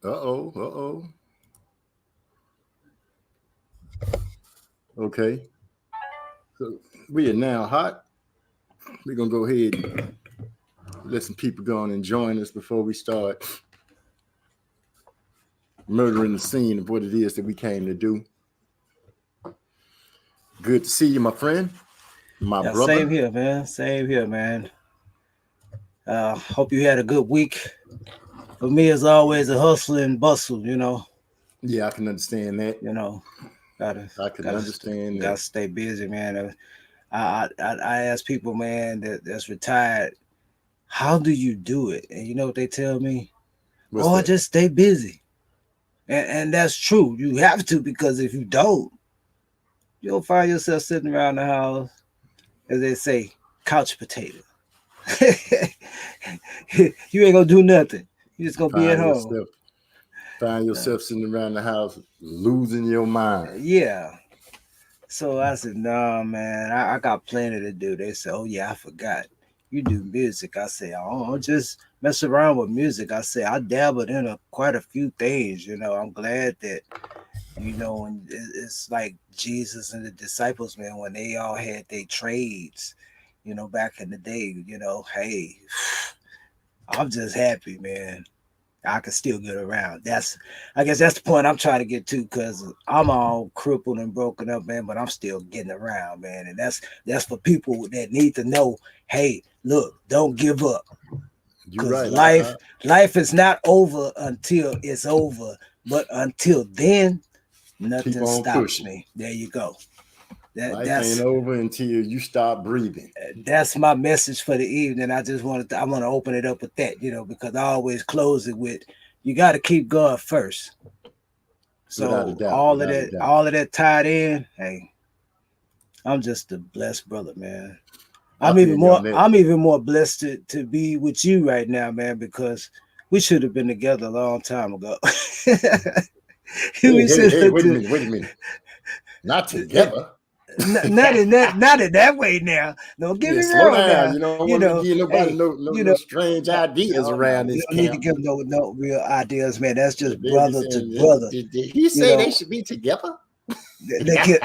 Uh-oh, uh-oh. Okay. So we are now hot. We're gonna go ahead and let some people go on and join us before we start murdering the scene of what it is that we came to do. Good to see you, my friend, my Yeah, brother. same here, man. Same here, man. Hope you had a good week. For me, it's always a hustle and bustle. Yeah, I can understand that. You know, gotta I can gotta understand gotta that. stay busy, man. I ask people, man, that's retired, how do you do it? And you know what they tell me? What's Oh, that? just stay busy. And that's true. You have to, because if you don't, you'll find yourself sitting around the house, as they say, couch potato. You ain't gonna do nothing. You just gonna be at Find home. yourself, find Uh, yourself sitting around the house losing your mind. yeah. So I said, nah, man, I got plenty to do. They said, oh yeah, I forgot. You do music. I say, oh, I'll just mess around with music. I say, I dabbled in quite a few things. I'm glad that, and it's like Jesus and the disciples, man, when they all had their trades, back in the day, hey, I'm just happy, man. I can still get around. I guess that's the point I'm trying to get to, because I'm all crippled and broken up, man, but I'm still getting around, man. And that's for people that need to know, hey, look, don't give up. You're Because right. life is not over until it's over. But until then, Keep nothing on stops pushing. me. There you go. That Life ain't that's over until you stop breathing. that's my message for the evening. I want to open it up with that, because I always close it with, you got to keep going first. Without a So doubt. all of Without a that, doubt. all of that tied in. Hey, I'm just a blessed brother, man. I I'm feel even you more. on that. I'm even more blessed to be with you right now, man, because we should have been together a long time ago. Hey, We hey, should hey, have. wait a minute, wait a minute. Not together. Not in that way. Now, don't get Yeah, me slow wrong. down. Now, You don't want to be giving nobody hey, no strange ideas no, around we this don't need to camp. give no real ideas, man. That's just They'll be brother to saying, brother. did he You say they know, should be together? They get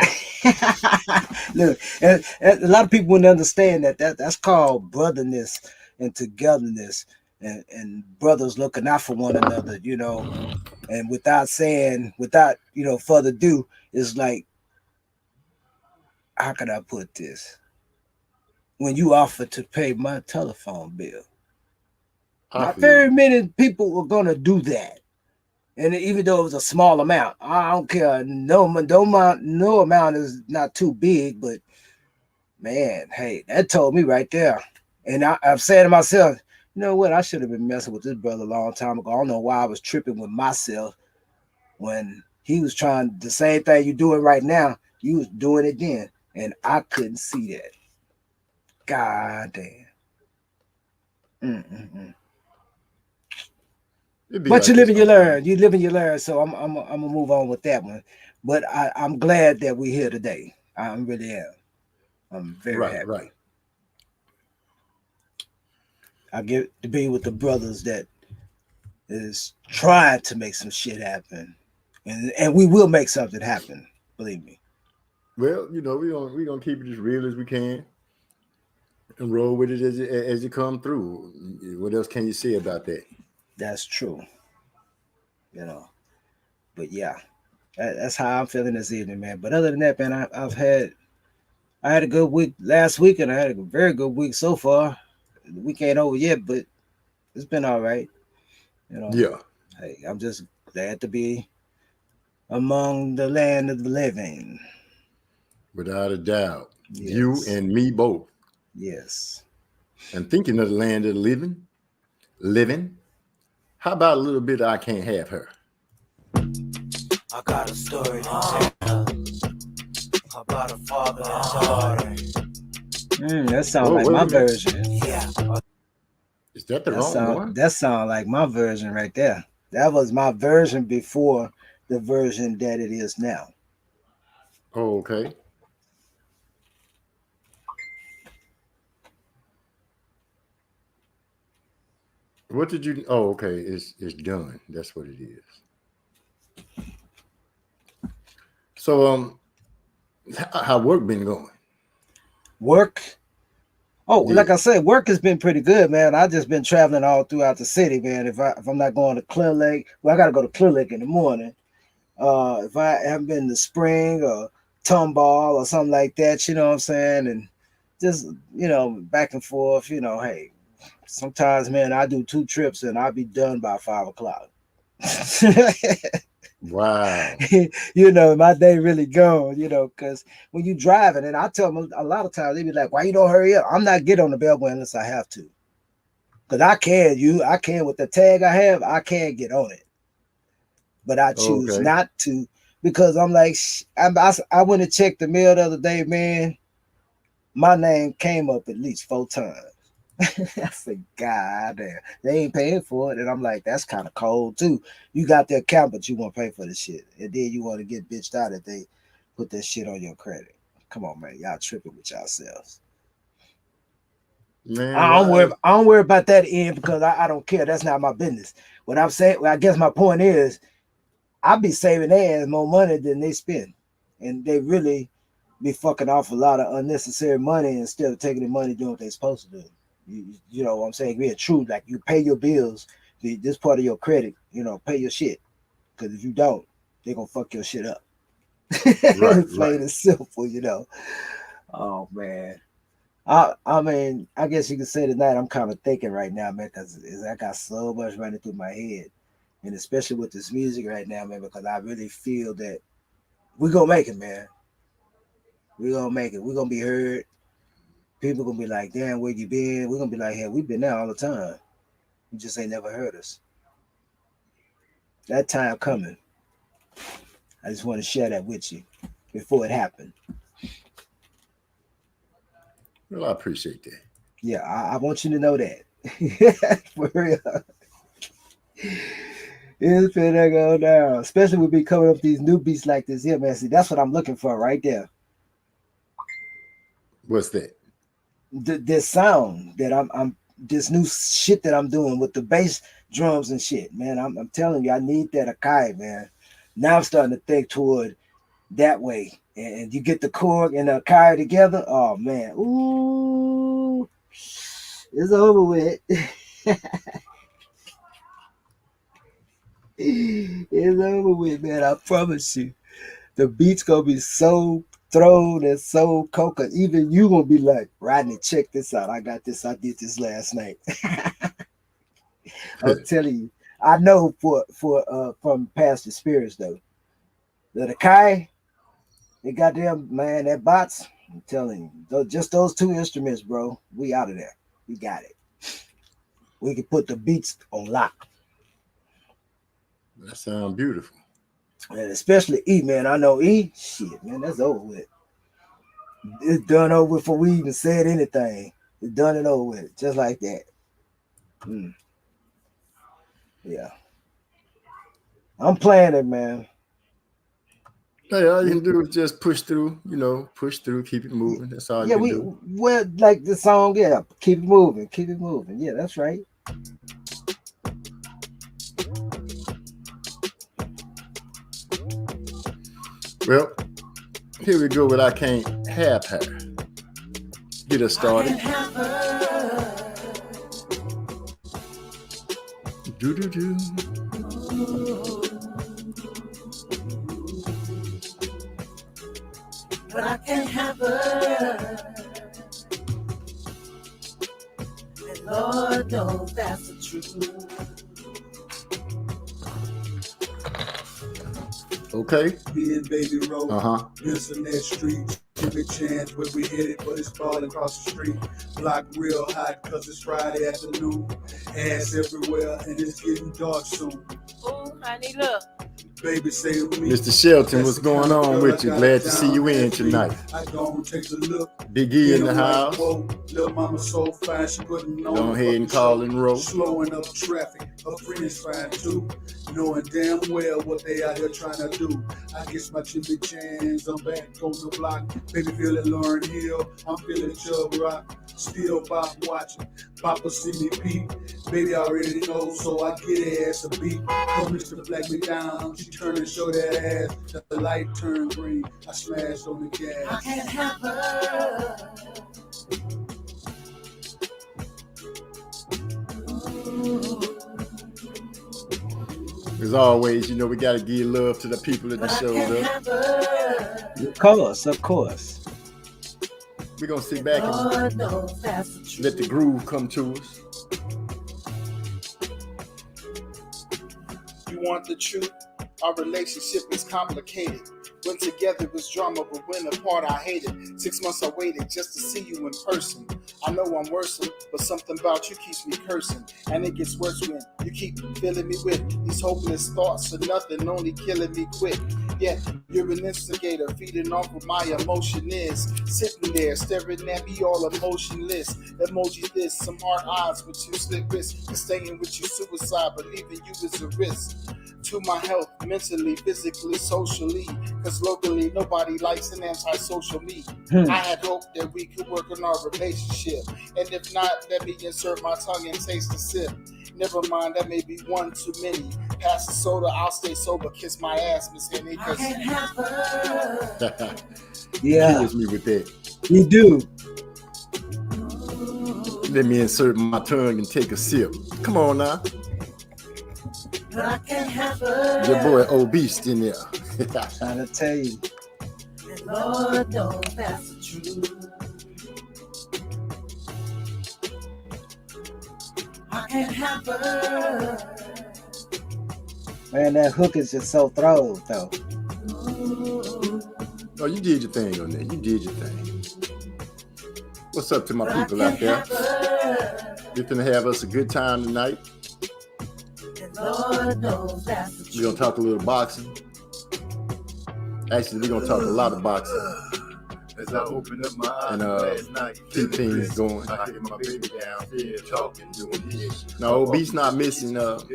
look, and a lot of people wouldn't understand that's called brotherness and togetherness, and brothers looking out for one another, and without further ado, it's like, how can I put this? When you offer to pay my telephone bill, I not feel very you. many people are gonna do that. And even though it was a small amount, I don't care. No amount is not too big, but man, hey, that told me right there. And I'm saying to myself, you know what? I should have been messing with this brother a long time ago. I don't know why I was tripping with myself when he was trying the same thing you doing right now. You was doing it then, and I couldn't see that. God damn. Mm-mm-mm. It'd be But you like live this and you sometimes. learn. You live and you learn. So I'm gonna move on with that one. But I'm glad that we're here today. I really am. I'm very Right, right. happy. I get to be with the brothers that is trying to make some shit happen, and we will make something happen. Believe me. Well, we gonna keep it as real as we can and roll with it as you come through. What else can you say about that? That's true. You know. But yeah, that's how I'm feeling this evening, man. But other than that, man, I had a good week last week, and I had a very good week so far. The week ain't over yet, but it's been all right. You know. Yeah, Hey, I'm just glad to be among the land of the living. without a doubt. You Yes. and me both. Yes. And thinking of the land of the living. How about a little bit of I can't have her? I got a story to tell about a father and daughter. That sound Oh, like wait my a minute. version. Yeah. Is that the wrong one? That sound like my version right there. That was my version before the version that it is now. Oh, okay. What did you? Oh, okay. It's done. That's what it is. So how work been going? Work. Oh, Yeah. like I said, work has been pretty good, man. I just been traveling all throughout the city, man. If I'm not going to Clear Lake, well, I gotta go to Clear Lake in the morning. If I haven't been to Spring or Tomball or something like that, you know what I'm saying, and just back and forth. Hey, sometimes, man, I do 2 trips and I'll be done by 5 o'clock. Wow. My day really gone, because when you driving, and I tell them a lot of times, they be like, why you don't hurry up? I'm not getting on the Beltway unless I have to. Because I can with the tag I have, I can get on it. But I choose Okay. not to because I'm like, I went and checked the mail the other day, man. My name came up at least 4 times. I said, God damn, they ain't paying for it. And I'm like, that's kind of cold too. You got the account, but you won't pay for the shit. And then you want to get bitched out if they put that shit on your credit. Come on, man. Y'all tripping with yourselves. Man, I don't why? worry. I don't worry about that end because I don't care. That's not my business. What I'm saying, well, I guess my point is, I be saving their ass more money than they spend, and they really be fucking off a lot of unnecessary money instead of taking the money doing what they're supposed to do. You know what I'm saying? Being true, like you pay your bills, this part of your credit, pay your shit. Because if you don't, they're gonna fuck your shit up. Right, Plain right. and simple. Oh man. I mean, I guess you could say tonight I'm kind of thinking right now, man, because I got so much running through my head. And especially with this music right now, man, because I really feel that we're gonna make it, man. We're gonna make it. We're gonna be heard. People gonna be like, damn, where you been? We're gonna be like, hey, we've been there all the time. You just ain't never heard us. That time coming. I just want to share that with you before it happened. Well, I appreciate that. Yeah, I want you to know that. For real. It's finna go down. Especially with me coming up with these new beats like this here, man. See, that's what I'm looking for right there. What's that? This sound that I'm this new shit that I'm doing with the bass drums and shit, man. I'm telling you, I need that Akai, man. Now I'm starting to think toward that way. And you get the Korg and the Akai together. Oh man. Ooh. It's over with. It's over with, man. I promise you. The beat's gonna be so thrown and so coca. Even you gonna be like, Rodney, check this out. I got this. I did this last night. I'm telling you. I know for from past experience though. The Kai, they got them, man, that bots. I'm telling you, just those 2 instruments, bro. We out of there. We got it. We can put the beats on lock. That sounds beautiful. And especially E, man. I know E. Shit, man, that's over with. It's done over before we even said anything. It's done and over with. Just like that. Mm, yeah. I'm playing it, man. Hey, all you can do is just push through, push through, keep it moving. That's all you Yeah, can do. well like the song, yeah. Keep it moving. Keep it moving. Yeah, that's right. Well, here we go with I Can't Have Her. Get us started. Do do do. But I can't have her. And Lord knows that's the truth. Okay. Me and Baby Roll, Uh-huh. missing that street. Give me chance where we headed, but it's falling across the street. Block real hot, cause it's Friday afternoon. Ass everywhere, and it's getting dark soon. Oh, honey, look. Baby, say to me, Mr. Shelton, that's what's the going kind of on girl with I you? got Glad to see down you in at three. tonight. I gon' take a look. Big E in the Get 'em house. whoa. Little mama so fine, she putting on Go a ahead and fucking call show. and roll. Slowing up traffic, her friends fine too. Knowing damn well what they out here trying to do. I guess my chippy chance, I'm back on the block. Baby feeling Lauren Hill, I'm feeling Chubb Rock. Still Bob watching, Papa see me peep. Baby already know, so I get her ass a beat. Come Mr. Black me down, she turn and show that ass. The light turned green, I smashed on the gas. I can't have her. As always, you know, we got to give love to the people that But I showed can't up. have her. Of course, of course. We're going to sit back and Lord knows that's the truth. let the groove come to us. You want the truth? Our relationship is complicated. When together was drama, but when apart I hated. 6 months I waited just to see you in person. I know I'm worsen, but something about you keeps me cursing. And it gets worse when you keep filling me with these hopeless thoughts of nothing, only killing me quick. Yeah, you're an instigator, feeding off what my emotion is. Sitting there, staring at me all emotionless. Emoji this, some hard eyes with two slit wrists. And staying with you suicide, but leaving you is a risk. To my health, mentally, physically, socially. Cause locally, nobody likes an antisocial me. I had hoped that we could work on our relationship. And if not, let me insert my tongue and taste the sip. Never mind, that may be one too many. Pass the soda, I'll stay sober. Kiss my ass, Miss Henny. I can't have her. Yeah, Kills me with that. you do. Let me insert my tongue and take a sip. Come on now. But I can't have her. Your boy Obese in there. Trying to tell you. And Lord knows that's the truth. I can't have her. Man, that hook is just so throwed, though. Oh, you did your thing on that. You did your thing. What's up to my But I people out can't there? have her. We're gonna have us a good time tonight. And Lord knows that's the truth. We're gonna talk a little boxing. Actually, we're gonna talk a lot of boxing As I opened up my eyes and last night, keep things going. I hear my baby downstairs talking, doing this. Now, Obese not missing. Just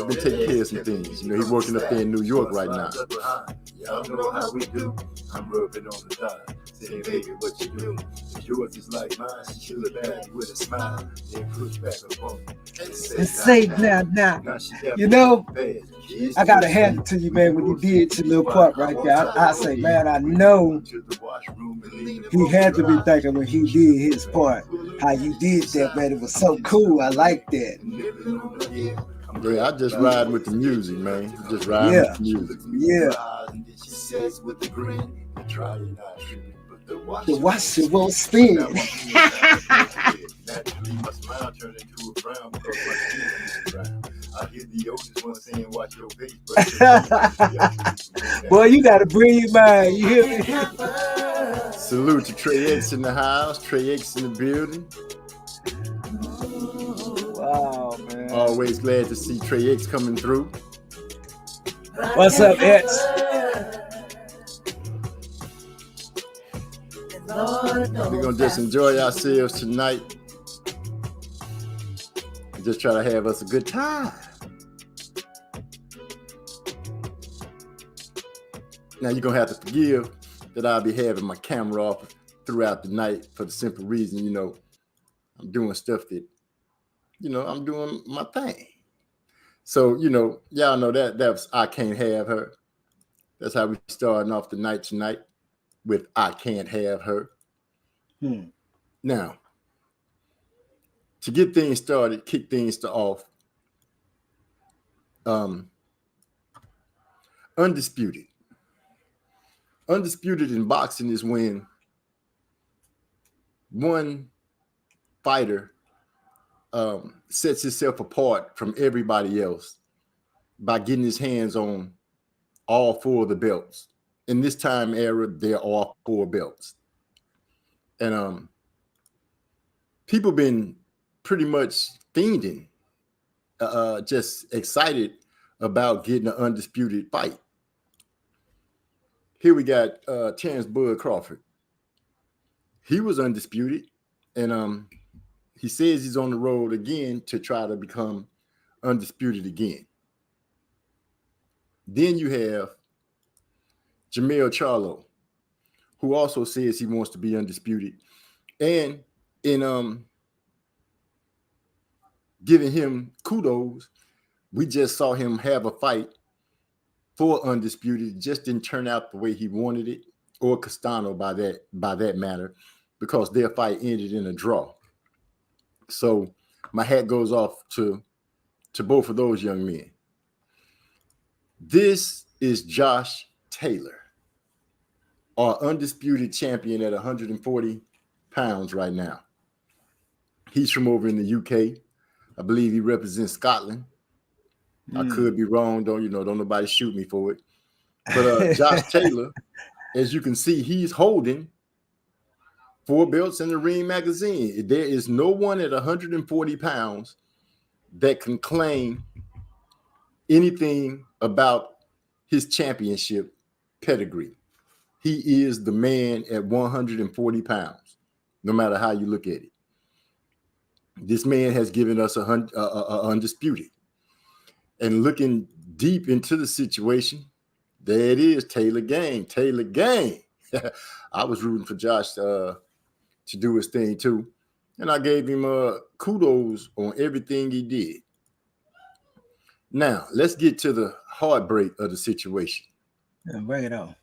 been taking care of some things. You know, he's working up there in New York right now. Y'all know how we do. I'm rubbing on the thigh, saying, baby, what you do? If yours is like mine, she look at me with a smile, then push back upon me and Say now. she got You know, me bad. I gotta hand it to you, man, when you did your little part right there. I say, man, I know he had to be thinking when he did his part, how you did that, man. It was so cool. I like that. Yeah, I just ride with the music, man. Just ride with the music. Yeah. She says with a grin, try it not tripping, but the The watch it won't spin. Naturally, my smile turned into a frown because my skin is brown. I hear the oldest one saying, watch your face, but Boy, you gotta bring your mind. You hear me? Salute to Trey X in the house. Trey X in the building. Wow, man. Always glad to see Trey X coming through. What's up, X? We're gonna just enjoy ourselves tonight. And just try to have us a good time. Now you're gonna have to forgive that I'll be having my camera off throughout the night for the simple reason, you know, I'm doing stuff that, you know, I'm doing my thing. So, you know, y'all know that was I Can't Have Her. That's how we starting off the night tonight with I Can't Have Her. Now, to get things started, kick things off, Undisputed. Undisputed in boxing is when one fighter sets himself apart from everybody else by getting his hands on all four of the belts. In this time era, there are all four belts. And people been pretty much fiending, just excited about getting an undisputed fight. Here we got Terrence Bud Crawford. He was undisputed, and he says he's on the road again to try to become undisputed again. Then you have Jermell Charlo, who also says he wants to be undisputed. And in giving him kudos, we just saw him have a fight for undisputed. It just didn't turn out the way he wanted it, or Castano by that matter, because their fight ended in a draw. So my hat goes off to both of those young men. This is Josh Taylor, our undisputed champion at 140 pounds right now. He's from over in the UK. I believe he represents Scotland. I could be wrong, don't nobody shoot me for it. But Josh Taylor, as you can see, he's holding 4 belts in the Ring magazine. There is no one at 140 pounds that can claim anything about his championship pedigree. He is the man at 140 pounds, no matter how you look at it. This man has given us a undisputed. And looking deep into the situation, there it is, Taylor gang. I was rooting for Josh to do his thing too. And I gave him kudos on everything he did. Now, let's get to the heartbreak of the situation. Yeah, bring it on.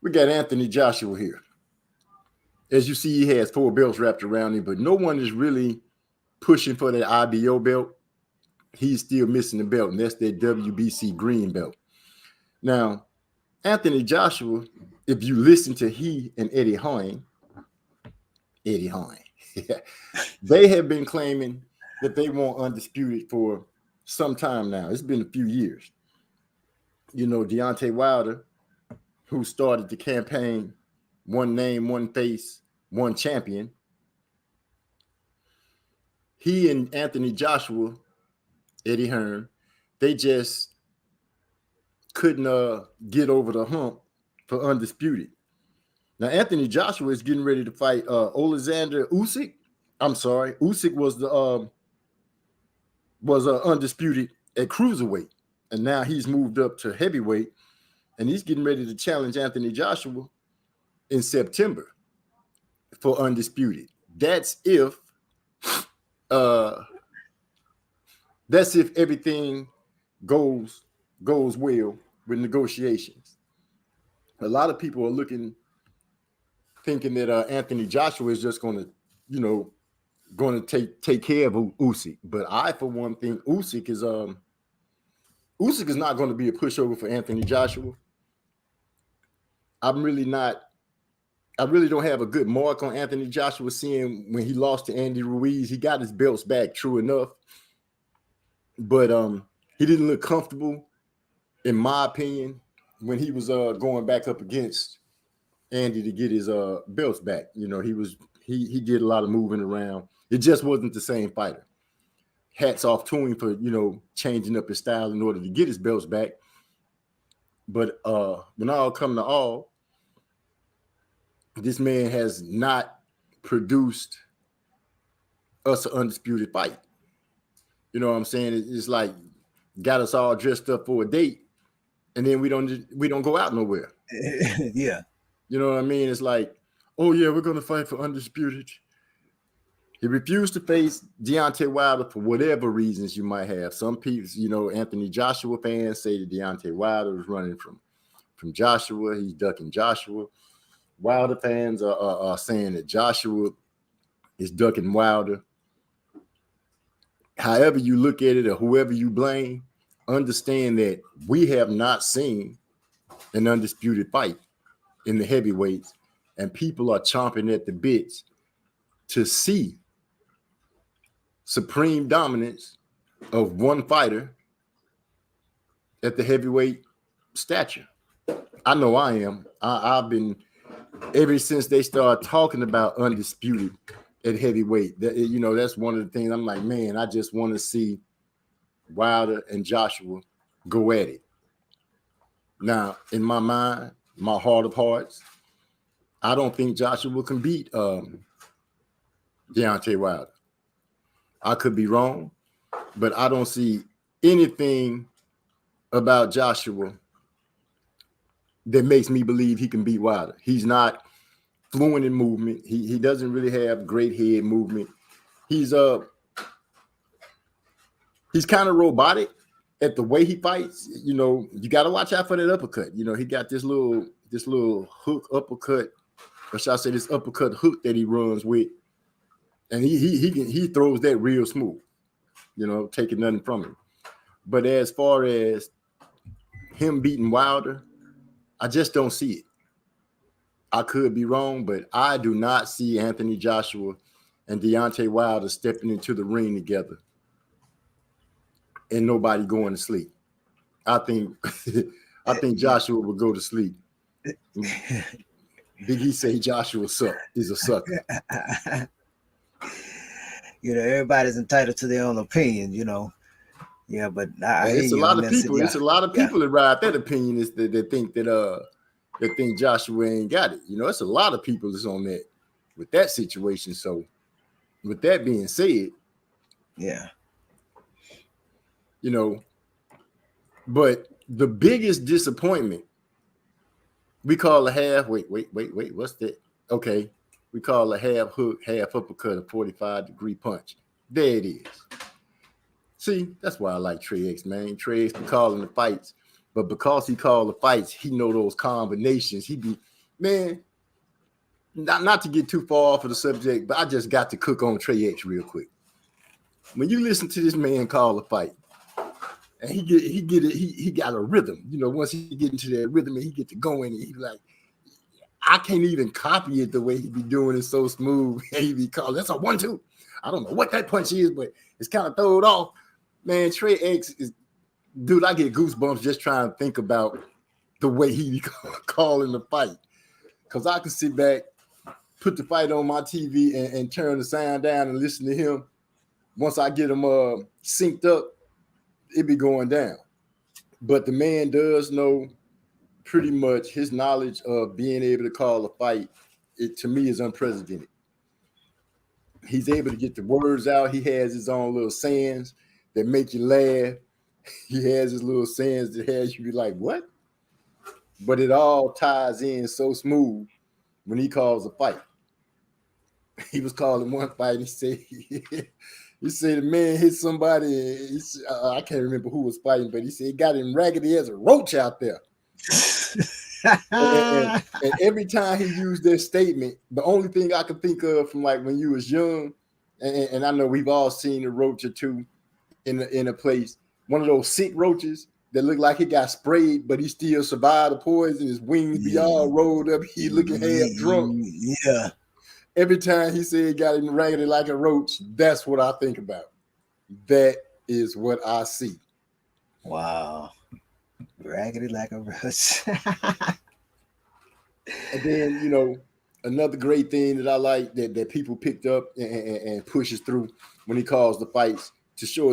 We got Anthony Joshua here. As you see, he has 4 belts wrapped around him, but no one is really pushing for that IBO belt. He's still missing the belt, and that's that WBC green belt. Now, Anthony Joshua, if you listen to he and Eddie Hearn, they have been claiming that they want undisputed for some time now. It's been a few years. You know, Deontay Wilder, who started the campaign, one name, one face, one champion. He and Anthony Joshua, Eddie Hearn, they just couldn't get over the hump for undisputed. Now, Anthony Joshua is getting ready to fight Alexander Usyk. I'm sorry, Usyk was undisputed at cruiserweight, and now he's moved up to heavyweight, and he's getting ready to challenge Anthony Joshua in September for undisputed. That's if everything goes well with negotiations. A lot of people are thinking that Anthony Joshua is just going to take care of Usyk. But I, for one, think Usyk is not going to be a pushover for Anthony Joshua. I really don't have a good mark on Anthony Joshua, seeing when he lost to Andy Ruiz. He got his belts back, true enough. But he didn't look comfortable, in my opinion, when he was going back up against Andy to get his belts back. You know, he did a lot of moving around. It just wasn't the same fighter. Hats off to him for, changing up his style in order to get his belts back. But when all come to all, this man has not produced us an undisputed fight. You know what I'm saying? It's like got us all dressed up for a date, and then we don't go out nowhere. Yeah. You know what I mean? It's like, oh yeah, we're gonna fight for undisputed. He refused to face Deontay Wilder for whatever reasons you might have. Some people, Anthony Joshua fans say that Deontay Wilder was running from Joshua. He's ducking Joshua. Wilder fans are saying that Joshua is ducking Wilder. However you look at it, or whoever you blame, understand that we have not seen an undisputed fight in the heavyweights, and people are chomping at the bits to see supreme dominance of one fighter at the heavyweight stature. I know I am. I've been, ever since they started talking about undisputed at heavyweight, that's one of the things I'm like, man, I just want to see Wilder and Joshua go at it. Now, in my mind, my heart of hearts, I don't think Joshua can beat Deontay Wilder. I could be wrong, but I don't see anything about Joshua that makes me believe he can beat Wilder. He's not fluent in movement. He doesn't really have great head movement. He's kind of robotic at the way he fights. You know, you got to watch out for that uppercut. You know, he got this little hook uppercut, or should I say this uppercut hook that he runs with, and he throws that real smooth. You know, taking nothing from him. But as far as him beating Wilder, I just don't see it. I could be wrong, but I do not see Anthony Joshua and Deontay Wilder stepping into the ring together and nobody going to sleep. I think Joshua will go to sleep. Did he say Joshua is a sucker? You know, everybody's entitled to their own opinion, you know. Yeah, but It's a lot of people. It's a lot of people that ride that opinion is that think that think Joshua ain't got it. You know, it's a lot of people that's on that with that situation. So, with that being said, yeah, you know, but the biggest disappointment we call a half. Wait. What's that? Okay, we call a half hook, half uppercut, a 45-degree punch. There it is. See, that's why I like Trey X, man. Trey X be calling the fights, but because he called the fights, he know those combinations. He be, man, not to get too far off of the subject, but I just got to cook on Trey X real quick. When you listen to this man call a fight, and he got a rhythm. You know, once he get into that rhythm and he get to going, and he like, I can't even copy it the way he be doing it so smooth. And he be calling, that's a 1-2. I don't know what that punch is, but it's kind of thrown off. Man, Trey X is, dude, I get goosebumps just trying to think about the way he be calling the fight. Because I can sit back, put the fight on my TV and turn the sound down and listen to him. Once I get him synced up, it be going down. But the man does know pretty much his knowledge of being able to call a fight, it to me is unprecedented. He's able to get the words out. He has his own little sayings that make you laugh. He has his little sayings that has you be like, what? But it all ties in so smooth when he calls a fight. He was calling one fight. He said the man hit somebody. I can't remember who was fighting, but he said he got him raggedy as a roach out there. and every time he used that statement, the only thing I could think of from like when you was young, and I know we've all seen a roach or two in a place, one of those sick roaches that look like he got sprayed, but he still survived the poison. His wings be all rolled up. He looking half drunk. Yeah. Every time he said he got him raggedy like a roach, that's what I think about. That is what I see. Wow. Raggedy like a roach. And then, you know, another great thing that I like that people picked up and pushes through when he calls the fights to show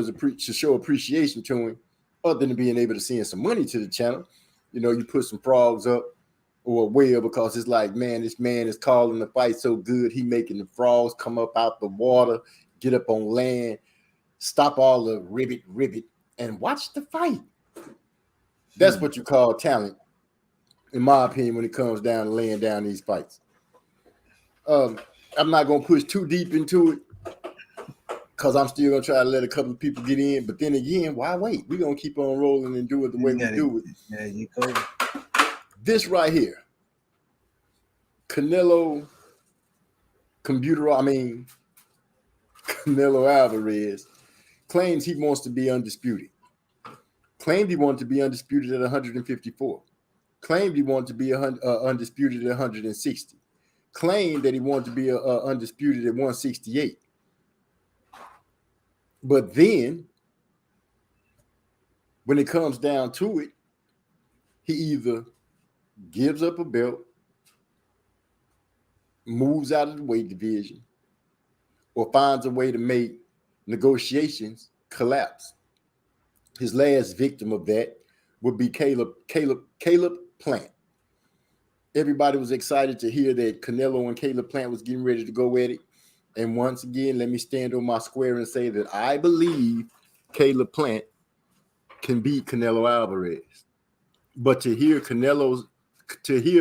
appreciation to him, other than being able to send some money to the channel. You know, you put some frogs up or a whale because it's like, man, this man is calling the fight so good. He making the frogs come up out the water, get up on land, stop all the ribbit, and watch the fight. That's what you call talent, in my opinion, when it comes down to laying down these fights. I'm not going to push too deep into it because I'm still going to try to let a couple of people get in. But then again, why wait? We're going to keep on rolling and do it the way we do it. There you go. This right here, Canelo Alvarez claims he wants to be undisputed. Claimed he wanted to be undisputed at 154. Claimed he wanted to be undisputed at 160. Claimed that he wanted to be undisputed at 168. But then, when it comes down to it, he either gives up a belt, moves out of the weight division, or finds a way to make negotiations collapse. his last victim of that would be Caleb Plant. Everybody was excited to hear that Canelo and Caleb Plant was getting ready to go at it. And once again, let me stand on my square and say that I believe Caleb Plant can beat Canelo Alvarez. But to hear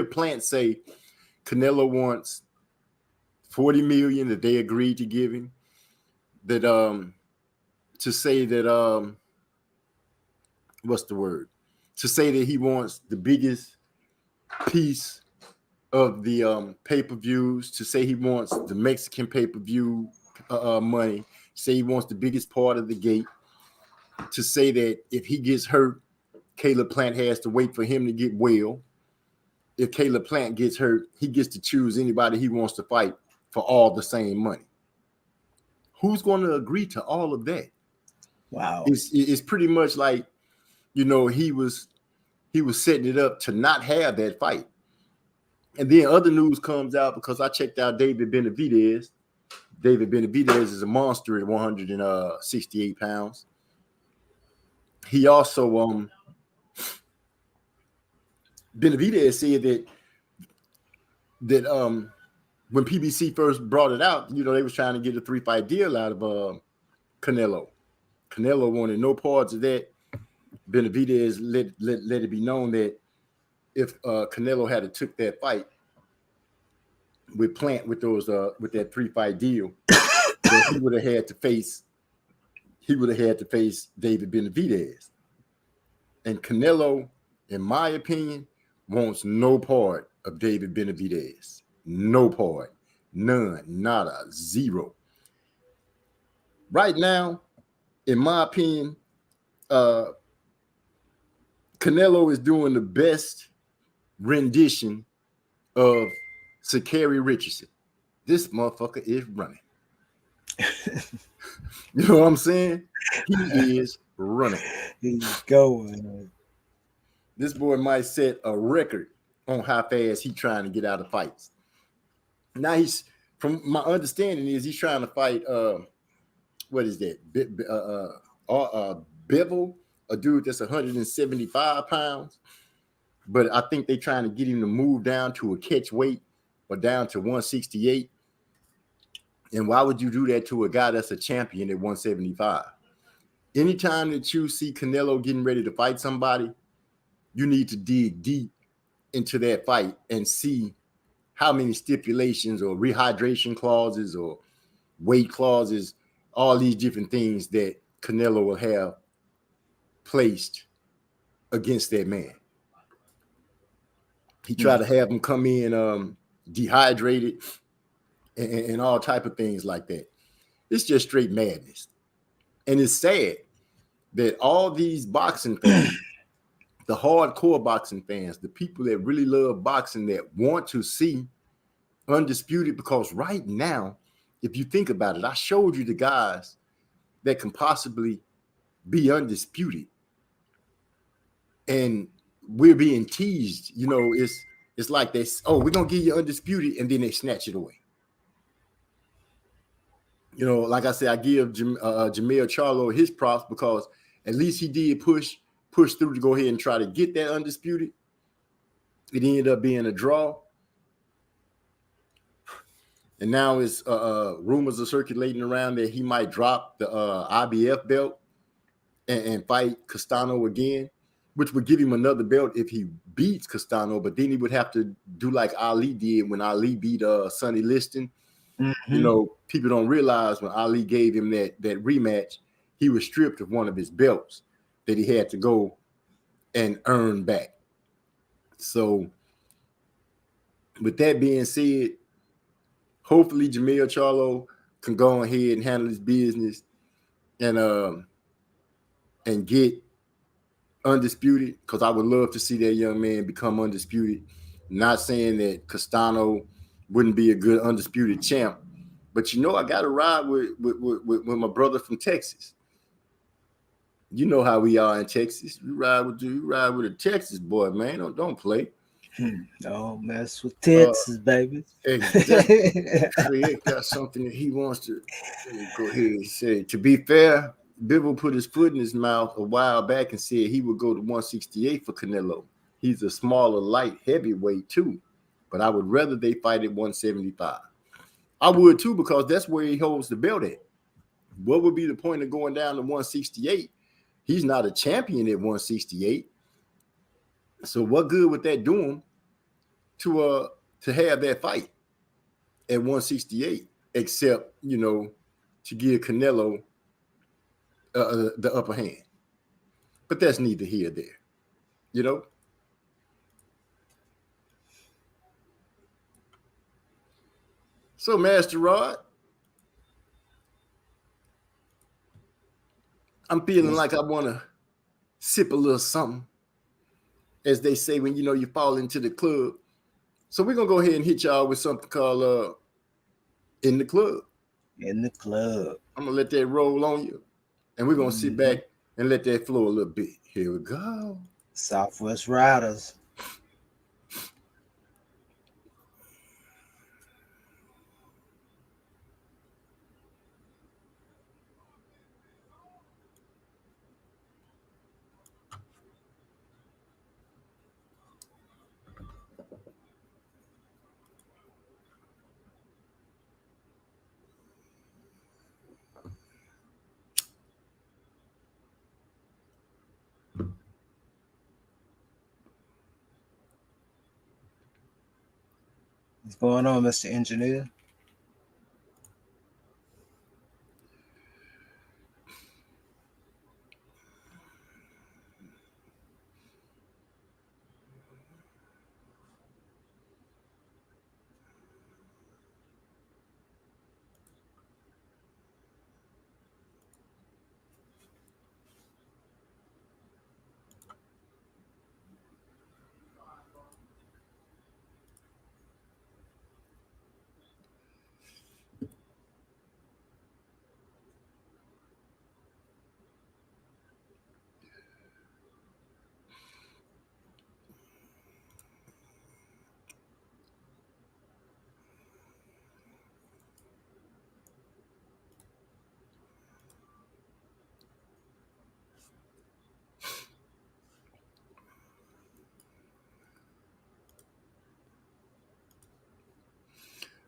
Plant say Canelo wants $40 million that they agreed to give him, that to say that what's the word? To say that he wants the biggest piece of the pay-per-views, to say he wants the Mexican pay-per-view money, say he wants the biggest part of the gate, to say that if he gets hurt, Caleb Plant has to wait for him to get well. If Caleb Plant gets hurt, he gets to choose anybody he wants to fight for all the same money. Who's going to agree to all of that? Wow. It's pretty much like, you know, he was setting it up to not have that fight. And then other news comes out because I checked out David Benavidez. David Benavidez is a monster at 168 pounds. He also Benavidez said that when PBC first brought it out, you know, they was trying to get a 3-fight deal out of Canelo. Canelo wanted no parts of that. Benavidez let it be known that if Canelo had took that fight with Plant with that 3-fight deal, that he would have had to face David Benavidez. And Canelo, in my opinion, wants no part of David Benavidez. No part. None. Nada. Zero. Right now, in my opinion, Canelo is doing the best rendition of Sha'Carri Richardson. This motherfucker is running. You know what I'm saying? He is running. He's going. This boy might set a record on how fast he's trying to get out of fights. Now he's, from my understanding, is he's trying to fight what is that? Bevel, a dude that's 175 pounds. But I think they're trying to get him to move down to a catch weight or down to 168. And why would you do that to a guy that's a champion at 175? Anytime that you see Canelo getting ready to fight somebody, you need to dig deep into that fight and see how many stipulations or rehydration clauses or weight clauses, all these different things that Canelo will have placed against that man. He tried to have him come in dehydrated and all type of things like that. It's just straight madness. And it's sad that all these boxing fans, the hardcore boxing fans, the people that really love boxing, that want to see Undisputed, because right now, if you think about it, I showed you the guys that can possibly be undisputed. And we're being teased, you know, it's like they, oh, we're gonna give you Undisputed, and then they snatch it away. You know, like I said, I give Jermell Charlo his props because at least he did push through to go ahead and try to get that Undisputed. It ended up being a draw. And now it's rumors are circulating around that he might drop the IBF belt and fight Castano again, which would give him another belt if he beats Castano, but then he would have to do like Ali did when Ali beat Sonny Liston. Mm-hmm. You know, people don't realize when Ali gave him that rematch, he was stripped of one of his belts that he had to go and earn back. So with that being said, hopefully Jermell Charlo can go ahead and handle his business and get Undisputed, because I would love to see that young man become undisputed. Not saying that Castano wouldn't be a good undisputed champ, but you know, I got to ride with my brother from Texas. You know how we are in Texas. You ride with a Texas boy, man. Don't play. Don't mess with Texas, baby. Exactly. He got something that he wants to go ahead and say. To be fair, Bivol put his foot in his mouth a while back and said he would go to 168 for Canelo. He's a smaller, light heavyweight too, but I would rather they fight at 175. I would too, because that's where he holds the belt at. What would be the point of going down to 168? He's not a champion at 168. So what good would that do him to have that fight at 168, except, to give Canelo the upper hand? But that's neither here nor there, So, Master Rod, I'm feeling like I want to sip a little something, as they say when, you fall into the club. So we're going to go ahead and hit y'all with something called In the Club. In the club. I'm going to let that roll on you, and we're going to sit back and let that flow a little bit. Here we go. Southwest Riders. What's going on, Mr. Engineer?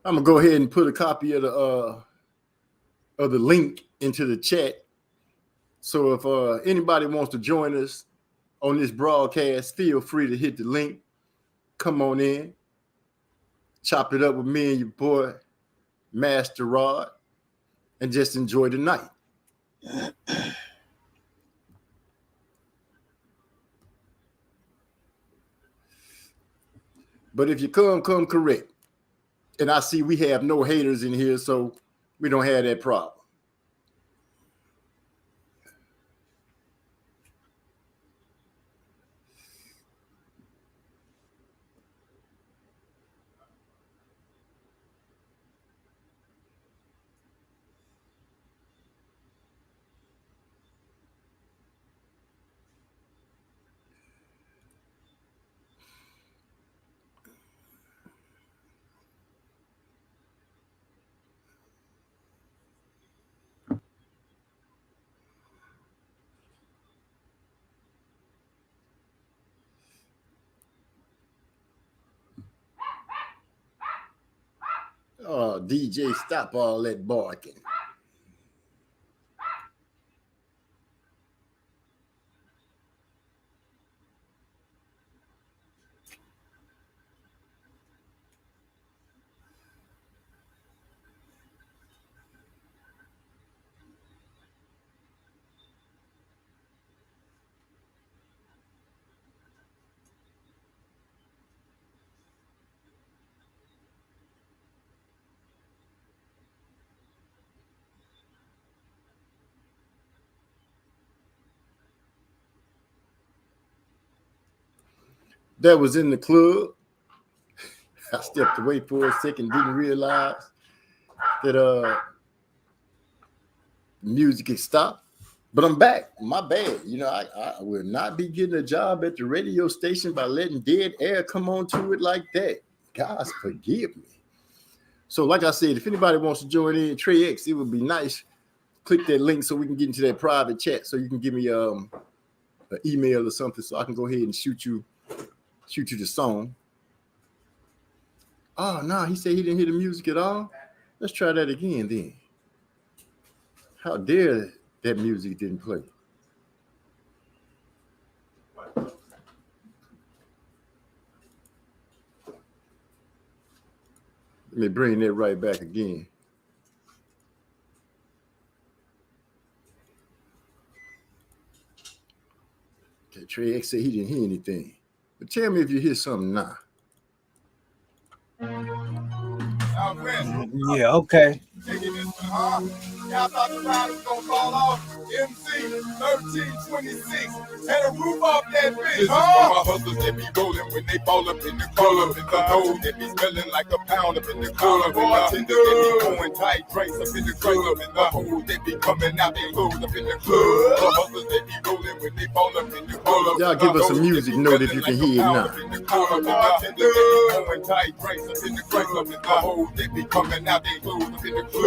I'm gonna go ahead and put a copy of the link into the chat. So if anybody wants to join us on this broadcast, feel free to hit the link. Come on in, chop it up with me and your boy, Master Rod, and just enjoy the night. But if you come correct. And I see we have no haters in here, so we don't have that problem. Oh, DJ, stop all that barking. That was In the Club. I stepped away for a second, didn't realize that music had stopped. But I'm back. My bad. I will not be getting a job at the radio station by letting dead air come onto it like that. Guys, forgive me. So, like I said, if anybody wants to join in, Trey X, it would be nice click that link so we can get into that private chat. So you can give me an email or something, so I can go ahead and shoot you the song. Oh no, he said he didn't hear the music at all. Let's try that again then. How dare that music didn't play? Let me bring that right back again. Okay, Trey X said he didn't hear anything. But tell me if you hear something now. Yeah, okay. Y'all thought the ride was gonna fall off. MC 1326. Had a roof off that bitch. This is for my hustlers that be rolling when they fall up in the club. In the hole that be smelling like a pound up in the club. Bartender that be pouring tight drinks up in the club. In the hole that be coming out they clothes up in the club. The hustlers that be rolling when they fall up in the club. Y'all give us a music note if you can hear it now. Bartender that be pouring tight drinks up in the club. In the hole that be coming out they clothes up in the club.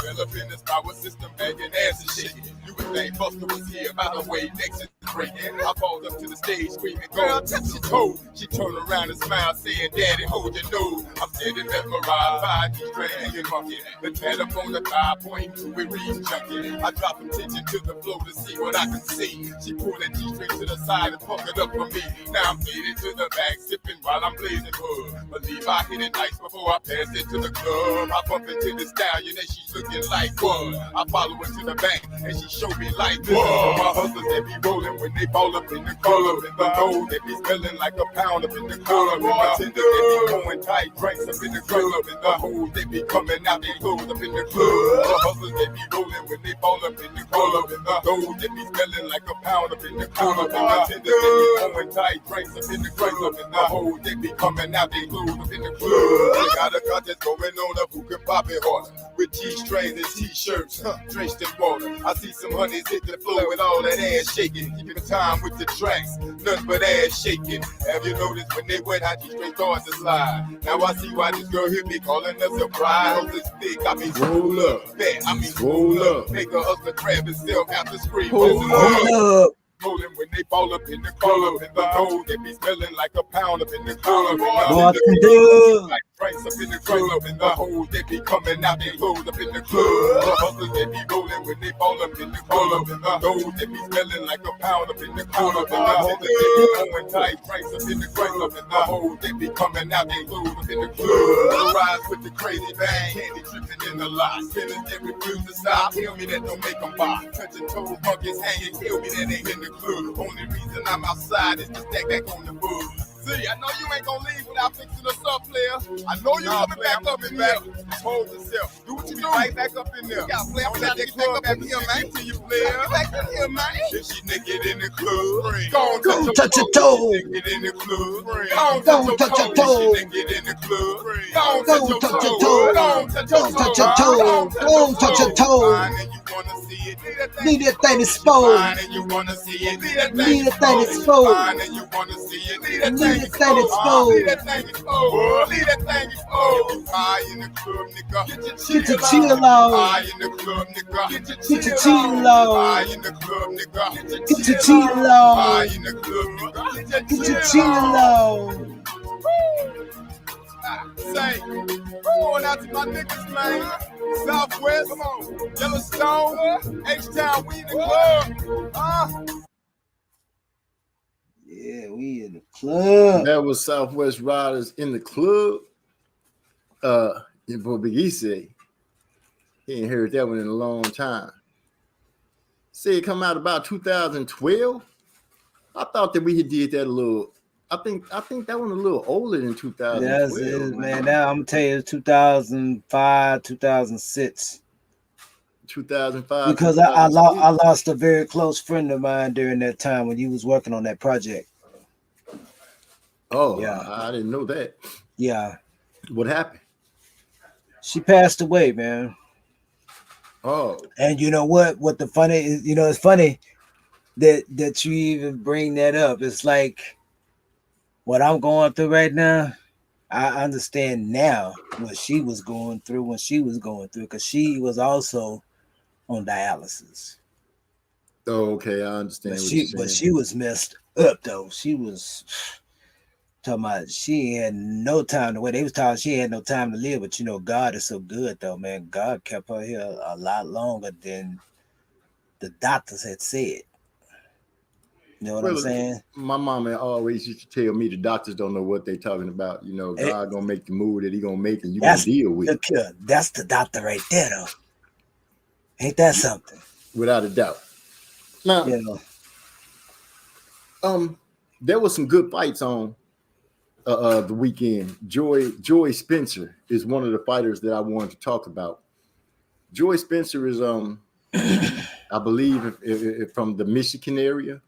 Fell up in this power system, banging ass and shaking. You would think Buster was here by the way next is breaking. I called up to the stage screaming, girl, touch your toe. She turned around and smiled, saying, Daddy, hold your nose. I'm sitting mesmerized by these dragon monkey. The tat up on the thigh, pointing to a reading junkie. I dropped attention to the floor to see what I could see. She pulled that G-string to the side and pumped it up for me. Now I'm headed to the back, sipping while I'm blazing bud. Believe I hit it nice before I passed it to the club. I bump into the stallion and she's looking like what? I follow her to the bank and she showed me like this. My hustlers they be rolling when they fall up in the club. In the hole they be smelling like a pound up in the club. Bartender they be pouring tight drinks up in the club. In the hole they be coming out they clothes up in the club. My hustlers they be rolling when they fall up in the club. In the hole they be smelling like a pound up in the club. Bartender they be pouring tight drinks up in the club. In the hole they be coming out they clothes up in the club. They got a contest going on up who can pop it harder with G-strings and T-shirts drenched in water. I see some honeys hit the floor with all that ass shaking, keeping time with the tracks, nothing but ass shaking. Have you noticed when they wet how G-string starts to slide? Now I see why this girl hit me calling us a bride. Hoes is thick, I mean roll up, fat, I mean roll up. Make a hustler grab himself after scream. Hold up. Rolling when they fall up in the club. In the hole they be smelling like a pound up in the club. Bartender. Like drinks up in the club. In the hole they be coming out they clothes up in the club. The hustlers they be rolling when they fall up in the club. In the hole they be smelling like a pound up in the club. In the hole they be going tight drinks up in the club. In the hole they be coming out they clothes up in the club. The rise with the crazy bang, candy dripping in the lot. Spinners they refuse to stop. Tell me that don't make them buy. Touching toes, monkeys hanging. Kill me that ain't in the club. Only reason I'm outside is to stack back on the booze. See, I know you ain't gonna leave without fixing us up, player. I know you coming back up in there. Hold yourself. Do what you do. Right back up in there. Yeah, player. I'm gonna get back up in here, man. To you, player. Back in here, man. If she naked in the club, Go touch your toe. Naked in the club, Go touch your toe. Naked in the club, Go touch your toe. Go touch your toe. Go touch your toe. And you wanna see it. Leave that thing exposed. And you wanna see it. Leave that thing exposed. And you wanna see it. Leave that thing exposed. Leave that thing exposed. Leave that thing exposed. High in the club, nigga. Get your chill on. High in the club, nigga. Get your chill on. High in the club, nigga. Get your chill on. High in the club, nigga. Get your chill on. Say, going out to my niggas, man. Southwest, come on. Yellowstone, H-Town, we in the club. Yeah, we in the club. That was Southwest Riders in the club. What Big E said, he ain't heard that one in a long time. Say it come out about 2012. I thought that we had did that a little. I think that one a little older than 2012. Yes, it is, man. Now I'm gonna tell you, 2005, 2006. 2005. Because I lost a very close friend of mine during that time when you was working on that project. Oh, yeah. I didn't know that. Yeah. What happened? She passed away, man. Oh. And you know what? What the funny is, you know, it's funny that you even bring that up. It's like what I'm going through right now. I understand now what she was going through when she was going through, because she was also on dialysis. Oh, okay, I understand But what you're saying. she was messed up though. She was talking about she had no time to wait. They was talking she had no time to live, but God is so good though, man. God kept her here a lot longer than the doctors had said. You know what I'm Well, saying? my mama always used to tell me the doctors don't know what they talking about. It, God gonna make the move that He gonna make, and you gonna that's deal with it look here. That's the doctor right there though. Ain't that something? without a doubt. Now, You know. there was some good fights on the weekend. Joy Spencer is one of the fighters that I wanted to talk about. Joy Spencer is I believe if from the Michigan area,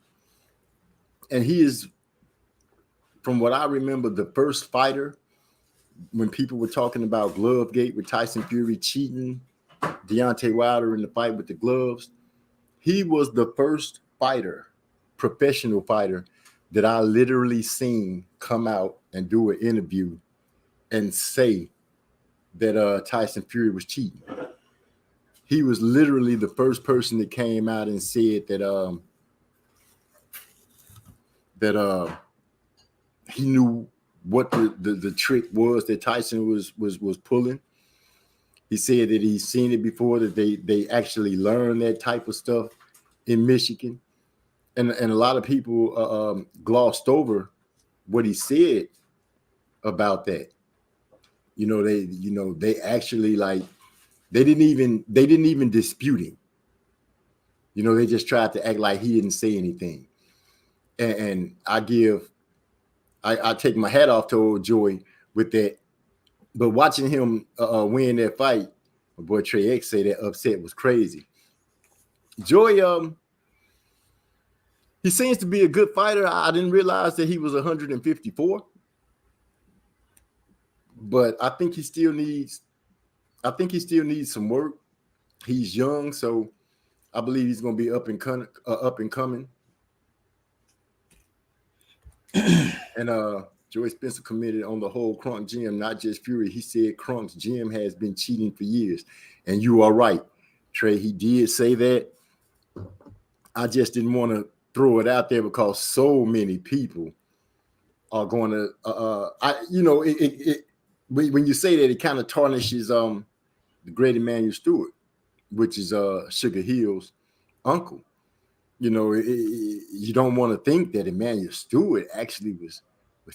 and he is, from what I remember, the first fighter when people were talking about Glovegate with Tyson Fury cheating Deontay Wilder in the fight with the gloves. He was the first fighter, professional fighter, that I literally seen come out and do an interview and say that Tyson Fury was cheating. He was literally the first person that came out and said that he knew what the trick was that Tyson was pulling. He said that he's seen it before, that they actually learned that type of stuff in Michigan. And a lot of people glossed over what he said about that. They actually they didn't even dispute him. They just tried to act like he didn't say anything. And I take my hat off to old Joy with that. But watching him win that fight, my boy Trey X say that upset was crazy. Joy, he seems to be a good fighter. I didn't realize that he was 154, but I think he still needs some work. He's young, so I believe he's going to be up and coming. And Joy Spencer commented on the whole Crunk gym, not just Fury. He said Crunk's gym has been cheating for years, and you are right, Trey. He did say that. I just didn't want to throw it out there because so many people are going to. When you say that, it kind of tarnishes the great Emmanuel Stewart, which is Sugar Hill's uncle. You don't want to think that Emmanuel Stewart actually was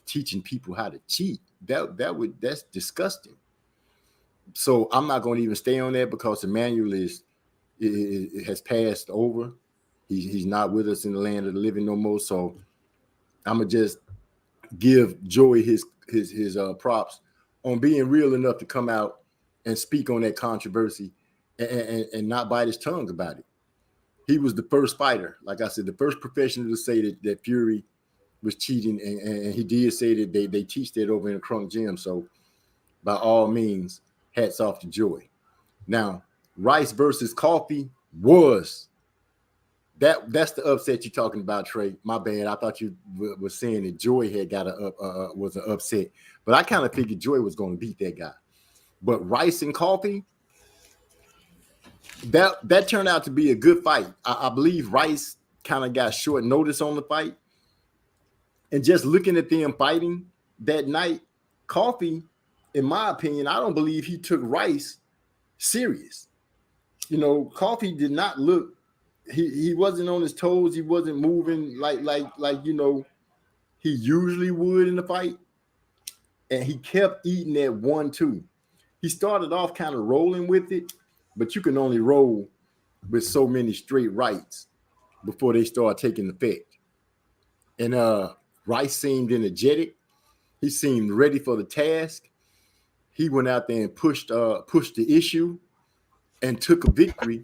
teaching people how to cheat. That's disgusting. So I'm not going to even stay on that because Emmanuel has passed over. He's not with us in the land of the living no more. So I'm gonna just give Joey his props on being real enough to come out and speak on that controversy and not bite his tongue about it. He was the first fighter, like I said, the first professional to say that Fury was cheating, and he did say that they teach that over in the Crunk gym. So by all means, hats off to Joy. Now, Rice versus Coffee was that's the upset you're talking about, Trey. My bad. I thought you were saying that Joy had got was an upset, but I kind of figured Joy was going to beat that guy. But Rice and Coffee, that turned out to be a good fight. I believe Rice kind of got short notice on the fight, and just looking at them fighting that night, Coffee, in my opinion, I don't believe he took Rice serious. Coffee did not look. He wasn't on his toes. He wasn't moving like he usually would in the fight. And he kept eating that 1-2. He started off kind of rolling with it, but you can only roll with so many straight rights before they start taking effect. And Rice seemed energetic. He seemed ready for the task. He went out there and pushed the issue and took a victory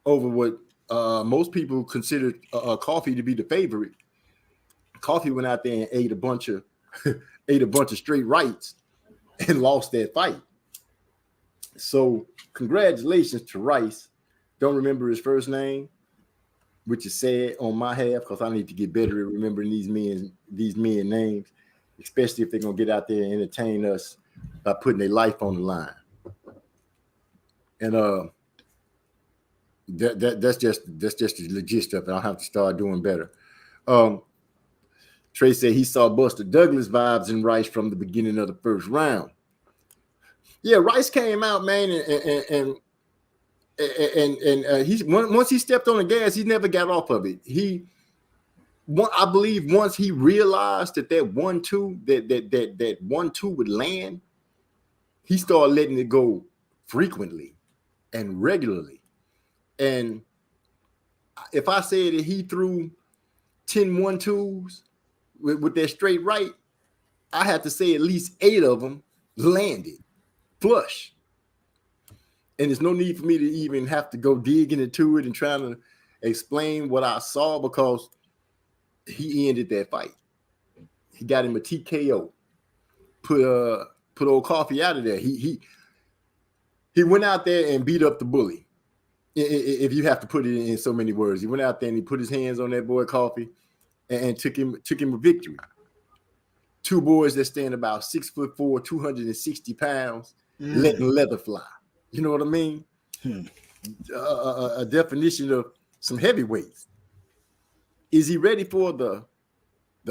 over what most people considered Coffee to be the favorite. Coffee went out there and ate a bunch of straight rights and lost that fight. So congratulations to Rice. Don't remember his first name, which is sad on my half because I need to get better at remembering these men names, especially if they're gonna get out there and entertain us by putting their life on the line. And That's just the legit stuff. I'll have to start doing better. Trey said he saw Buster Douglas vibes in Rice from the beginning of the first round. Yeah, Rice came out, man, and he once he stepped on the gas, he never got off of it. I believe once he realized that 1-2 that 1-2 would land, he started letting it go frequently and regularly. And if I said that he threw 10 1-2s with that straight right, I have to say at least 8 of them landed flush. And there's no need for me to even have to go digging into it and trying to explain what I saw, because he ended that fight. He got him a TKO. Put old Coffee out of there. He went out there and beat up the bully. If you have to put it in so many words, he went out there and he put his hands on that boy Coffee and took him a victory. 2 boys that stand about 6'4", 260 pounds, letting leather fly. You know what I mean? A definition of some heavyweights. Is he ready for the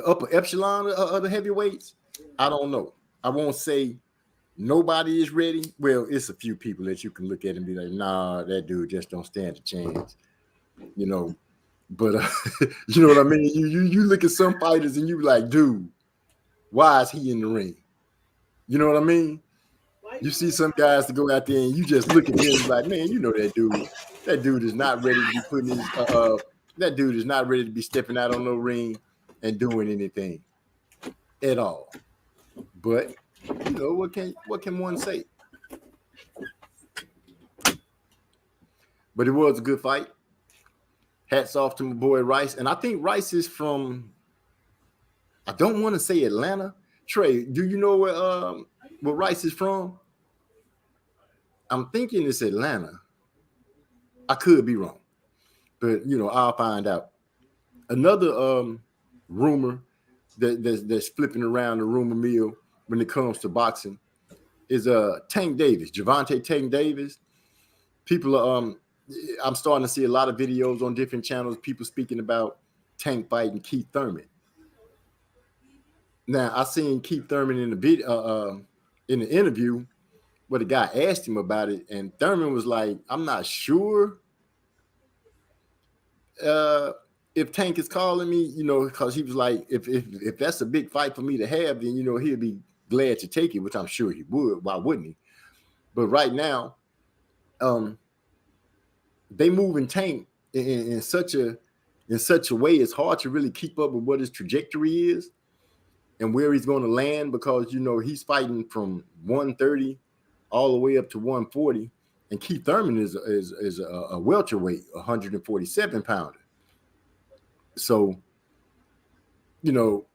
upper echelon of the heavyweights? I don't know. I won't say nobody is ready. Well, it's a few people that you can look at and be like, nah, that dude just don't stand a chance. You know, but you know what I mean? You look at some fighters and you like, dude, why is he in the ring? You know what I mean? You see some guys to go out there and you just look at him like, man, you know that dude. That dude is not ready to be putting his that dude is not ready to be stepping out on no ring and doing anything at all. But you know, what can one say? But it was a good fight. Hats off to my boy Rice. And I think Rice is from, I don't want to say Atlanta. Trey, do you know where Rice is from? I'm thinking it's Atlanta. I could be wrong, but you know, I'll find out. Another rumor that's flipping around the rumor mill when it comes to boxing is Tank Davis, Gervonta Tank Davis. People are I'm starting to see a lot of videos on different channels, people speaking about Tank fighting Keith Thurman. Now, I seen Keith Thurman in the interview where the guy asked him about it, and Thurman was like, I'm not sure if Tank is calling me, you know, because he was like, if that's a big fight for me to have, then, you know, he'll be glad to take it, which I'm sure he would. Why wouldn't he? But right now, they moving Tank in such a way, it's hard to really keep up with what his trajectory is and where he's going to land, because, you know, he's fighting from 130 all the way up to 140, and Keith Thurman is a welterweight, 147 pounder. So, you know,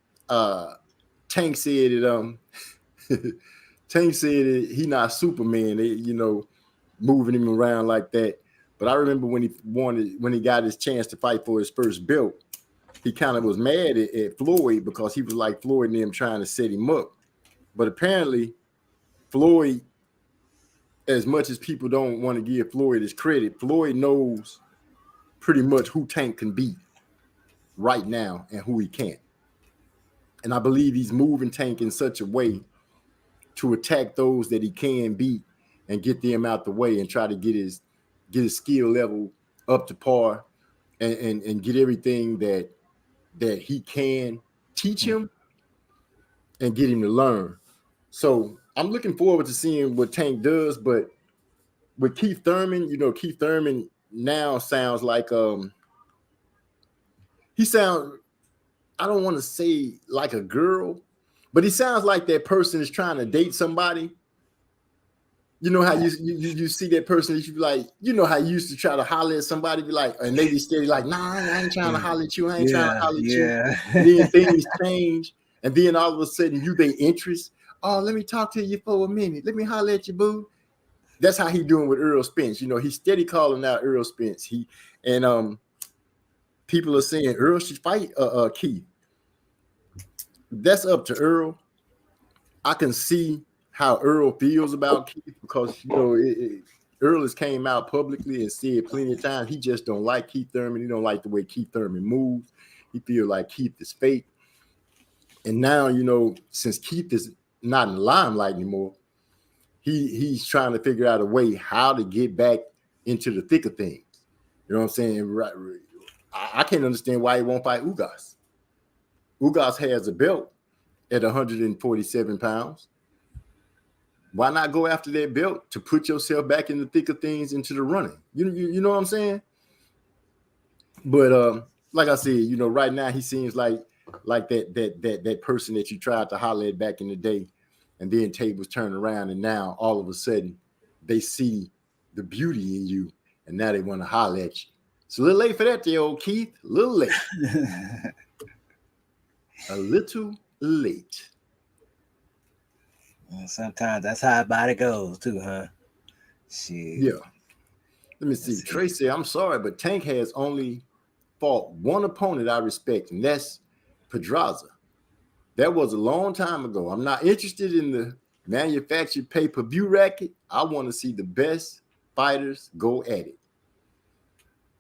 Tank said it. Tank said it, he not Superman. You know, moving him around like that. But I remember when he got his chance to fight for his first belt, he kind of was mad at Floyd because he was like Floyd and them trying to set him up. But apparently, Floyd, as much as people don't want to give Floyd his credit, Floyd knows pretty much who Tank can beat right now and who he can't. And I believe he's moving Tank in such a way to attack those that he can beat and get them out the way and try to get his skill level up to par and get everything that he can teach him and get him to learn. So I'm looking forward to seeing what Tank does. But with Keith Thurman, you know, Keith Thurman now sounds like he sounds, I don't want to say like a girl, but he sounds like that person is trying to date somebody. You know how you see that person, you be like, you know how you used to try to holler at somebody, be like, and they be steady like, nah, I ain't trying to holler at you, I ain't trying to holler at you. And then things change, and then all of a sudden you their interest. Oh, let me talk to you for a minute. Let me holler at you, boo. That's how he doing with Earl Spence. You know, he's steady calling out Earl Spence. People are saying Earl should fight Keith. That's up to Earl. I can see how Earl feels about Keith because, you know, Earl has came out publicly and said plenty of times he just don't like Keith Thurman. He don't like the way Keith Thurman moves. He feel like Keith is fake. And now, you know, since Keith is not in the limelight anymore, he's trying to figure out a way how to get back into the thick of things. You know what I'm saying? Right. I can't understand why he won't fight Ugas. Ugas has a belt at 147 pounds. Why not go after that belt to put yourself back in the thick of things into the running? You know what I'm saying? But like I said, you know, right now he seems like that person that you tried to holler at back in the day, and then tables turn around, and now all of a sudden they see the beauty in you, and now they want to holler at you. It's a little late for that, the old Keith. A little late. A little late. Sometimes that's how body goes too, huh? Shit. Yeah. Let me see. Trey said, I'm sorry, but Tank has only fought one opponent I respect, and that's Pedraza. That was a long time ago. I'm not interested in the manufactured pay-per-view racket. I want to see the best fighters go at it.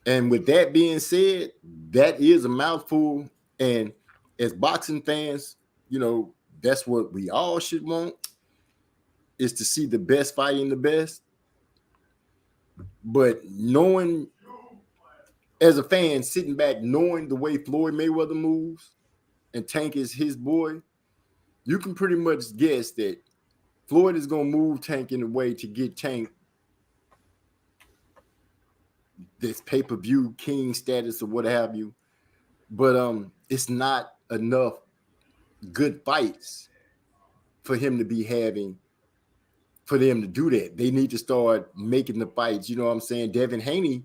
And with that being said, that is a mouthful. And as boxing fans, you know, that's what we all should want, is to see the best fighting the best. But knowing, as a fan, sitting back, knowing the way Floyd Mayweather moves and Tank is his boy, you can pretty much guess that Floyd is going to move Tank in a way to get Tank this pay-per-view king status or what have you. But it's not enough good fights for him to be having, for them to do that. They need to start making the fights. You know what I'm saying? Devin Haney,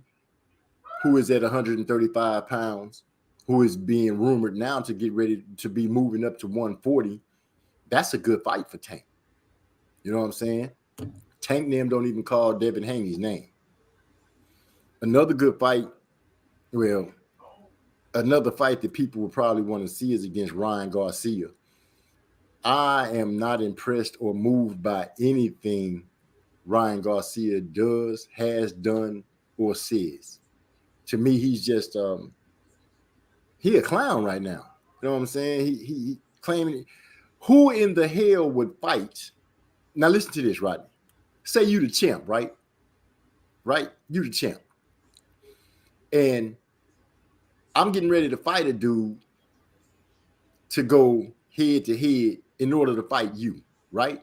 who is at 135 pounds, who is being rumored now to get ready to be moving up to 140, that's a good fight for Tank. You know what I'm saying? Tank and them don't even call Devin Haney's name. Another good fight, well, another fight that people would probably want to see is against Ryan Garcia. I am not impressed or moved by anything Ryan Garcia does, has done, or says. To me, he's just he a clown right now. You know what I'm saying? He claiming, who in the hell would fight? Now listen to this, Rodney. Say you the champ, right? Right? You the champ. And I'm getting ready to fight a dude to go head to head in order to fight you, right?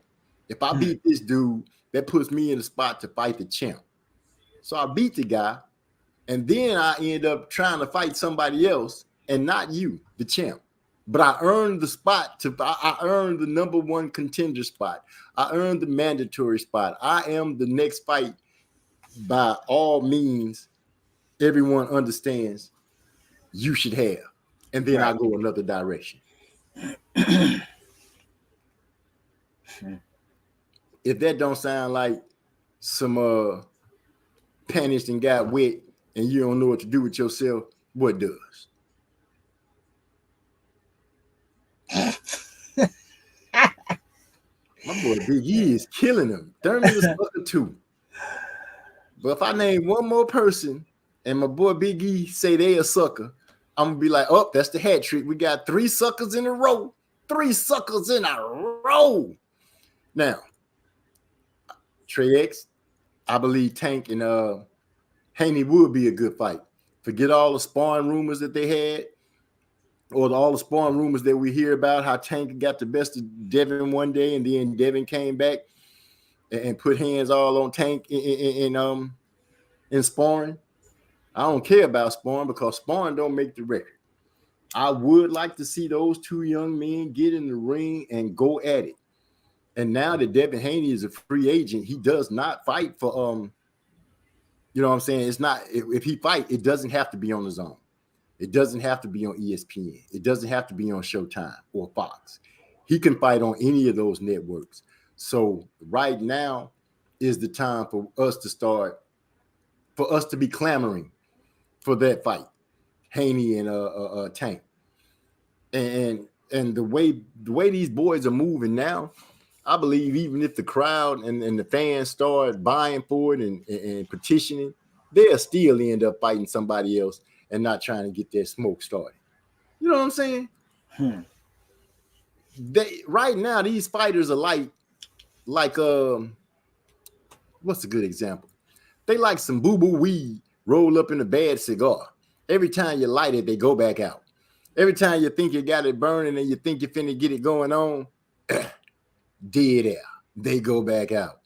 If I beat this dude, that puts me in the spot to fight the champ. So I beat the guy, and then I end up trying to fight somebody else and not you, the champ. But I earned the spot I earned the number one contender spot. I earned the mandatory spot. I am the next fight by all means everyone understands you should have. And then I go another direction. If that don't sound like some panicked and got wet and you don't know what to do with yourself, what does? My boy Big E is killing him. Thurman is sucker too. But if I name one more person and my boy Big E say they a sucker, I'm gonna be like, oh, that's the hat trick. We got 3 suckers in a row. 3 suckers in a row. Now, Trey X, I believe Tank and Haney would be a good fight. Forget all the sparring rumors that they had, or all the sparring rumors that we hear about how Tank got the best of Devin one day, and then Devin came back and put hands all on Tank in sparring. I don't care about sparring because sparring don't make the record. I would like to see those 2 young men get in the ring and go at it. And now that Devin Haney is a free agent, he does not fight for you know what I'm saying? It's not, if he fight, it doesn't have to be on his own. It doesn't have to be on ESPN. It doesn't have to be on Showtime or Fox. He can fight on any of those networks. So right now is the time for us to be clamoring for that fight, Haney and Tank. And the way these boys are moving now, I believe even if the crowd and the fans start buying for it and petitioning, they'll still end up fighting somebody else and not trying to get their smoke started. You know what I'm saying? They right now, these fighters are like what's a good example? They like some boo-boo weed rolled up in a bad cigar. Every time you light it, they go back out. Every time you think you got it burning and you think you're finna get it going on, dead air. They go back out.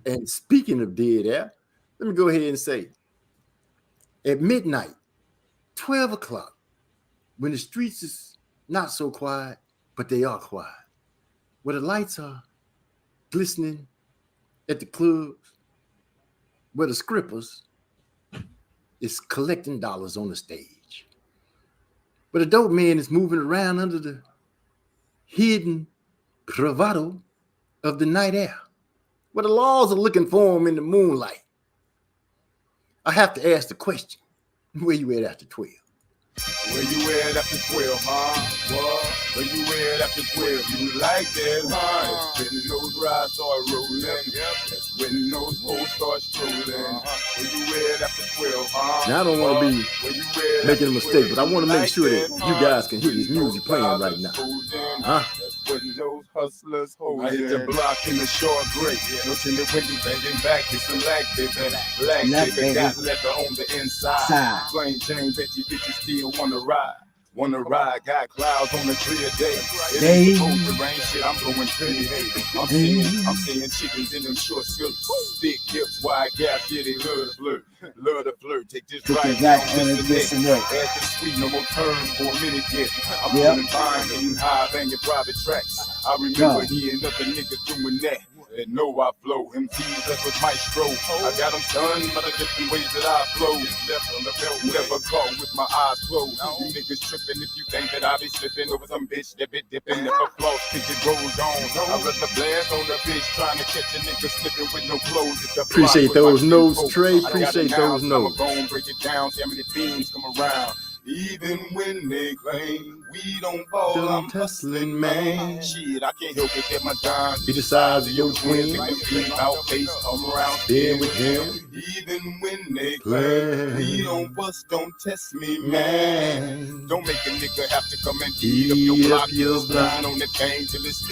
And speaking of dead air, let me go ahead and say, at midnight, 12 o'clock, when the streets is not so quiet, but they are quiet, where the lights are glistening at the clubs, where the scrippers is collecting dollars on the stage, but the dope man is moving around under the hidden bravado of the night air, where the laws are looking for him in the moonlight. I have to ask the question, where you at after 12? Where you at after 12, huh? What? Where you at after 12? You like that, huh? That's when those rides start rolling. That's when those hoes start strolling. Where you at after 12, huh? Now, I don't want to be making a mistake, but I want to make sure that you guys can hear this music playing right now. Huh? When those hustlers hold I hit the block in the short gray. No tinted window banging back. It's a lag, baby. Lag, baby. Got leather on the inside. Plain Jane, bet you bitches still wanna ride. Got clouds on a clear day. It ain't supposed to rain, shit, I'm going pretty hey. I'm seeing chickens in them short skirts. Big hips, wide gaps, yeah, they love to flirt. Take this right on this and that. Ask the sweet, no more turns for a minute yet. I'm feeling fine, getting high, banging private tracks. I remember hearing other niggas doing that. And know I flow, MCs that's with Maestro. I got them stunned by the different ways that I flow. Left on the belt, never caught with my eyes closed. You niggas tripping if you think that I be slipping over some bitch that be dipping. Never floss, pick it goes on. I rest the blast on the bitch trying to catch a nigga slipping with no clothes. Appreciate those notes, Trey. Appreciate those notes. I'm gonna break it down, see how many beans come around. Even when they claim we don't ball, I'm hustling, man. Shit, I can't help it that my dime be the size of your twin. Out face, come around, staying with him. Even when they claim we don't bust, don't test me, man. Don't make a nigga have to come and eat up your block. You're blind on the game till it's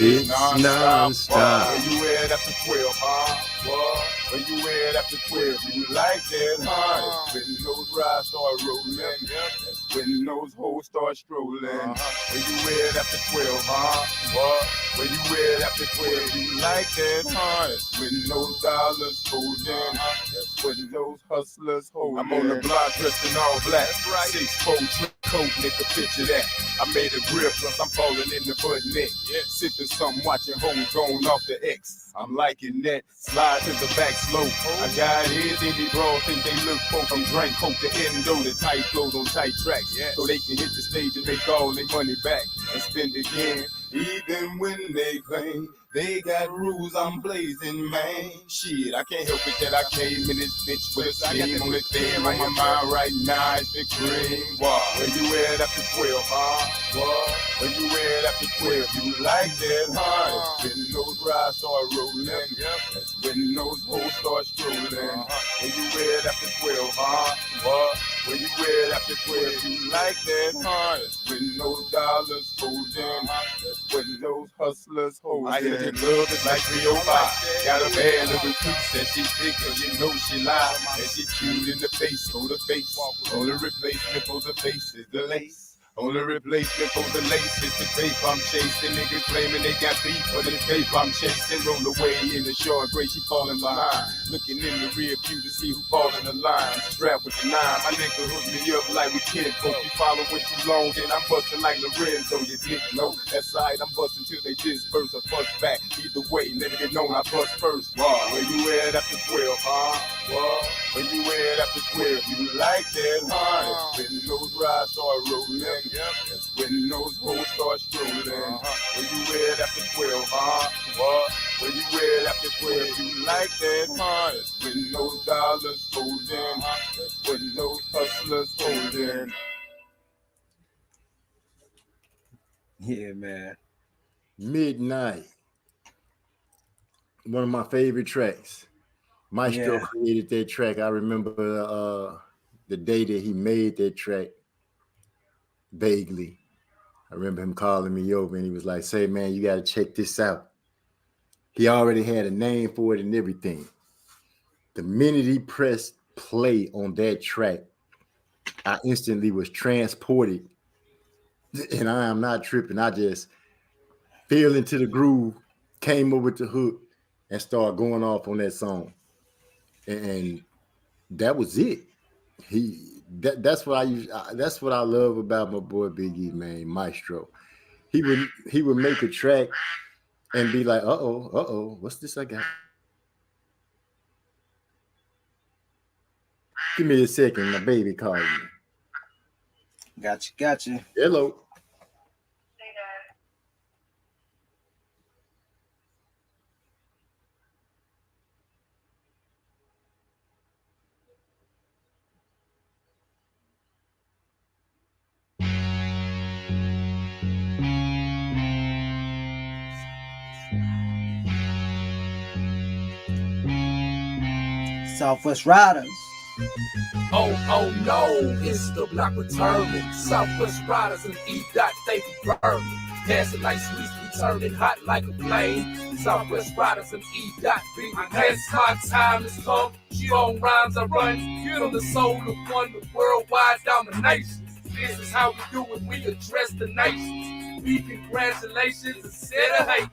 non-stop. Where you at after 12, huh? What? Where you at after 12? You like that, huh? When those rides start rolling, that's when those hoes start strolling. Where you at after 12, huh? What? Where you at after 12? You like that, huh? That's when those dollars holding. That's when those hustlers holding. I'm on the block dressed in all black. 6'4" trick coat, nigga, picture that. I made a grip, plus I'm falling in the butt neck. Sipping something, watching hoes going off the X. I'm liking that. Slide to the back slow. I got heads in these bros, think they look for from drink coke to endo. The tight flows on tight tracks, so they can hit the stage and make all their money back and spend again. Even when they claim they got rules, I'm blazing, man. Shit, I can't help it that I came in this bitch with a scheme. Only thing on my mind right now is the cream. What? Where you at after 12, huh? What? Where you at after 12? You like that, huh? When those rides start rolling, that's when those hoes start strolling. Where you at after 12, huh? What? Where you at after 12? You like that, huh? That's when those dollars holding. That's when those hustlers holding. The club is like 305. Got a bad little piece that she thick, you know she live. And she cute in the face, go to face. Only replacement for the face is the lace. Only replacement for the lace is the tape I'm chasing. Niggas claiming they got beef for the tape I'm chasing. Roll away in the short gray, she falling behind. Looking in the rear view to see who fall in the line. Strapped with the 9, my nigga hooked me up like we kid folk. You follow with too long, then I'm busting like Lorenzo. You didn't know that side I'm busting till they disperse or bust back. Either way, let it get known I bust first. Where you at after 12, huh? Where you at after 12? You like that, huh? When those rides start rolling. That's when those hoes start strolling. Where you at after 12, huh? What? Where you at after 12? You like that, huh? That's when those dollars holding. That's when those hustlers holding. Yeah, man. Midnight. one of my favorite tracks. Maestro Yeah. created that track. I remember the day that he made that track vaguely. I remember him calling me over and he was like, say, man, you got to check this out. He already had a name for it and everything. The minute he pressed play on that track, I instantly was transported. And I am not tripping. I just fell into the groove, came over to hook, and started going off on that song. And that was it. That's what that's what I love about my boy Biggie, man, Maestro. He would make a track and be like, what's this I got? Give me a second, my baby calling me. Gotcha. Hello. Southwest Riders. Oh no, it's the block returning. Southwest Riders and E-Dot, they be burning. Dancing like sweets, we turning hot like a flame. Southwest Riders and E-Dot, be that's my time has come. Strong rhymes I run, from the soul of one, the worldwide domination. This is how we do it, we address the nation. We congratulations instead of hate.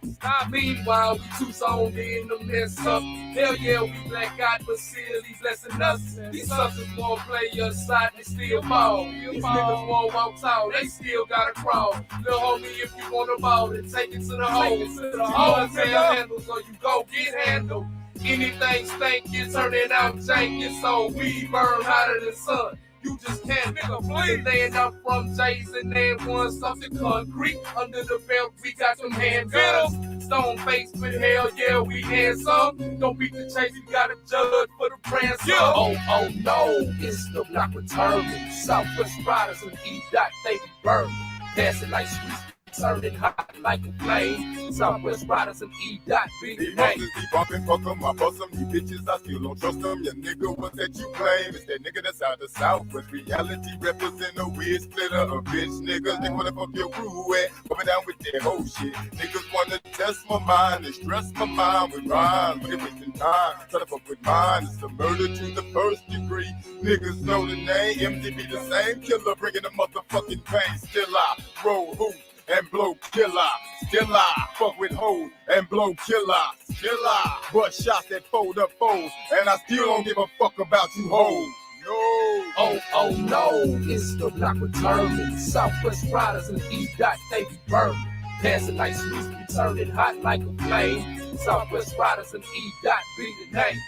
Meanwhile, we too zoned in to mess up. Hell yeah, we black out, but still he blessing us. These suckers won't play your side, they still ball. These niggas won't walk tall, they still gotta crawl. Little homie, if you want a ball, then take it to the hole. You tell handles or you go get handled. Anything stank, you turn it out jank, so we burn hotter than sun. You just can't nigga please. Laying up from J's and then one something concrete. Under the belt, we got some handguns. Stone face, but hell yeah, we handsome. Don't beat the chase, you gotta judge for the ransom. Oh no, it's the block returning. Southwest Riders and E-Dot, they be burning. Dancing like sweets, turning hot like a flame. Southwest Riders and E-Dot, be the name. Be bumping, fuck them, I bust them, you bitches, I still don't trust them. Your nigga, what that you claim? It's that nigga that's out the South, but reality represent a weird splitter of bitch niggas. They wanna fuck your crew at, coming down with their whole shit. Niggas wanna test my mind, they stress my mind with rhymes, but they wasting time. Try to fuck with mine, it's a murder to the first degree. Niggas know the name, MDB the same killer, bringing the motherfucking pain. Still I roll hoops and blow killer. Still I fuck with hoes and blow killer. Still I bust shots that fold up foes, and I still don't give a fuck about you hoes. No. Oh no, it's the block returning. Southwest Riders and E-Dot, they be burning. Dancing like sweets, we turning hot like a flame. Southwest Riders and E-Dot, be the name.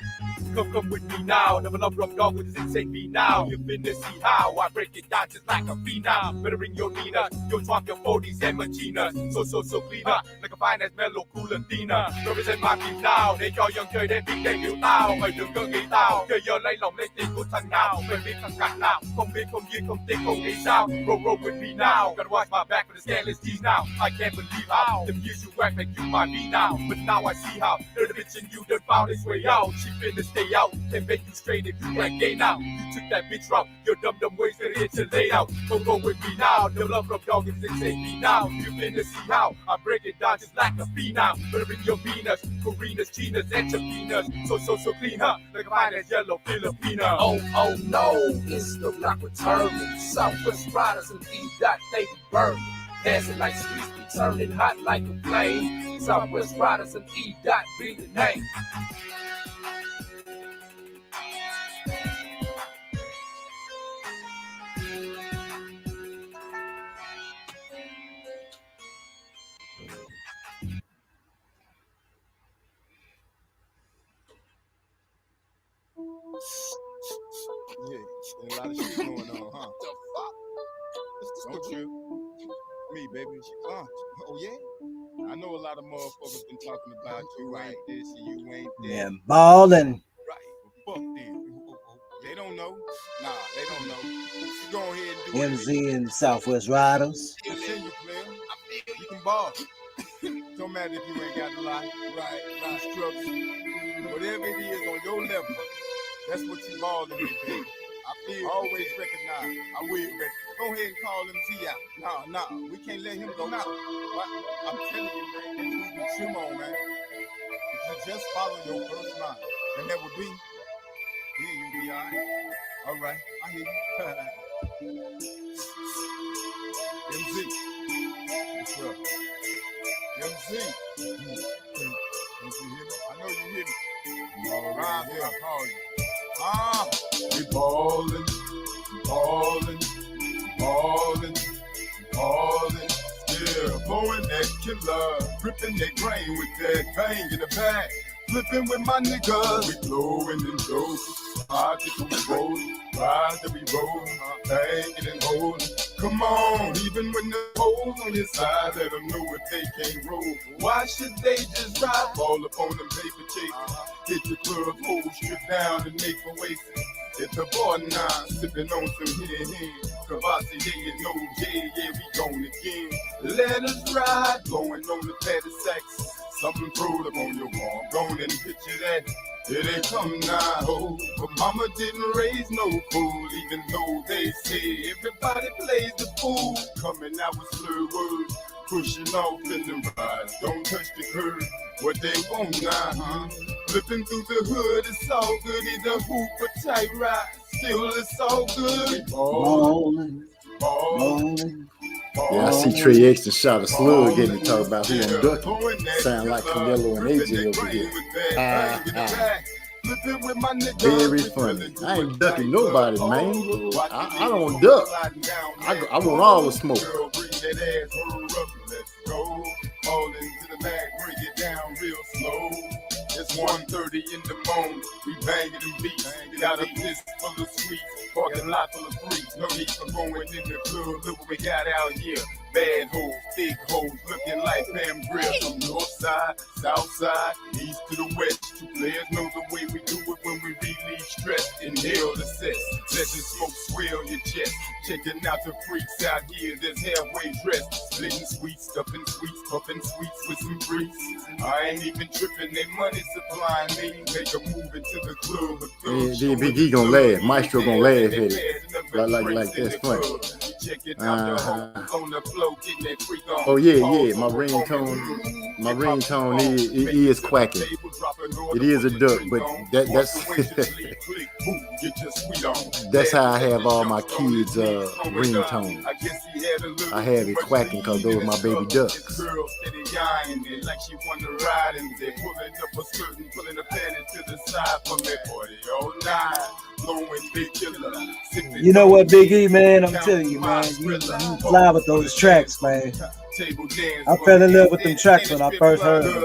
Come with me now, never love rough dog with this take me now. You finna see how I break it down just like a phenom. Better bring your Nina, your trunk, your 40s and Magina. So cleaner, like a fine as mellow, cool and thinner. Represent my beat now, they cho young chơi đến big day biểu tao. Mày đừng có nghĩ tao, chơi giờ lấy lòng lấy tiền của thằng nào. Mày biết thằng cạnh nào, không biết không duyên không tiếc không nghĩ sao. Roll with me now, gotta watch my back for the scandalous G's now. I can't believe how, them years you act like you might be now. But now I see how, they're the bitch and you done found its way out. She finna stay out, can make you straight if you ain't gay now. You took that bitch route, your dumb ways that hit to lay out. Don't go with me now, the love from dog if they say me now. You finna see how I break it down just like a phenom. Better bring your Venus, Carinas, Chinas, and Chapinas. So clean up, like a fine as yellow Filipina. Oh no, it's the block returning. Southwest Riders and E-Dot, they be burning. Dancing like sweets, we turning hot like a flame. Southwest Riders and E-Dot, be the name. Yeah, a lot of shit going on, huh? The fuck? Don't you? Me, baby. Oh, yeah? I know a lot of motherfuckers been talking about you ain't this and you ain't that. Man, ballin'. Right, but fuck them. They don't know. Nah, they don't know. You go ahead and do MZ and Southwest Riders. Continue, player. You can ball. Don't matter if you ain't got a lot. Right. Instruction. Whatever it is on your level, that's what you balling with, baby. I feel always recognize. I will, baby. Go ahead and call MZ out. No, we can't let him go out. I'm telling you, man, you can trim on, man. If you just follow your first line, and that would be, yeah, you'll be all right. All right, I hear you. MZ. What's up? MZ. Don't you hear me? I know you hear me. All right, here, I call you. We ballin', yeah, blowing that killer, ripping that grain with that bang in the bag, flipping with my niggas, we blowing in doses, pockets on the road, ride that we roll, banging and holding. Come on, even when the holes on your side, let them know if they can't roll. Why should they just ride? Fall up on them paper chasers, hit the club, hold, strip down and make a waste. It's a boy now, sipping on some here. Kavasi, yeah, you know, yeah, we gone again. Let us ride, going on the fatty sacks. Something throwed up on your wall, going and picture that. It ain't come now, ho. But mama didn't raise no fool, even though they say everybody plays the fool. Coming out with slur words, pushing off in the ride. Don't touch the curb, what they want now, huh? Flipping through the hood, it's all good. Either hoop or tight ride, still it's all good. Ballin'. Yeah, I see Trey X and shot a slug getting to talk about who I'm ducking. Sound like Canelo and AJ over here. Very funny. I ain't ducking nobody, man. I don't duck. I want all the smoke. Let's go. All into the bag, bring it down real slow. It's 1:30 in the morning, we banging them beats. Got a fist full of sweets, parking lot full of freaks. No need for going in the club, look what we got out here. Bad hoes, big hoes, looking like Pam Grill. From north side, south side, east to the west. Two players know the way we do it when we relieve stress. Inhale the cess, let the smoke swell your chest. Checking out the freaks out here that's halfway dressed. Splitting sweets, stuffing sweets, puffing sweets with some grease. I ain't even tripping, they money supplying me. Make a move into the club. Yeah, Big E gonna laugh. Maestro gonna laugh at it. Like that's funny. Oh yeah. My ringtone is quacking. It is a duck, but that's how I have all my kids' ringtone. I have it quacking because those are my baby ducks. Like she want to ride and they pulling up a skirt and pulling a panty to the side for me 4009. You know what, Big E, man? I'm telling you, man. You fly with those tracks, man. I fell in love with them tracks when I first heard them.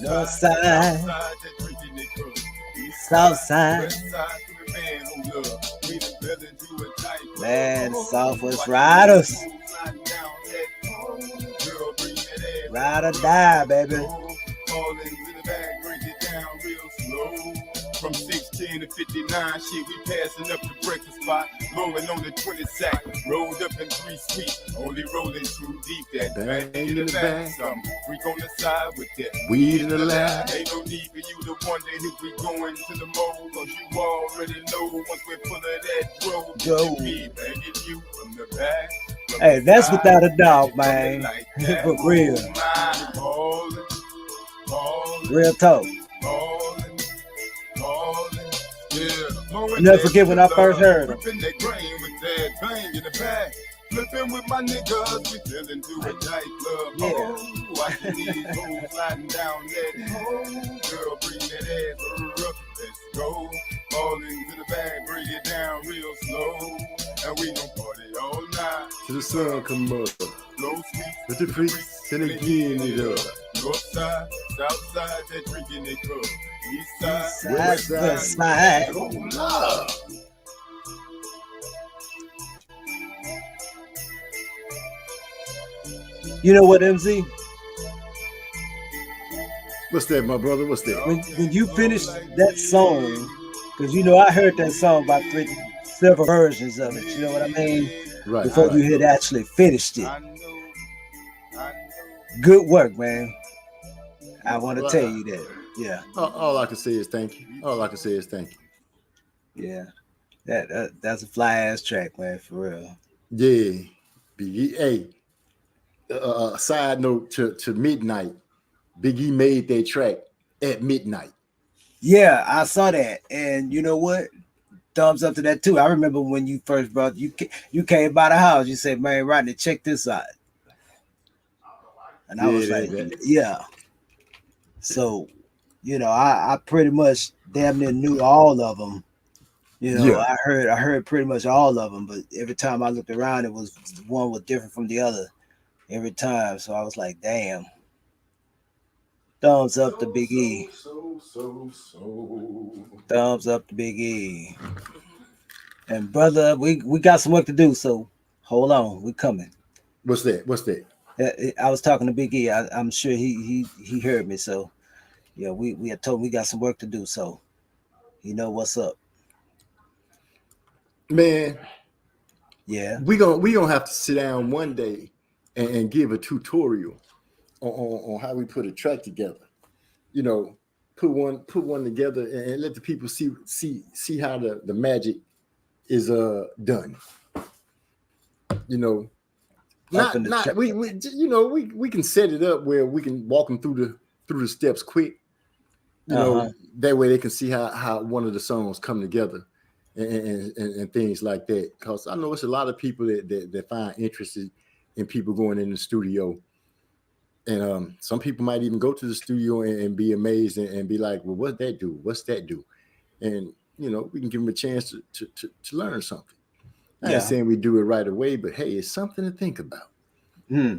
North side, south side. Man, Southwest Riders. Ride or die, baby. From 16 to 59, shit, we passing up the breakfast spot, rolling on the 20 sack, rolled up in 3 sweet, only rolling too deep, that bang in the back, some freak on the side with that weed in the lab. Ain't no need for you to wonder if we going to the mall, cause you already know once we're full of that drove, we banging you from the back. Hey, that's without a doubt, man. For real. Real talk. Never forget when I first heard him. Flipping with my niggas, we fillin' through a tight club. Yeah. Watching these hoes sliding down that hole. Girl, bring that ass up, let's go. Fall into the bag, bring it down real slow. And we gon' party all night. Till the sun come up. Low sweet, with the freaks, and again it up. North side, south side, that drinking it up. East side, west side. Oh, love. You know what, MZ? What's that, my brother? What's that? When you finish that song, because you know I heard that song about 6 several versions of it. You know what I mean? Right, Before you right. had actually finished it. I knew. Good work, man. I want to Well, tell you that. Yeah, all I can say is thank you. All I can say is thank you. yeah. That's a fly ass track, man. For real. Yeah, Big E. Hey, side note to Midnight. Big E made that track at midnight. Yeah, I saw that, and you know what? Thumbs up to that too. I remember when you first brought you came by the house. You said, "Man, Rodney, check this out," and I Yeah, was like, that. "Yeah." So, I pretty much damn near knew all of them. Yeah. I heard pretty much all of them, but every time I looked around, it was one was different from the other every time. So I was like, "Damn." Thumbs up to Big E. So. Thumbs up to Big E. And brother, we got some work to do. So hold on, we coming. What's that? What's that? I was talking to Big E. I'm sure he heard me. So yeah, we had told him we got some work to do. So you know what's up. Man, Yeah. we gonna have to sit down one day and give a tutorial on how we put a track together. You know, put one together and let the people see how the magic is done. You know, Up in the not chat. we can set it up where we can walk them through the steps quick. You know, that way they can see how one of the songs come together and things like that. Because I know it's a lot of people that find interested in people going in the studio. And some people might even go to the studio and be amazed and be like, well, what's that do? What's that do? And, we can give them a chance to learn something. I ain't Yeah. saying we do it right away, but hey, it's something to think about. Yeah,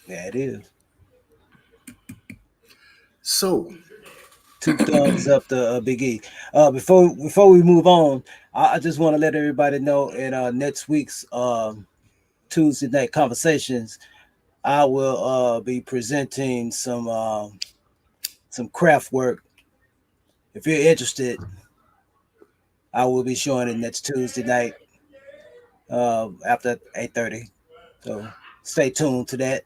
it is. So, 2 thumbs up to Big E. Before we move on, I just want to let everybody know in next week's Tuesday night conversations, I will be presenting some craft work. If you're interested, I will be showing it next Tuesday night after 8:30. So stay tuned to that,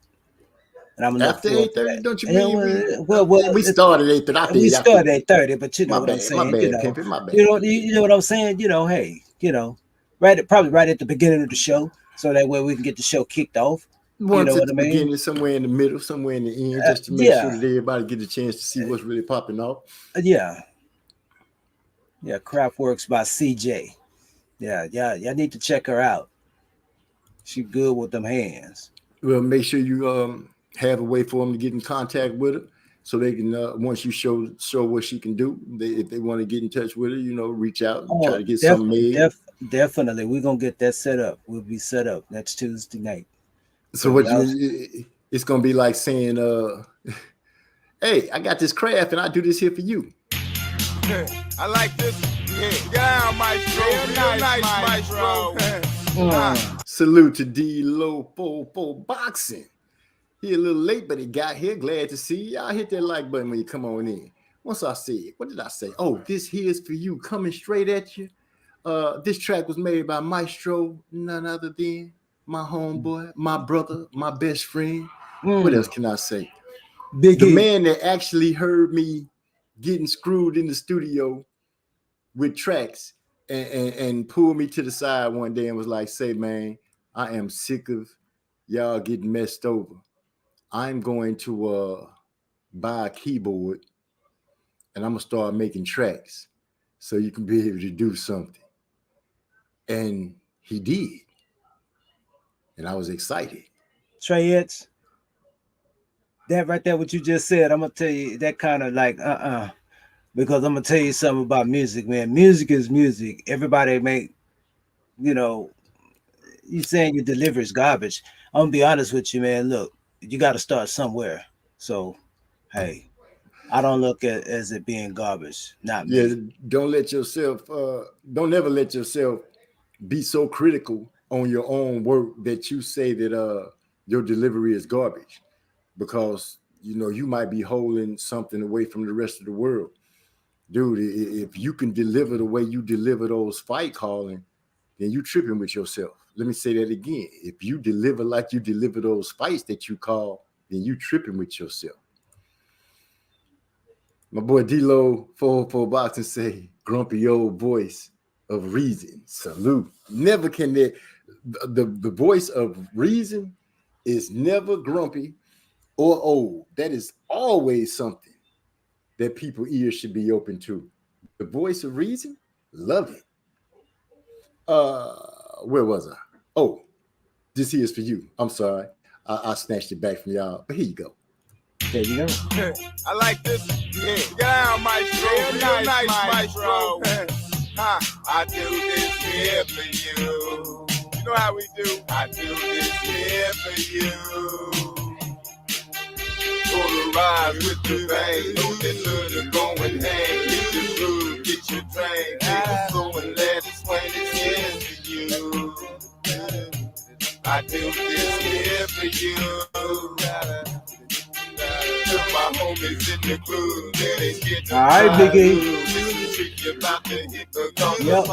and I'm gonna look after forward to 8:30, that. don't you And mean well, we started 8:30? I we think after start at 8:30, but you know my what I'm bad, saying. pimping, my bad. You know what I'm saying. Hey, probably right at the beginning of the show, so that way we can get the show kicked off. You Once know at what the I mean? beginning, somewhere in the middle, somewhere in the end, just to make sure Yeah, that everybody get a chance to see what's really popping off. yeah, yeah. Craftworks by CJ. Yeah, y'all need to check her out. She good with them hands. Well, make sure you have a way for them to get in contact with her, so they can once you show what she can do, if they want to get in touch with her, reach out and try Oh, to get something made. definitely. We're gonna get that set up. We'll be set up next Tuesday night. So So what y'all, it's gonna be like saying, "Hey, I got this craft and I do this here for you." I like this. Yeah, Maestro. Real nice, Maestro. Salute to D Lopo Boxing. He a little late, but he got here. Glad to see y'all. Hit that like button when you come on in. Once I said, what did I say? Oh, this here's for you, coming straight at you. This track was made by Maestro, none other than my homeboy, my brother, my best friend. What else can I say? Big The E. man that actually heard me getting screwed in the studio with tracks and pulled me to the side one day and was like, say, man, I am sick of y'all getting messed over. I'm going to buy a keyboard and I'm going to start making tracks so you can be able to do something. And he did. And I was excited. Trey Etz, that right there, what you just said, I'm gonna tell you that kind of like because I'm gonna tell you something about music, man. Music is music. Everybody make, you saying your delivery is garbage. I'm gonna be honest with you, man. Look, you got to start somewhere. So, hey, I don't look at as it being garbage. Not Yeah, me. don't ever let yourself be so critical on your own work that you say that your delivery is garbage, because you might be holding something away from the rest of the world. dude, if you can deliver the way you deliver those fight calling, then you tripping with yourself. Let me say that again. If you deliver like you deliver those fights that you call, then you tripping with yourself. My boy D-Lo 404 Boxing say, grumpy old voice of reason. Salute. Never can the voice of reason is never grumpy or old. That is always something that people ears should be open to. The voice of reason, love it. Where was I? Oh, this here is for you. I'm sorry. I snatched it back from y'all, but here you go. There you go. I like this. Yeah. Get down, Maestro. Real nice, Maestro. I do this here for you. You know how we do. I do this here for you. Polarize with the vein. Know that little going hang. Get the groove, get your drain. Take it slow and let it swing. It's here for you. I do this here for you. My homies in the club, they get all right, Biggie. Yep.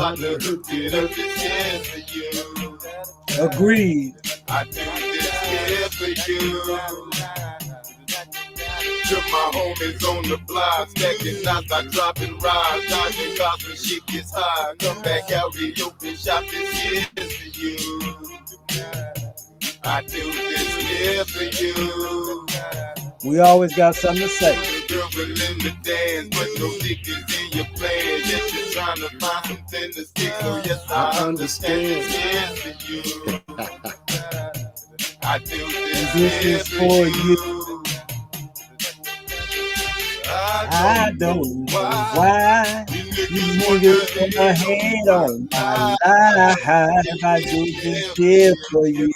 Agreed. I do this here for you. To my homies on the block, stacking knots, I drop and ride, dodging cops when shit gets high. Come back out, reopen shop, this here for you. I do this here for you. We always got something to say. Girl in the dance, but no niggas in your plan. Yet you're trying to find something to stick. So yes, I understand. Yes, for you. I do this is for you. I don't know why you niggas wanna hate on my life. I do this here for you.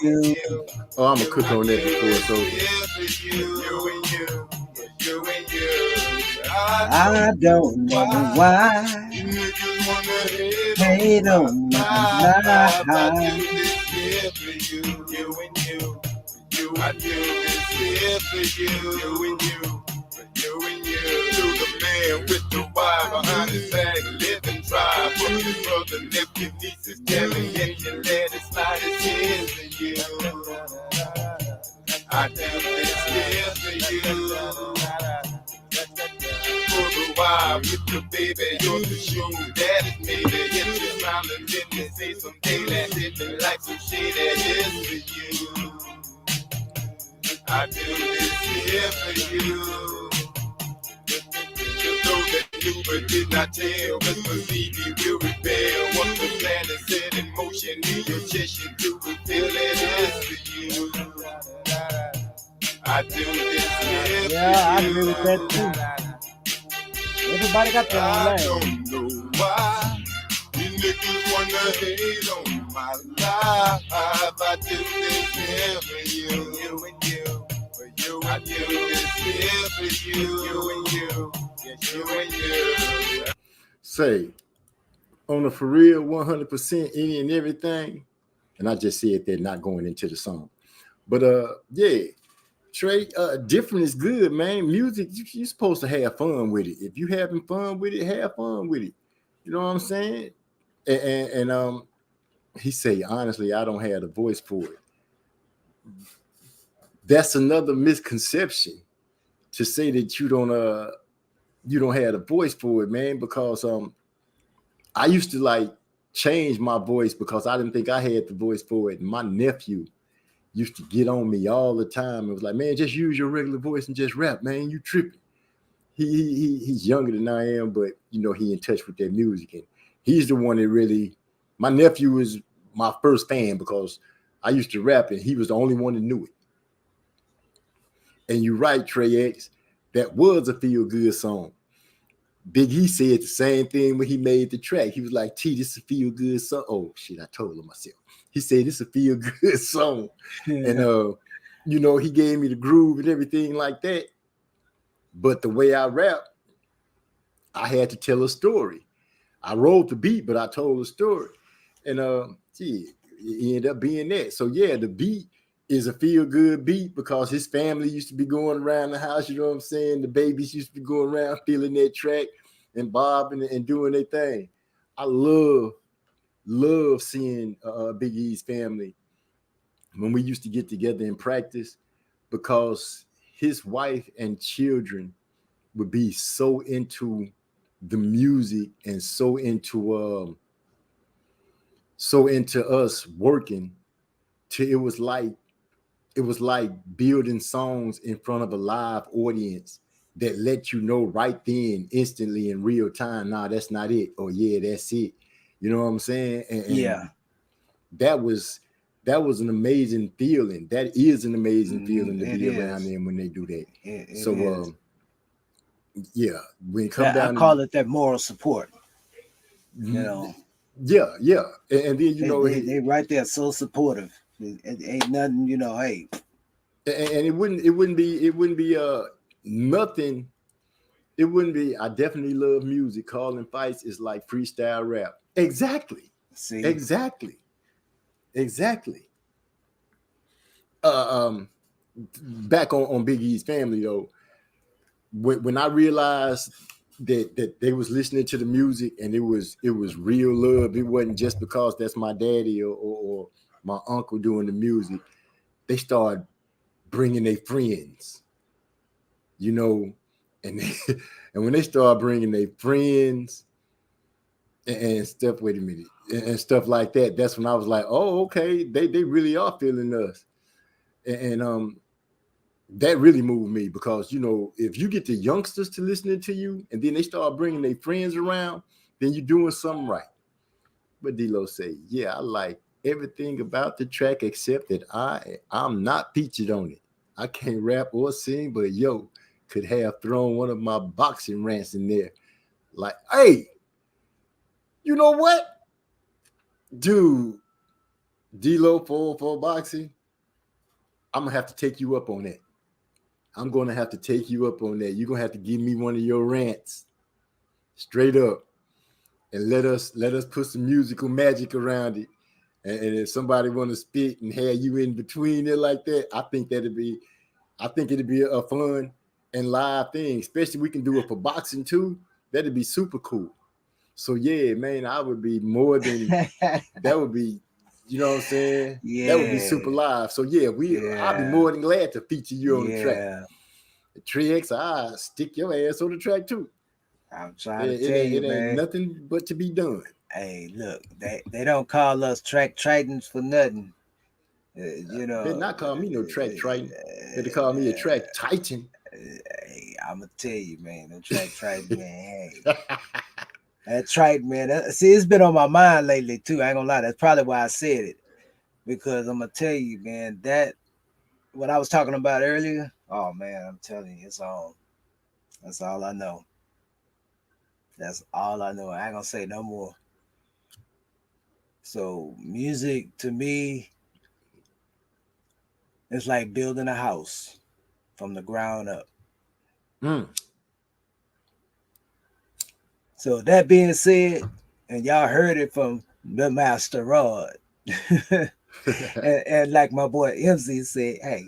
Oh, I'm gonna cook on that before it's over. I don't know why you hate on my life. I do this here for you. You and you, to the man with the wire behind his back, live and try. For his brother, nephew, nieces, telling yet you let it slide. It's here for you. I do this here for you. For the wire with the baby, you're the shoe. That is maybe if you're smiling, then they say someday that hit me like some shit that is for you. I do this here for you. Those that knew but did not tell, best believe he will rebel. Once the plan is set in motion, in your chest you do feel it is for you. I do this here. Yeah, I agree with that too. Everybody got their own lane. I don't know why you niggas wanna hate on my life. I do this here for you. You and you. For you, I do this here for you. You and you. Yes, you and you. Say, on the for real 100% any and everything, and I just said that not going into the song. But yeah, Trey, different is good, man. Music, you're supposed to have fun with it. If you having fun with it, have fun with it. You know what I'm saying? And he say, honestly, I don't have the voice for it. That's another misconception to say that you don't have the voice for it, man, because I used to like change my voice because I didn't think I had the voice for it. And my nephew used to get on me all the time. It was like, man, just use your regular voice and just rap, man. You tripping. He's younger than I am, but you know, he in touch with that music. And he's the one that really, my nephew was my first fan because I used to rap and he was the only one that knew it. And you're right, Trey X, that was a feel-good song. Big E said the same thing when he made the track. He was like, T, this is a feel-good song. Oh, shit, I told him myself. He said, this is a feel-good song. Yeah. And, you know, he gave me the groove and everything like that. But the way I rap, I had to tell a story. I wrote the beat, but I told a story. And, it ended up being that. So, yeah, the beat is a feel-good beat because his family used to be going around the house, you know what I'm saying? The babies used to be going around feeling that track. and bobbing and doing their thing. I love seeing Big E's family when we used to get together and practice, because his wife and children would be so into the music and so into us working, to it was like building songs in front of a live audience that let you know right then, instantly, in real time, nah, that's not it, or yeah, that's it. You know what I'm saying? And that was an amazing feeling. That is an amazing feeling to be around them when they do that. Yeah, when it comes down, I call it that moral support. You know. Yeah. And then they right there so supportive. It ain't nothing, hey. And it wouldn't be nothing. It wouldn't be. I definitely love music. Calling fights is like freestyle rap. Exactly. See. Exactly. Back on Big E's family though. When I realized that they was listening to the music and it was real love, it wasn't just because that's my daddy or my uncle doing the music. They started bringing their friends, and and when they start bringing their friends and stuff, wait a minute, and stuff like that, that's when I was like, oh, okay, they really are feeling us, and that really moved me, because if you get the youngsters to listening to you and then they start bringing their friends around, then you're doing something right. But D-Lo say, yeah, I like everything about the track except that I'm not featured on it. I can't rap or sing, but yo, could have thrown one of my boxing rants in there. Like, hey, you know what? Dude, D-Lo for boxing, I'm going to have to take you up on that. I'm going to have to take you up on that. You're going to have to give me one of your rants straight up and let us put some musical magic around it. And if somebody want to spit and have you in between it like that, I think it'd be a fun and live thing. Especially we can do it for boxing too. That'd be super cool. So yeah, man, I would be more than that would be, you know what I'm saying? Yeah. That would be super live. So yeah, I'd be more than glad to feature you on the track. The Trix, I stick your ass on the track too. I'm trying to tell you, it ain't man. Nothing but to be done. Hey, look, they don't call us track tritons for nothing. They not call me no track triton. They call me a track titan. Hey, I'm gonna tell you, man, no track triton, man. Hey, that's right, man. See, it's been on my mind lately too. I ain't gonna lie. That's probably why I said it, because I'm gonna tell you, man, that what I was talking about earlier. Oh man, I'm telling you, it's on. That's all I know. That's all I know. I ain't gonna say no more. So music to me, it's like building a house from the ground up. So that being said, and y'all heard it from the Master Rod. and like my boy MC said, hey,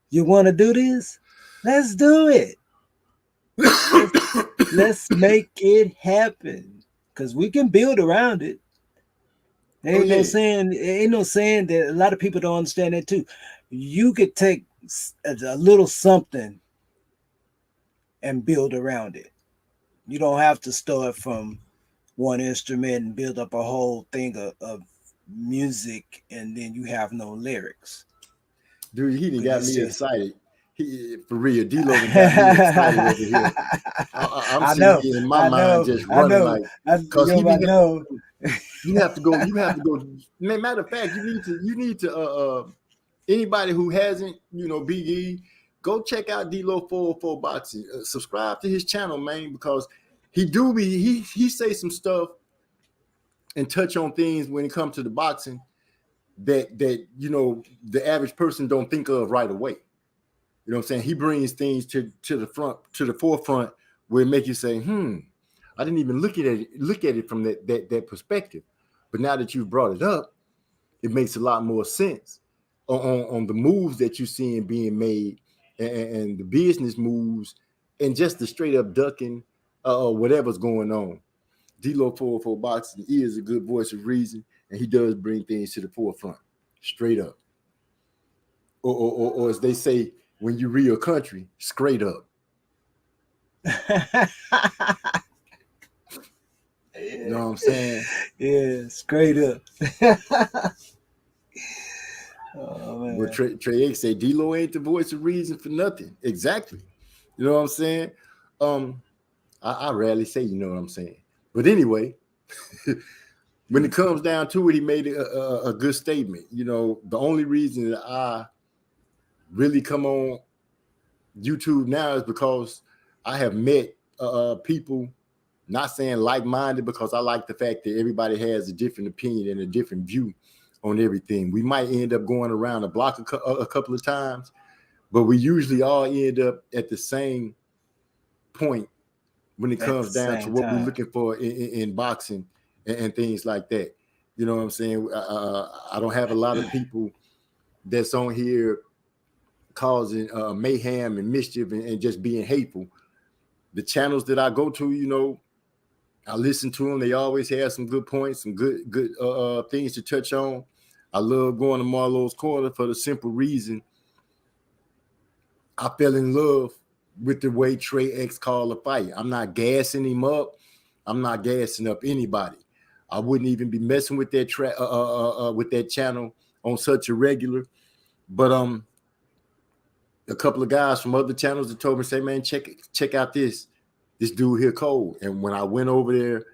you want to do this? Let's do it. Let's make it happen, because we can build around it. Ain't no saying that a lot of people don't understand that too. You could take a little something and build around it. You don't have to start from one instrument and build up a whole thing of music and then you have no lyrics. Dude, he done got me excited. For real, D-Lo got me excited over here. I'm sitting here in my mind just running like, because you have to go. Matter of fact, you need to anybody who hasn't, Big E, go check out D-Lo 404 Boxing. Subscribe to his channel, man, because he say some stuff and touch on things when it comes to the boxing that the average person don't think of right away. You know what I'm saying? He brings things to the forefront where it make you say, I didn't even look at it from that perspective. But now that you've brought it up, it makes a lot more sense on the moves that you're seeing being made and the business moves and just the straight up ducking whatever's going on. D-Lo 404 Boxing is a good voice of reason, and he does bring things to the forefront, straight up. Or as they say, when you real country, straight up. You know what I'm saying? Yeah, straight up. Oh man. But Trey X say D-Lo ain't the voice of reason for nothing. Exactly. You know what I'm saying? I rarely say you know what I'm saying. But anyway, when it comes down to it, he made a good statement. You know, the only reason that I really come on YouTube now is because I have met people, not saying like-minded, because I like the fact that everybody has a different opinion and a different view on everything. We might end up going around the block a couple of times, but we usually all end up at the same point when it comes down to what we're looking for in boxing and things like that. You know what I'm saying? I don't have a lot of people that's on here causing mayhem and mischief and just being hateful. The channels that I go to, you know, I listen to them. They always have some good points, some good things to touch on. I love going to Marlowe's Corner for the simple reason I fell in love with the way Trey X called a fight. I'm not gassing him up. I'm not gassing up anybody. I wouldn't even be messing with that with that channel on such a regular. But a couple of guys from other channels that told me, say, man, check out this dude here cold. And when I went over there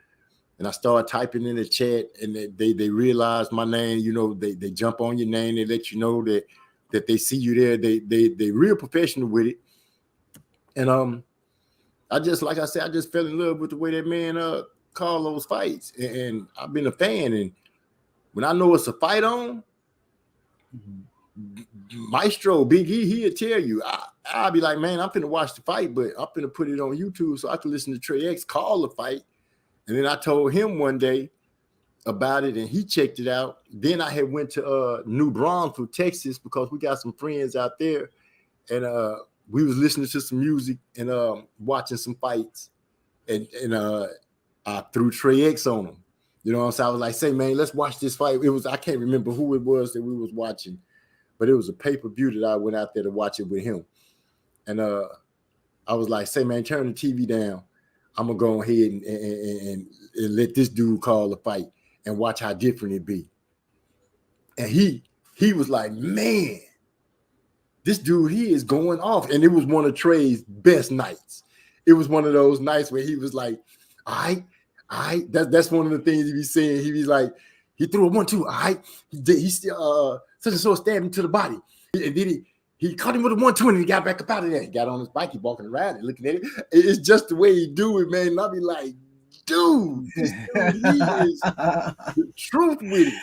and I started typing in the chat, and they realized my name, you know, they jump on your name, they let you know that they see you there. They real professional with it. And I just, like I said, I just fell in love with the way that man called those fights. And I've been a fan. And when I know it's a fight on, Maestro, Big E, he'll tell you. I'll be like, man, I'm finna watch the fight, but I'm finna put it on YouTube so I can listen to Trey X call the fight. And then I told him one day about it, and he checked it out. Then I had went to New Braunfels, Texas, because we got some friends out there, and we was listening to some music and watching some fights, and I threw Trey X on him. You know what I'm saying? I was like, say, man, let's watch this fight. It was, I can't remember who it was that we was watching, but it was a pay-per-view that I went out there to watch it with him. And I was like, say, man, turn the TV down. I'm going to go ahead and let this dude call the fight and watch how different it be. And he was like, man, this dude, he is going off. And it was one of Trey's best nights. It was one of those nights where he was like, all right. That's one of the things he be saying. He be like, he threw a 1-2. All right. He still such and so stabbed him to the body. And then he caught him with a 1-2 and he got back up out of there. He got on his bike, he walking around and looking at it. It's just the way he do it, man. And I'll be like, dude, this dude, he is the truth with it.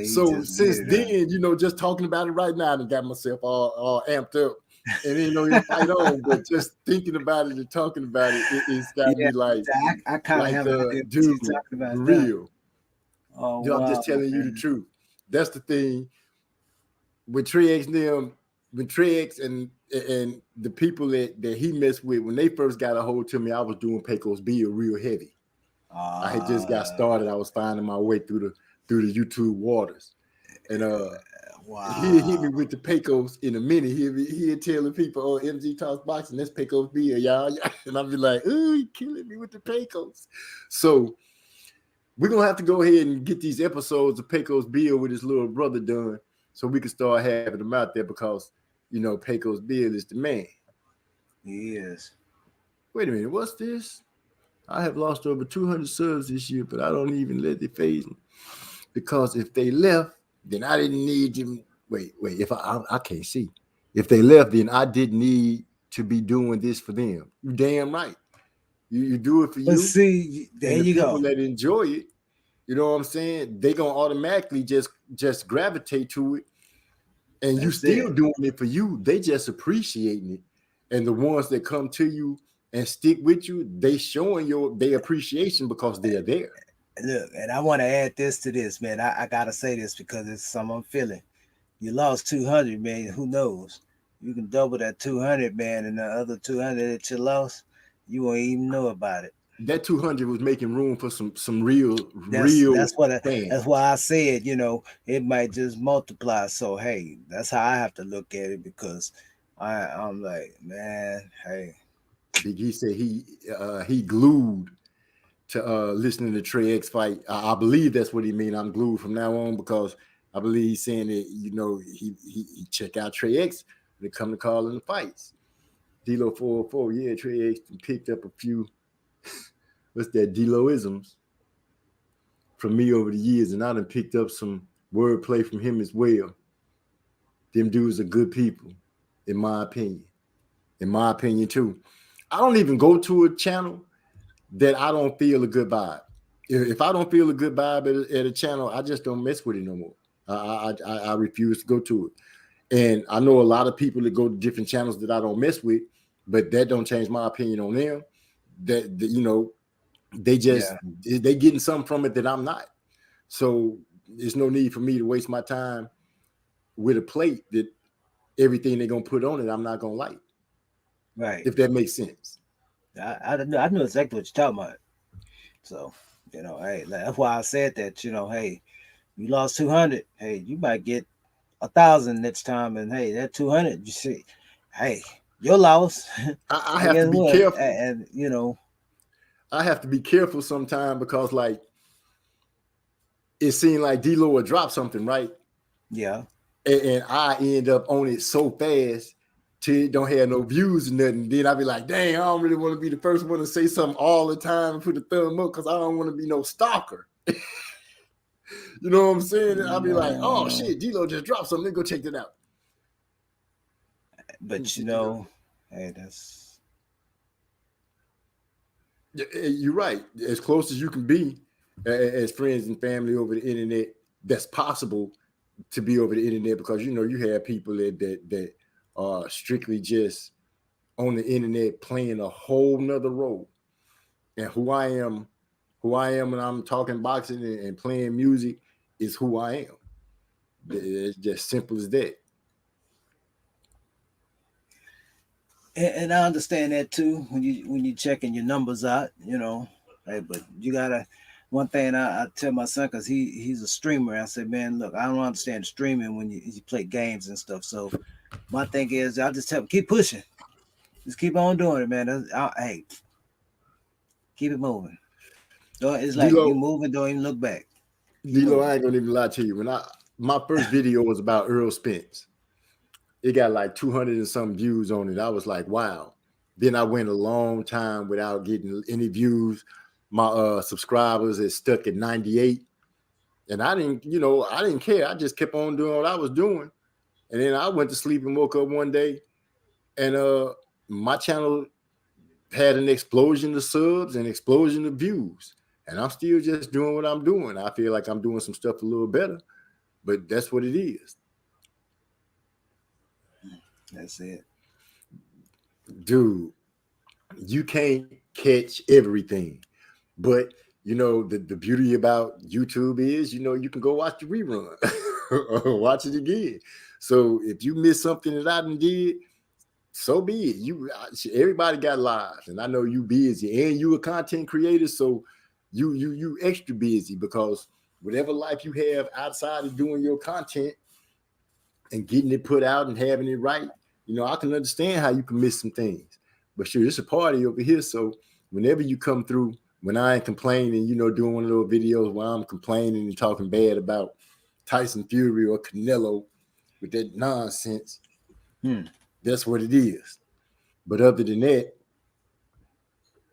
So since then, you know, just talking about it right now, I got myself all amped up. And then, you know, you fight on, but just thinking about it and talking about it, it's got me like, I kind of have a dude, about real. Oh, I'm just telling you the truth. That's the thing. With Trey X and the people that he messed with, when they first got a hold to me, I was doing Pecos Bill real heavy. I had just got started. I was finding my way through the YouTube waters. And he'll hit me with the Pecos in a minute. He'll tell the people, oh, MG Talks Boxing, that's Pecos Bill, y'all. And I'll be like, oh, he killing me with the Pecos. So we're going to have to go ahead and get these episodes of Pecos Bill with his little brother done so we can start having them out there because, you know, Pecos Bill is the man. He is. Wait a minute, what's this? I have lost over 200 subs this year, but I don't even let it phase me. Because if they left, then I didn't need them. Wait, if I can't see. If they left, then I didn't need to be doing this for them. You damn right. You do it for you. See, there you go. People that enjoy it, you know what I'm saying? They gonna automatically just gravitate to it. And that's you still doing it for you. They just appreciating it. And the ones that come to you and stick with you, they showing their appreciation because they're there. Look, and I want to add this to this, man. I gotta say this because it's something I'm feeling. You lost 200, man. Who knows? You can double that 200, man, and the other 200 that you lost, you won't even know about it. That 200 was making room for some real That's real that's what that's fans. why I said, it might just multiply. So hey, that's how I have to look at it because I'm like, man, hey, Big E said he glued to listening to Trey X fight. I believe that's what he mean. I'm glued from now on because I believe he's saying that he check out Trey X when it come to calling the fights. D-Lo 404, yeah, Trey X picked up a few what's that D-Lo-isms from me over the years, and I done picked up some wordplay from him as well. Them dudes are good people, in my opinion. In my opinion, too. I don't even go to a channel that I don't feel a good vibe. If I don't feel a good vibe at a channel, I just don't mess with it no more. I refuse to go to it. And I know a lot of people that go to different channels that I don't mess with, but that don't change my opinion on them. That they just yeah, they getting something from it that I'm not. So there's no need for me to waste my time with a plate that everything they're gonna put on it, I'm not gonna like. right. If that makes sense. I know exactly what you're talking about. So hey, that's why I said that. Hey, you lost 200. Hey, you might get 1,000 next time, and hey, that 200, you see, hey, your loss. I And have to guess be what? careful. And I have to be careful sometime because like it seemed like D-Lo would drop something, right? yeah, And I end up on it so fast till it don't have no views or nothing. Then I be like, dang, I don't really want to be the first one to say something all the time and put a thumb up because I don't want to be no stalker. You know what I'm saying? And I'll be like, oh shit, D-Lo just dropped something. Let me go check that out. but hey, that's You're right. As close as you can be as friends and family over the internet, that's possible to be over the internet because you have people that are strictly just on the internet playing a whole nother role. And who I am when I'm talking boxing and playing music is who I am. It's just simple as that. and I understand that too when you checking your numbers out. Hey, but you gotta. One thing I tell my son because he's a streamer. I said, man, look, I don't understand streaming when you play games and stuff. So my thing is, I just tell him keep pushing, just keep on doing it, man. Hey, keep it moving. It's like D-Lo, you moving, don't even look back. Keep D-Lo, I moving. ain't gonna even lie to you. When my first video was about Earl Spence. It got like 200 and some views on it. I was like, wow. Then I went a long time without getting any views. My subscribers is stuck at 98. And I didn't care. I just kept on doing what I was doing. And then I went to sleep and woke up one day and my channel had an explosion of subs and explosion of views. And I'm still just doing what I'm doing. I feel like I'm doing some stuff a little better, but that's what it is. That's it. Dude, you can't catch everything. But the beauty about YouTube is you can go watch the rerun or watch it again. So if you miss something that I done did, so be it. Everybody got lives, and I know you busy, and you a content creator, so you extra busy because whatever life you have outside of doing your content and getting it put out and having it right, I can understand how you can miss some things. But sure, it's a party over here, so whenever you come through, when I ain't complaining, doing one of those videos where I'm complaining and talking bad about Tyson Fury or Canelo with that nonsense, Hmm. that's what it is. But other than that,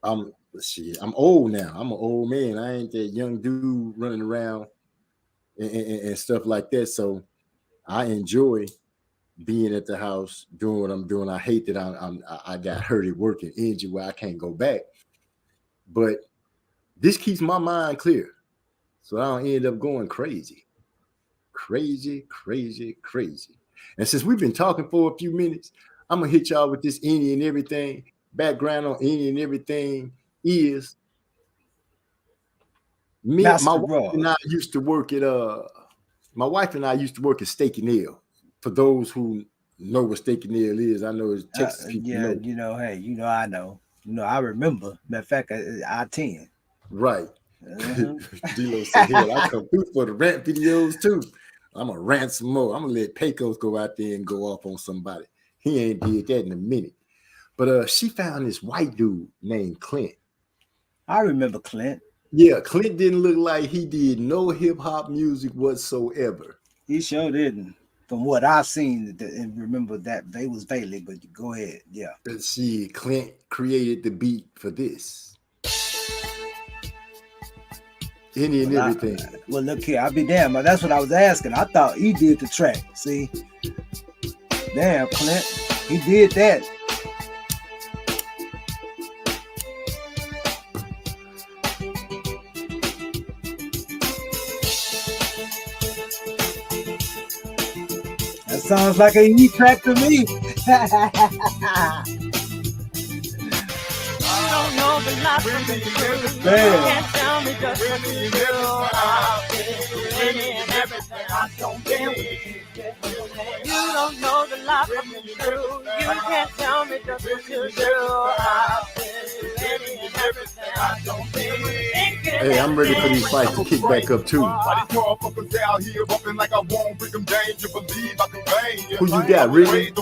I'm old now. I'm an old man. I ain't that young dude running around and stuff like that. So I enjoy being at the house doing what I'm doing. I hate that I got hurt at work and injured where I can't go back. But this keeps my mind clear. So I don't end up going crazy. Crazy, crazy, crazy. And since we've been talking for a few minutes, I'm gonna hit y'all with this any and everything. Background on any and everything is me. My Master wife Raw. and I used to work at Steak and Ale. For those who know what Steak and Ale is, I know it's Texas people Yeah, know. hey, I know. You know, I remember. Matter of fact, I 10. Right. Uh-huh. D-Lo said, hell, I come through for the rant videos too. I'm going to rant some more. I'm going to let Pecos go out there and go off on somebody. He ain't did that in a minute. But she found this white dude named Clint. I remember Clint. Yeah, Clint didn't look like he did no hip-hop music whatsoever. He sure didn't. From what I've seen, and remember that they was Bailey, but go ahead. Yeah. But see, Clint created the beat for this. Any and everything. Well, look here. I'll be damned. That's what I was asking. I thought he did the track. See? Damn, Clint. He did that. That sounds like a E track to me. don't know the life from the truth. Man. You can't tell me just what you do. I've been any and everything I don't do. You don't know the life from the truth. You can't tell me just what you do. I've been any and everything I don't do. Hey, I'm ready for these fights to kick back up too. Why these motherfuckers out here bumping like I won't bring them down? You believe I can bang? Who you got, Riggin?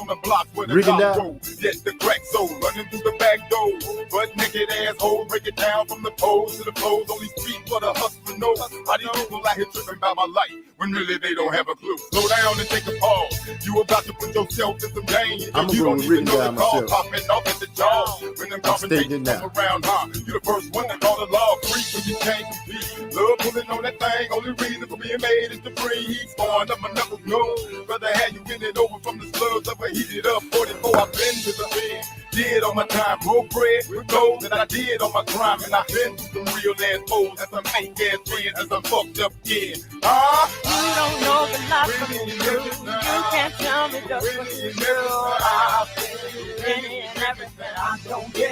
Riggin down? Yes, the crack soul running through the back door. But naked asshole, break it down from the poles to the flows. Only speak for the hustler knows. Why these people out here tripping about my life when really they don't have a clue? Slow down and take a pause. You about to put yourself in some danger. I'm You going don't Riggin even know down the call myself. popping off at the jaw. When them I'm stating it conversations now. come around, huh? You the first one to call the law free, so you can't compete. Love pulling on that thing, only reason for being made is to breathe. Spawn up my knuckles, no. Rather have you bend it over from the slugs of a heated up 44. I've been to the bed, did on my time, broke bread with gold that I did on my crime, and I've been through some real ass hoes as a fake ass friend, as a fucked up kid. You don't know the life from the truth. You can't tell me just what you do. I've been any and everything I don't do.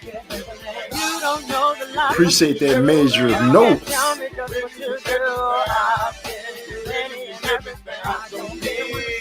You don't know the life. Appreciate that measure of You can't notes. tell me just what you do. I've been any and everything I don't do.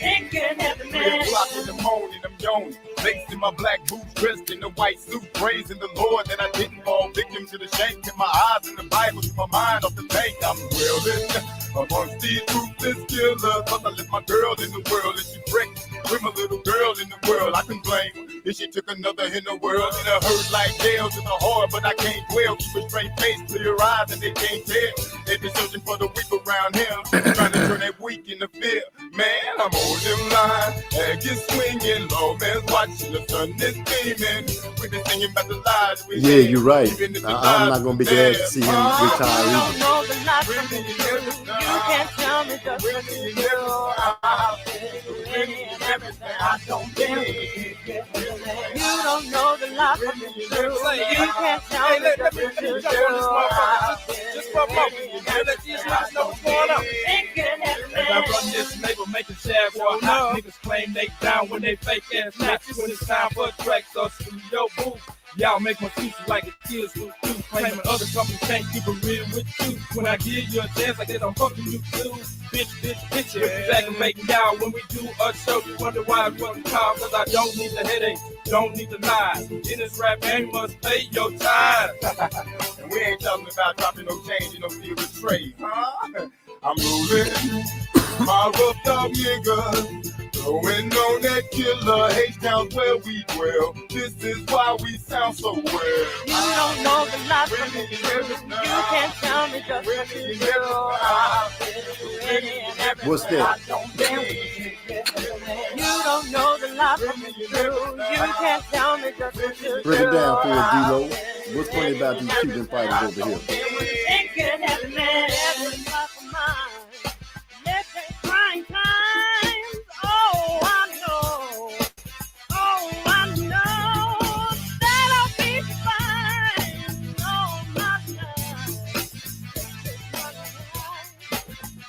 It can happen, man. 3 o'clock in the morning, I'm yawning. Laced in my black boots, dressed in a white suit, praising the Lord that I didn't fall victim to the shank. Kept my eyes in the Bible, keep my mind off the tank. I'm well lit amongst these ruthless killers. Cause I left my girl in the world and she pregnant with my little girl in the world. I can blame her if she took another in the world. And it hurt like nails in the heart, but I can't dwell. Keep a straight face, clear eyes, and they can't tell. They been searching for the weak around him, trying to turn that weak into fear. Man, I'm on them line, head get swinging, low man's watching the sun is beaming. We've been singing about the lies we Yeah, live, you're right. even if the I'm not lies going to be are glad to there. see him You retire don't either. know the life from the truth. You can't tell me just what you do. I've been any and everything I don't do. You don't know the life from the truth. You can't tell me just what you do. I've been any and everything I don't do. It can happen, As I run this neighbor, making shab or hot niggas claim they down when they fake ass matches. When it's time for a track, so yo booth. Y'all make my pieces like a kid's do. Claiming other companies can't keep it real with you. When I give you a chance, I guess I'm fucking you too. Bitch, it's aggravating y'all when we do a show. You wonder why I wasn't called, cause I don't need the headache, don't need the lies. In this rap game, you must pay your time. And we ain't talking about dropping no change, no deal with trade, huh? I'm rolling my rough dog nigga, going on that killer H-Town's where we dwell. This is why we sound so well. You don't know the life from the truth. You can't tell me just what you do. I've been any and everything What's that? I don't do. You don't know the life from the truth. You can't tell me just what you do. Break it down for us, D-Lo. I've What's funny about these Cuban fighters over here? It can happen, man. Every life of mine. Let's say trying times. Oh, I know. Oh, I know that I'll be fine. Oh, my life.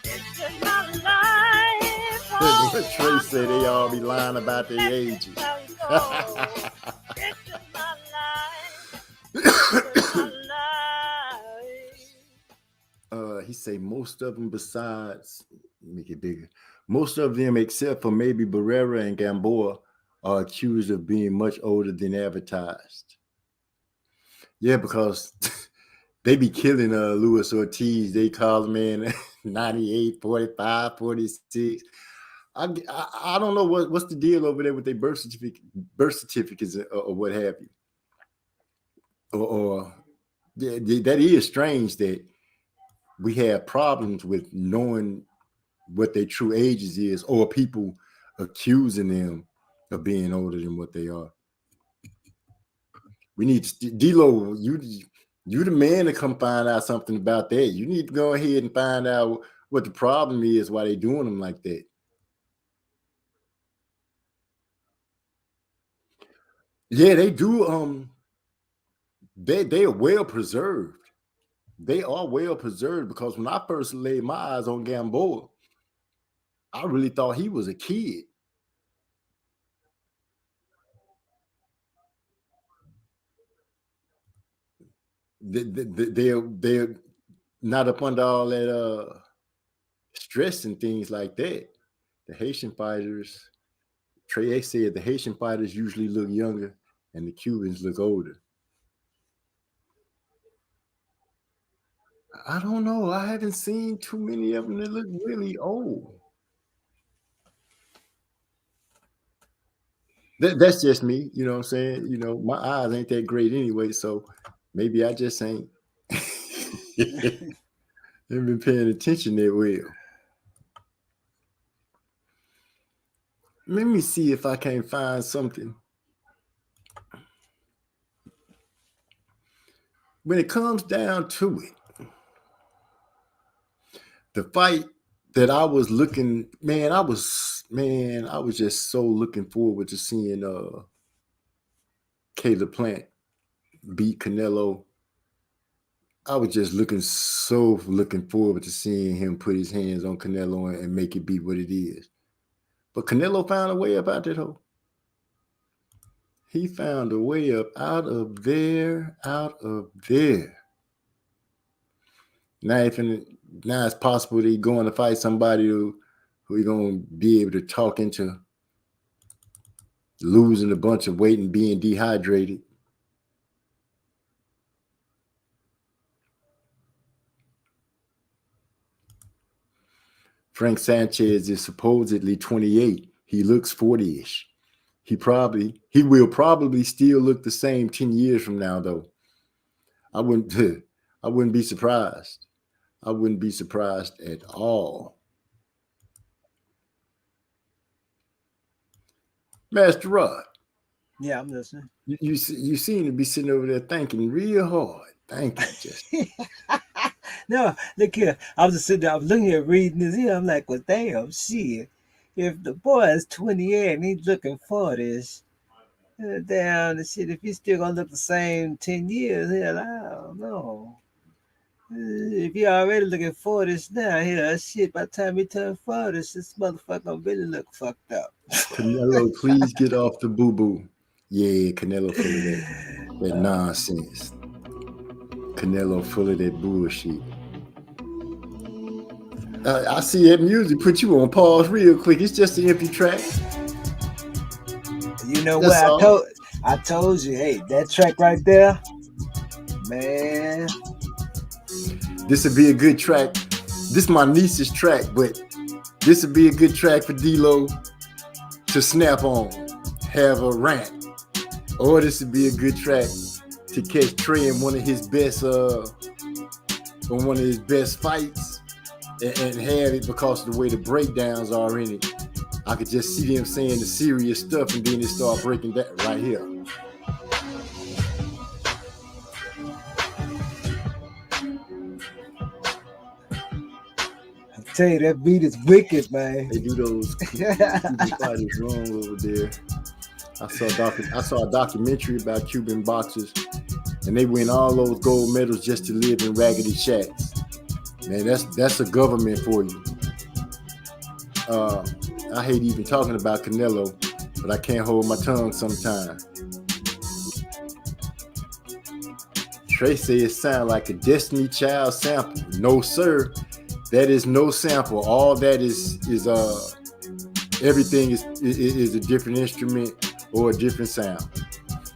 It's just my life. Oh, Trey said they all be lying about their ages. It's just my life. It's just my life. He say most of them besides, make it bigger, most of them except for maybe Barrera and Gamboa are accused of being much older than advertised. Yeah, because they be killing Luis Ortiz. They call him in 98, 45, 46. I don't know what's the deal over there with their birth certificates or what have you. Or that is strange that we have problems with knowing what their true ages is, or people accusing them of being older than what they are. We need D-Lo, you the man to come find out something about that. You need to go ahead and find out what the problem is, why they doing them like that. Yeah, they do. They are well preserved. They are well preserved because when I first laid my eyes on Gamboa, I really thought he was a kid. They're not up under all that stress and things like that. The Haitian fighters, Trey said the Haitian fighters usually look younger and the Cubans look older. I don't know. I haven't seen too many of them that look really old. That's just me, you know what I'm saying? You know, my eyes ain't that great anyway, so maybe I just ain't been paying attention that well. Let me see if I can find something. When it comes down to it, the fight that I was looking, I was just so looking forward to seeing Caleb Plant beat Canelo. I was just looking forward to seeing him put his hands on Canelo and make it be what it is. But Canelo found a way up out that hole. He found a way up out of there. Now it's possible that he's going to fight somebody who he's going to be able to talk into losing a bunch of weight and being dehydrated. Frank Sanchez is supposedly 28. He looks 40-ish. He will probably still look the same 10 years from now, though. I wouldn't be surprised. I wouldn't be surprised at all. Master Rod. Yeah, I'm listening. You seem to be sitting over there thinking real hard. Thank you, Justin. No, look here. I was just sitting there, I was looking at reading this here. I'm like, well, damn, shit. If the boy is 28 and he's looking 40s, damn, the shit, if he's still going to look the same 10 years, hell, I don't know. If you're already looking 40s now, hell, shit, by the time he turns 40s, this motherfucker gonna really look fucked up. Canelo, please get off the boo-boo. Yeah, Canelo full of that nonsense. Canelo full of that bullshit. I see that music put you on pause real quick. It's just an empty track. You know what? I told you, hey, that track right there, man. This would be a good track. This is my niece's track, but this would be a good track for D-Lo to snap on, have a rant. Or this would be a good track to catch Trey in one of his best fights and have it because of the way the breakdowns are in it. I could just see them saying the serious stuff and then they start breaking that right here. I tell you, that beat is wicked, man. They do those Cuban fighters wrong over there. I saw a documentary about Cuban boxers, and they win all those gold medals just to live in raggedy shacks. Man, that's a government for you. I hate even talking about Canelo, but I can't hold my tongue sometimes. Trey said it sound like a Destiny Child sample. No, sir. That is no sample. All that is everything is a different instrument or a different sound.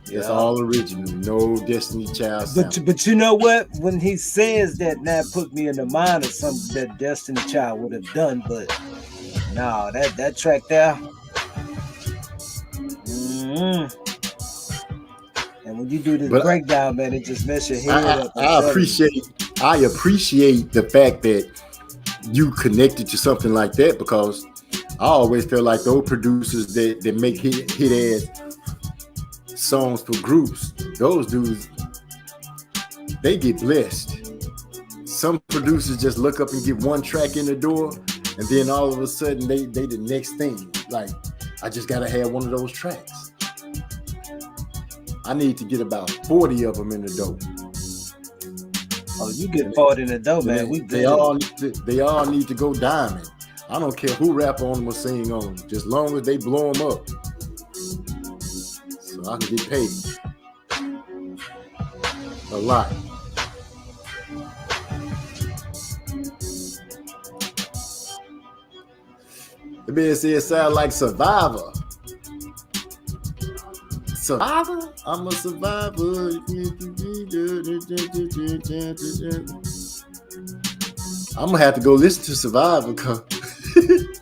It's all original, no Destiny Child sample. But you know what? When he says that, that put me in the mind of something that Destiny Child would have done. But no, that track there. And when you do this breakdown, man, it just mess your head up. I appreciate the fact that you connected to something like that, because I always feel like those producers that make hit ass songs for groups, those dudes, they get blessed. Some producers just look up and get one track in the door, and then all of a sudden they the next thing. Like, I just gotta have one of those tracks. I need to get about 40 of them in the door. Oh, you get 40 in the door, man. They all need to go diamond. I don't care who rap on them or sing on them, just long as they blow them up, so I can get paid a lot. The man said it sound like Survivor. Survivor? I'm a survivor. I'm gonna have to go listen to Survivor, because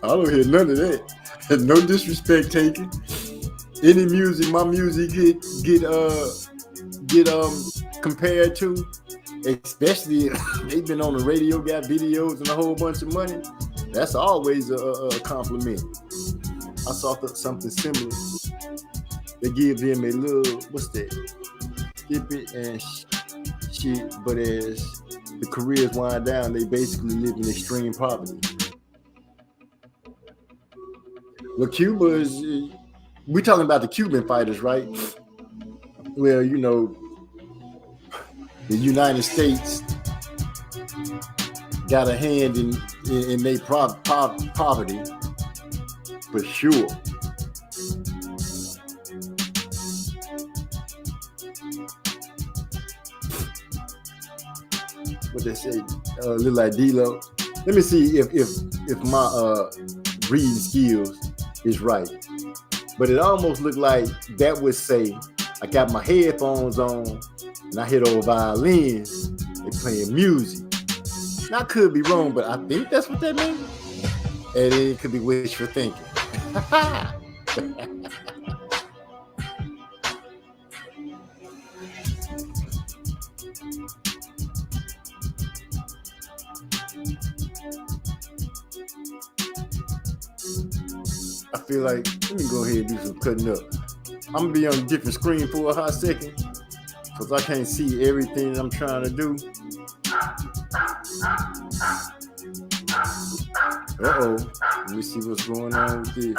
I don't hear none of that. No disrespect taken. Any music, my music get compared to, especially they've been on the radio, got videos and a whole bunch of money. That's always a compliment. I saw something similar. They give them a little, what's that? Skip it and shit. But as the careers wind down, they basically live in extreme poverty. Well, Cuba is, we're talking about the Cuban fighters, right? Well, you know, the United States got a hand in their poverty, for sure. What they say, little like D-Lo. Let me see if my reading skills is right. But it almost looked like that would say, I got my headphones on and I hit over violins, they playing music. Now, I could be wrong, but I think that's what that means. And it could be wishful thinking. I feel like, let me go ahead and do some cutting up. I'm gonna be on a different screen for a hot second, because I can't see everything that I'm trying to do. Uh-oh. Let me see what's going on with this.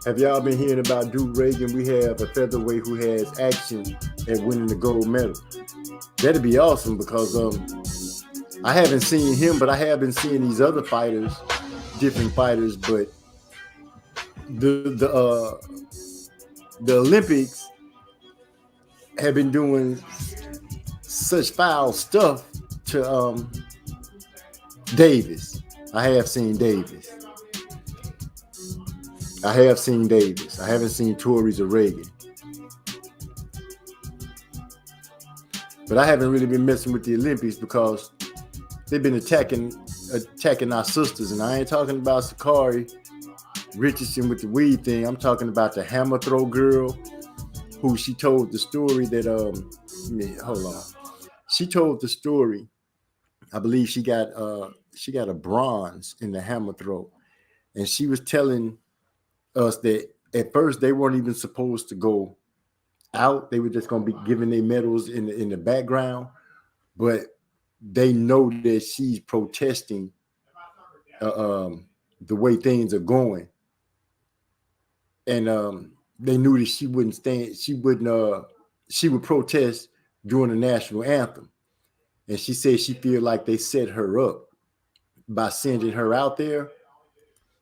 Have y'all been hearing about Duke Reagan? We have a featherweight who has action at winning the gold medal. That'd be awesome, because I haven't seen him, but I have been seeing these other fighters, different fighters. But the Olympics have been doing such foul stuff to Davis. I have seen Davis. I haven't seen Torres or Reagan. But I haven't really been messing with the Olympics, because they've been attacking our sisters. And I ain't talking about Sakari Richardson with the weed thing. I'm talking about the hammer throw girl who she told the story that hold on. She told the story. I believe she got a bronze in the hammer throw, and she was telling us that at first they weren't even supposed to go out. They were just going to be giving their medals in the background, but they know that she's protesting the way things are going, and they knew that she wouldn't stand. She would protest during the national anthem. And she said she feel like they set her up by sending her out there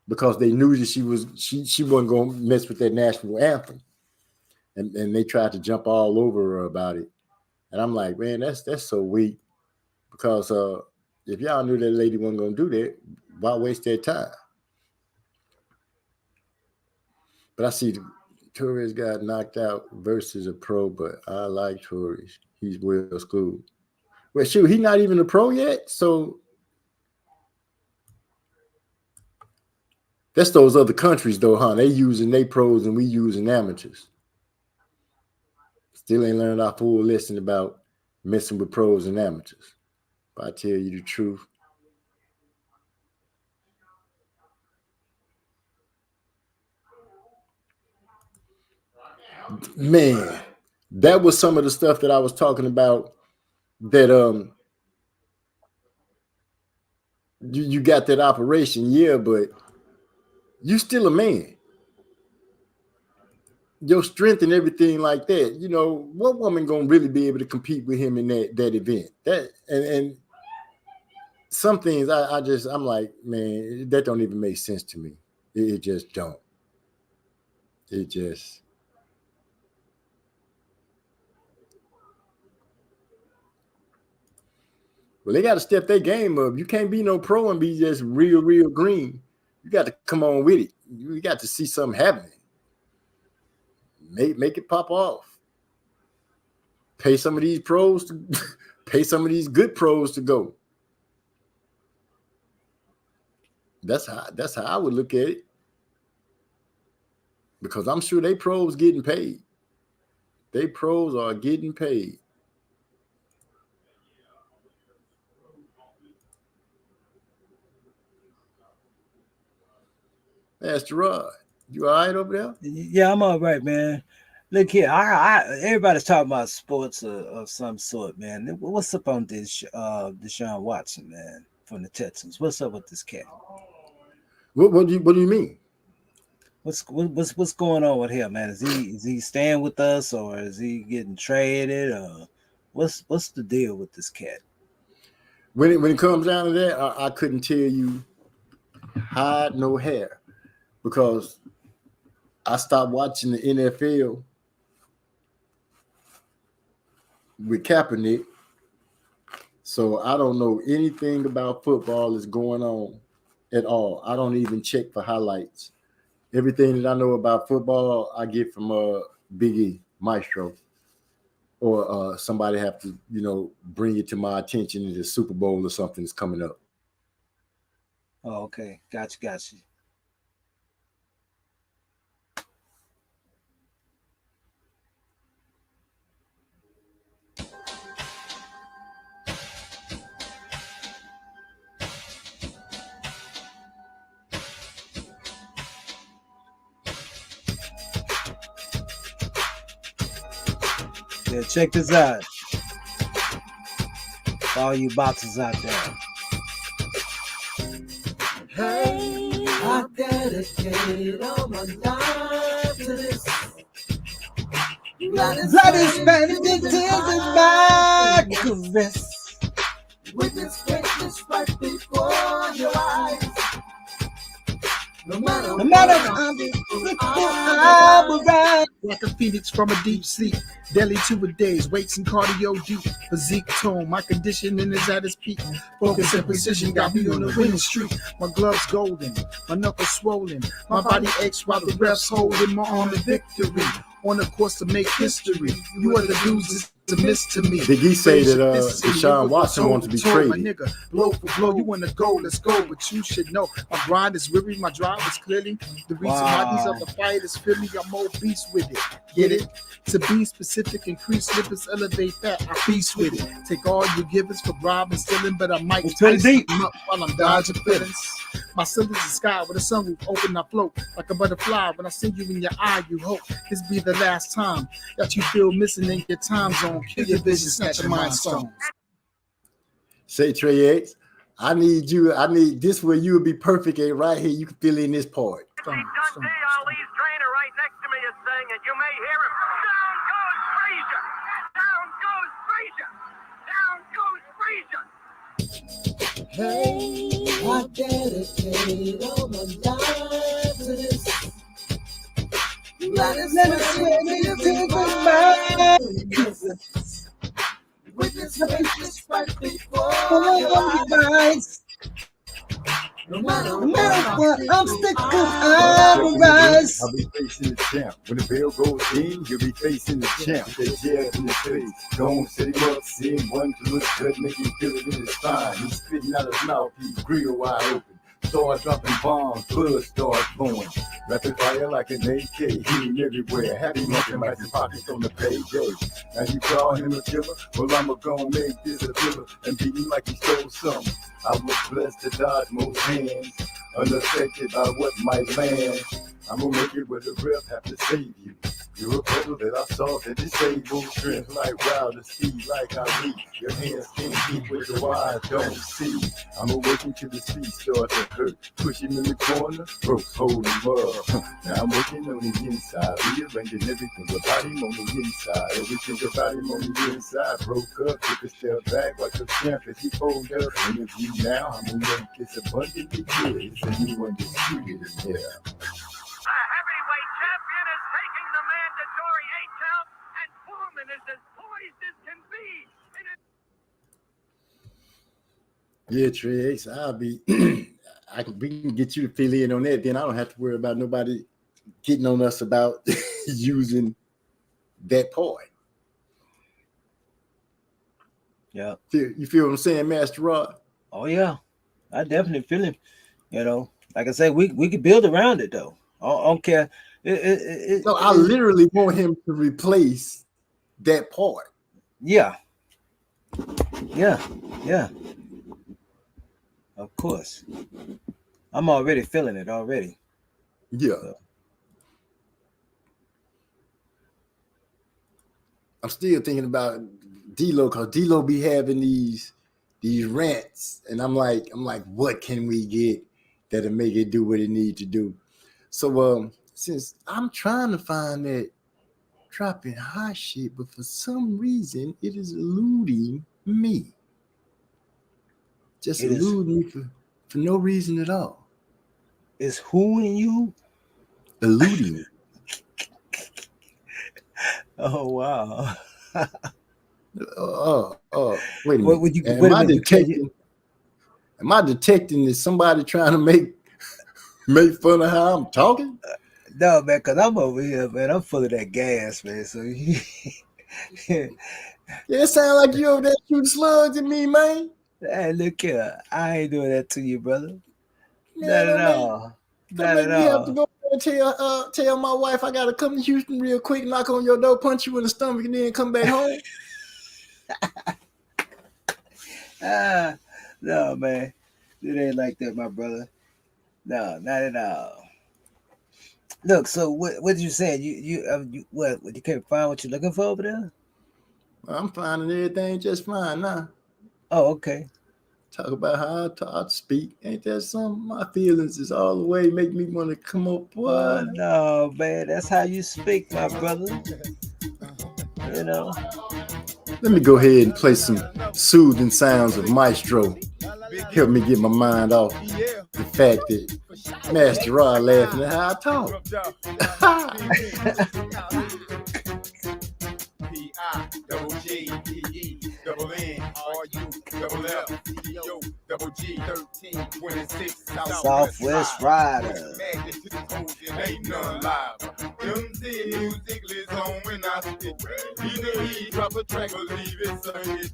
because they knew that she wasn't going to mess with that national anthem. And they tried to jump all over her about it. And I'm like, man, that's so weak. Because if y'all knew that lady wasn't going to do that, why waste their time? But I see the Torres got knocked out versus a pro, but I like Torres. He's well schooled. Well, shoot, he's not even a pro yet, so that's those other countries, though, huh? They using their pros and we using amateurs. Still ain't learned our full lesson about messing with pros and amateurs. If I tell you the truth. Man, that was some of the stuff that I was talking about. That you got that operation, yeah, but you still a man. Your strength and everything like that. You know, what woman gonna really be able to compete with him in that event? That and some things I'm like, man, that don't even make sense to me. It just don't. It just. Well, they got to step their game up. You can't be no pro and be just real green. You got to come on with it. You got to see something happening. Make it pop off. Pay some of these pros pay some of these good pros to go. That's how I would look at it. Because I'm sure they pros getting paid. They pros are getting paid. Master Rod, you all right over there? Yeah, I'm all right, man. Look here, everybody's talking about sports of some sort, man. What's up on this Deshaun Watson, man, from the Texans? What's up with this cat? What do you mean? What's going on with him, man? Is he staying with us or is he getting traded? Or what's the deal with this cat? When it comes down to that, I couldn't tell you hide no hair. Because I stopped watching the NFL with Kaepernick, so I don't know anything about football that's going on at all. I don't even check for highlights. Everything that I know about football, I get from Biggie Maestro, or somebody have to, bring it to my attention that the Super Bowl or something is coming up. Oh, okay, got you. Yeah, check this out. All you boxers out there. Hey, I dedicate all my life to this. Blood is spent, tears is my caress. Witness greatness right before your eyes. No matter I will rise. Like a phoenix from a deep sleep. Daily 2 a days, weights and cardio deep. Physique tone, my conditioning is at its peak. Focus and precision got me on the winning streak. My gloves golden, my knuckles swollen. My body aches while the refs holding my arm to victory. On the course to make history. You are the dudes to miss to me. Did he say that Deshaun Watson wants to be traded? My nigga, blow for blow, you want to go, let's go. But you should know, my grind is weary, my drive is clearly the reason why these other fighters feel me. I'm more beast with it. Get it? To be specific, increase limits, elevate that. I feast with it. Take all you givers for robbing, stealing, but I might It's pretty ice deep. them up while I'm dodging feelings. My ceiling is the sky with a sunroof open, I float like a butterfly. When I see you in your eye, you hope this be the last time that you feel missing in your time zone. Kill your vision, snatch your mind stone. Say Trey X, I need this where you would be perfect at right here. You can fill in this part. Dundee Ali's trainer right next to me is singing. You may hear him. Down goes Frazier. Down goes Frazier. Down goes Frazier. Hey, I dedicate all my life to this. Let us swing into the Witness the patience right before your eyes. No matter what, I'm sticking I'll rise. I'll be facing the champ. When the bell goes in, you'll be facing the champ. They jab in his face. Don't set him up, see him one to look good, make him feel it in his spine. He's spitting out his mouth, he's grill wide open. Start dropping bombs, blood starts flowing. Rapid fire like an AK, hitting everywhere. Happy looking like his pockets on the payday. Now you call him a killer? Well, I'ma gon' make this a killer and beat him like he stole something. I was blessed to dodge most hands, unaffected by what might land. I'm gonna make it where the rep have to save you. You're a puzzle that I saw that disabled strength like wilder speed, like I read. Your hands can't keep with the wire, don't see. I'm awakened to the sea, start to hurt. Push him in the corner, ropes hold him up. Now I'm working on the inside, rearranging everything about him on the inside. Everything about him on the inside. Broke up, took a step back, like a champ as he fold up. Interview now, I'm gonna make this abundantly clear. It's a new undisputed in here. The heavyweight champion is taking the mandatory 8 count, and Foreman is as poised as can be. Yeah, Trey X, I'll be we can get you to fill in on that. Then I don't have to worry about nobody getting on us about using that part. Yeah. You feel what I'm saying, Master Rod? Oh yeah, I definitely feel him. You know, like I said, we could build around it though. I don't care. No, I literally want him to replace that part. Yeah. Of course. I'm already feeling it already. Yeah. So. I'm still thinking about D-Lo because D-Lo be having these rants, and I'm like, what can we get that'll make it do what it need to do? So since I'm trying to find that dropping hot shit, but for some reason it is eluding me. Just eluding me for no reason at all. Is who in you? Eluding me. Oh wow. Wait a minute. Am I detecting that somebody trying to make fun of how I'm talking? No, man, because I'm over here, man. I'm full of that gas, man. So yeah, it sounds like you over there shooting slugs at me, man. Hey, look here. I ain't doing that to you, brother. Not at all. Not at all. You have to go and tell my wife I gotta come to Houston real quick, knock on your door, punch you in the stomach, and then come back home. No, man. It ain't like that, my brother. No, not at all. Look, so what did you say? You can't find what you're looking for over there? I'm finding everything just fine now. Oh, okay. Talk about how I speak. Ain't that something? My feelings is all the way make me want to come up. Boy. No, man, that's how you speak, my brother. You know. Let me go ahead and play some soothing sounds of Maestro. Help me get my mind off the fact that Master Rod laughing at how I talk. Southwest Rider. Ain't none live. Them see music lives on when I spit. Either he drop a track or leave it sung it.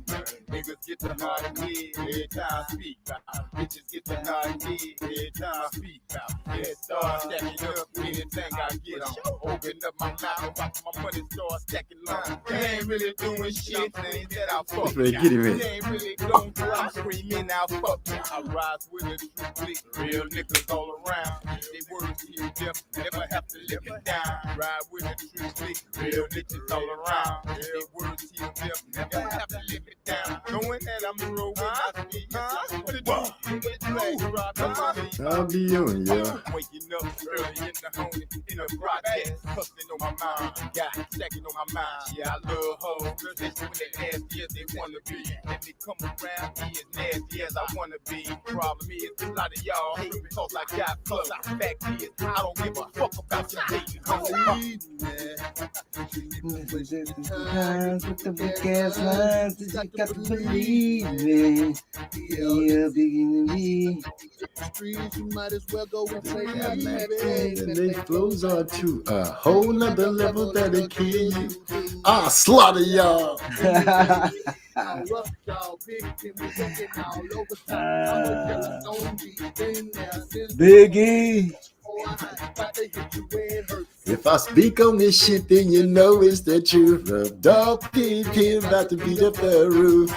Niggas get the nod every time I speak out. Bitches get the nod every time I speak out. Yeah, start stacking up anything I get on. Open up my mouth and watch my money start stacking line. They ain't really doing shit, they ain't that I fuck. That's where they get him in. They ain't really going through, I'm screaming out fuck. I rise with a true click, real niggas all around. They words here deaf, never have to live it down. Ride with a true click, real niggas all around. They words here deaf, never have to live it down. Knowing that I'm rolling, I speak. What it do? I'll be on ya. Waking up early in the home, in a project, hustling on my mind, got stacking on my mind. Yeah, I love hoes, especially when they nasty as they wanna be. And they come around me as nasty as I wanna be. Problem is, a lot of y'all hate me cause I got clothes. Fact is, I don't give a fuck about your dating. With the big ass lines that you got to believe me. Yeah, beginning me. Streets, you might as well go and play that And they flows are to a whole nother level that'll kill you. I'll slaughter y'all. Biggie. If I speak on this shit, then you know it's the truth. The dog kid about to beat up the roof.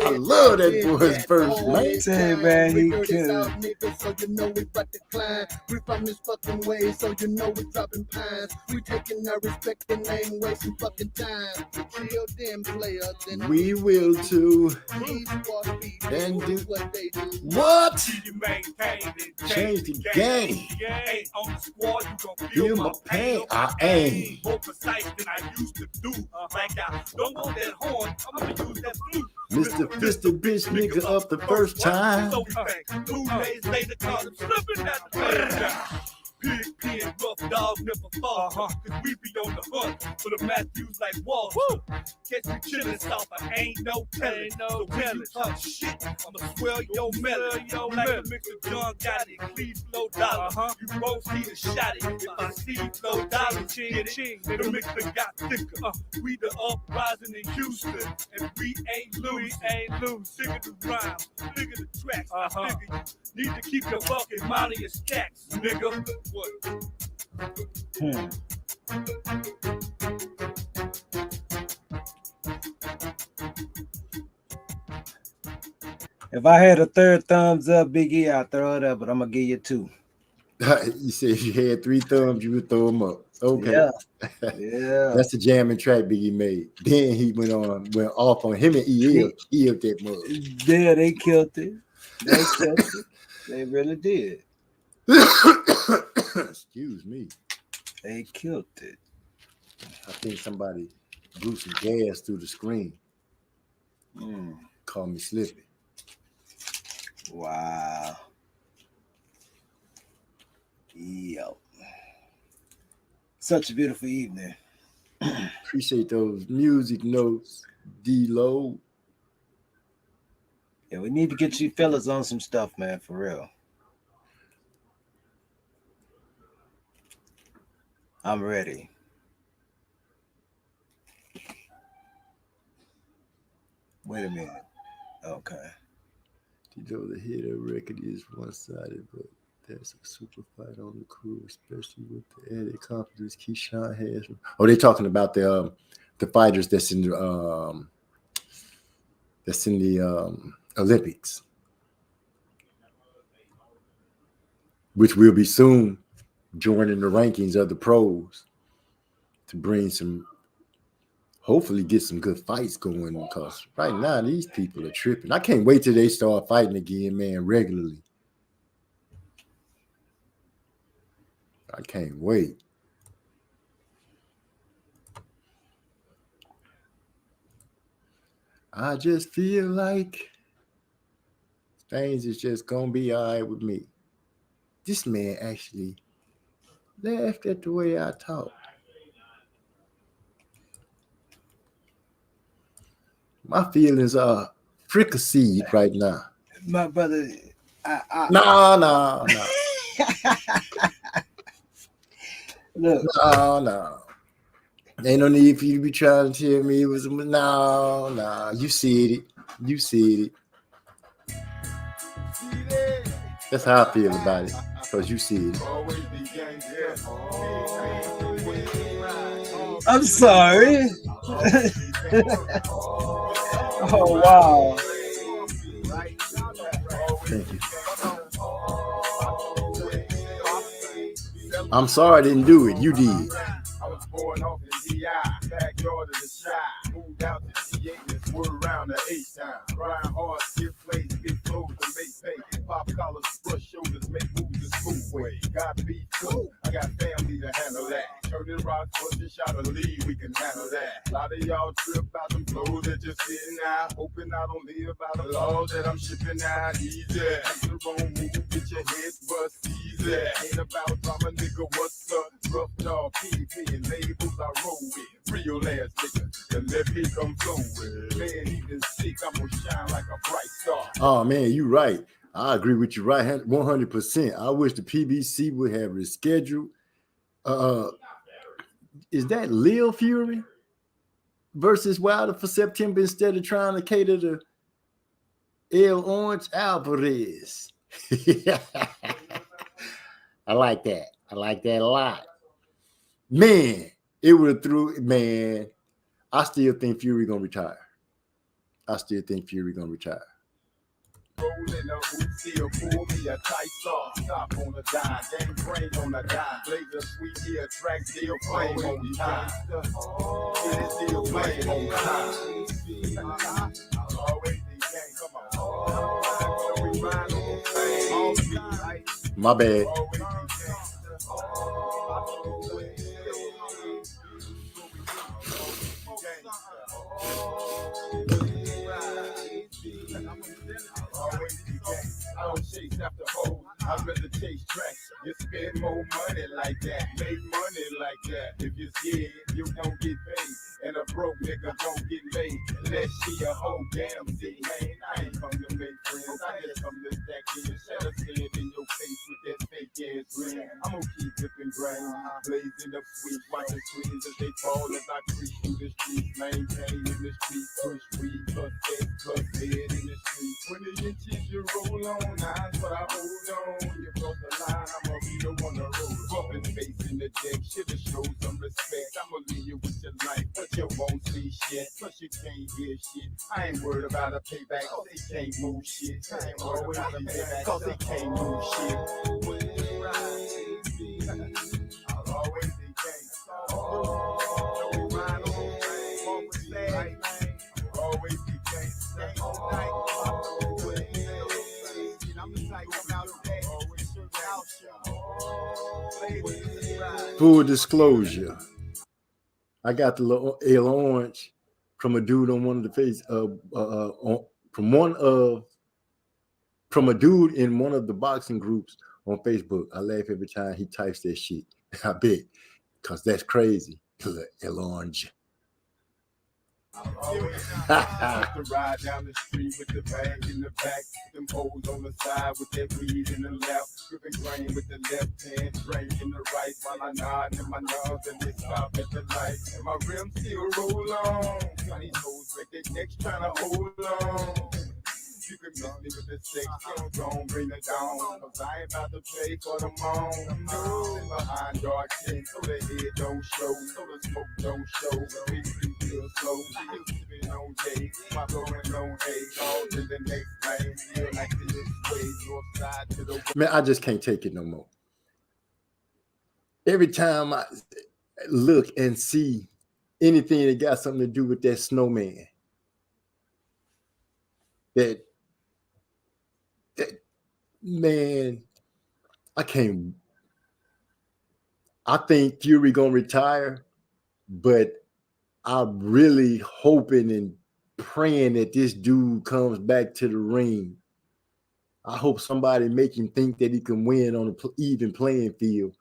I love that boy's verse, man. Say, man, he killed. So you know we about to climb. We from this fucking way, so you know we dropping pines. We taking our respect and ain't wasting fucking time. Kill them players, then We will too. these squad beat And do what they do. what? You maintain it. Change the game. Ain't on the squad, you gon' Feel my pain. I aim. More precise than I used to do. Like I don't want that horn, I'm gonna use that flute. Mr. Fisted bitch nigga up the first time. So we think 2 days later, cause I'm slipping at the third. Pig pen, rough dog, never fall. Cause we be on the hunt for the Matthews like Wall. Catch me chillin' south, I ain't no telling. So when you talk shit, I'ma swell your melon. Like a mix of John Gotti, please Flo Dollar. You won't see the shotty if I see Flo Dollar. Ching, ching, the mix that got thicker. We the uprising in Houston, and we ain't loose. Sick of the rhymes, sick of the tracks. Nigga, you need to keep your fucking mind in your stacks, nigga. What? If I had a third thumbs up, Biggie, I'd throw it up, but I'm gonna give you 2. You said if you had 3 thumbs, you would throw them up. Okay. Yeah. Yeah. That's the jamming track Biggie made. Then he went off on him and E.L. that mug. Yeah, they killed it. They killed it. They really did. Excuse me. They killed it. I think somebody blew some gas through the screen. Called me Slippy. Wow. Yo. Such a beautiful evening. Appreciate those music notes, D-Lo. Yeah, we need to get you fellas on some stuff, man, for real. I'm ready. Wait a minute. Okay. D-Lo, the hit of the record is one-sided, but there's a super fight on the crew, especially with the added confidence Keyshawn has. Oh, they're talking about the fighters that's in the Olympics, which will be soon joining the rankings of the pros to bring some, hopefully get some good fights going, because right now these people are tripping. I can't wait till they start fighting again, man, regularly. I can't wait. I just feel like things is just gonna be all right with me. This man actually laughed at the way I talk. My feelings are fricasseed right now. My brother, No. Look, No. Ain't no need for you to be trying to tell me it was no. You said it. You said it. That's how I feel about it. Because you said it. I'm sorry. Oh wow. Thank you. I'm sorry I didn't do it. You did. I was born off in DI, backyard of the shy. Moved out to G8, this word around the 8 time. Grind hard, skip plays, get flows to make pay. Pop collars, brush shoulders, make moves the smooth way. Got beef too, I got family to handle that. Turning rocks, push a shot of lead, we can handle that. A lot of y'all trip out them flows that you're sitting out. Hoping I don't live by the laws that I'm shipping out. Easy, make the wrong move, get your head bust easy. Ain't about drama, nigga, what's up? Rough dog, kingpin, labels I roll with. Real ass nigga, and let me come flow with. Man, even sick, I'm gonna shine like a bright star. Oh man, you right. I agree with you right 100%. I wish the PBC would have rescheduled. Is that Lil Fury versus Wilder for September instead of trying to cater to El Orange Alvarez? I like that. I like that a lot. Man, it would have threw. Man, I still think Fury gonna retire. Rolling a hoop, still pull me a tight saw. Stop on the dime, game brain on the dime. Blazer sweet here, track still flame on time. It is still flame on time. Always the gang, come on. We ride on the flame. My bad. I don't chase after hoes, I'd rather chase tracks. You spend more money like that, make money like that. If you're scared, you don't get paid. And a broke nigga don't get laid. Unless she a hoe, damn, see, man, I ain't come to make friends. I just come to stack in your shadow, stand in your face with that fake ass grin. I'm gonna keep dipping grain, blazing up sweet, watching twins as they fall as I creep through the streets, maintain in the streets, push weed, plus head, plus head in the streets. 20 inches you roll on, that's what I hold on. You cross the line, I'ma be the one to roll. Bumping face in the deck, should've showed some respect. I'ma leave you with your life, but you won't see shit. Plus you can't hear shit. I ain't worried about a payback, cause they can't move shit. I ain't worried about a payback, cause they can't move shit. I'll always be gang. Always be gang. Full disclosure, I got the little Ale Orange from a dude on one of the face from a dude in one of the boxing groups on Facebook. I laugh every time he types that shit. I bet, because that's crazy. El Orange. To ride down the street with the bag in the back, them hoes on the side with that weed in the left, gripping grain with the left hand, drink in the right, while I nod in my nose and they stop at the light, and my rims still roll on. These hoes break their necks trying to hold on. You can miss me with the sex, don't bring it down, cause I ain't about to pay for the moan. No, behind dark tents, so the head don't show, so the smoke don't show. Big feel slow, still sipping on J, my blowing on A, all to the next lane, feel like this way, north side to the Man, I just can't take it no more. Every time I look and see anything that got something to do with that snowman, that man, I can't. I think Fury gonna retire, but I'm really hoping and praying that this dude comes back to the ring. I hope somebody make him think that he can win on an even playing field.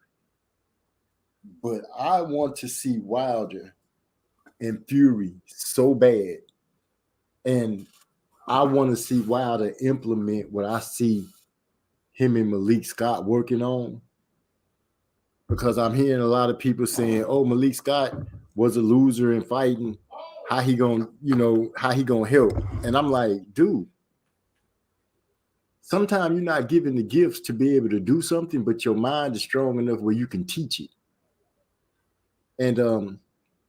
But I want to see Wilder and Fury so bad, and I want to see Wilder implement what I see him and Malik Scott working on. because I'm hearing a lot of people saying, "Oh, Malik Scott was a loser in fighting. How he gonna, how he gonna help?" And I'm like, dude, sometimes you're not given the gifts to be able to do something, but your mind is strong enough where you can teach it. And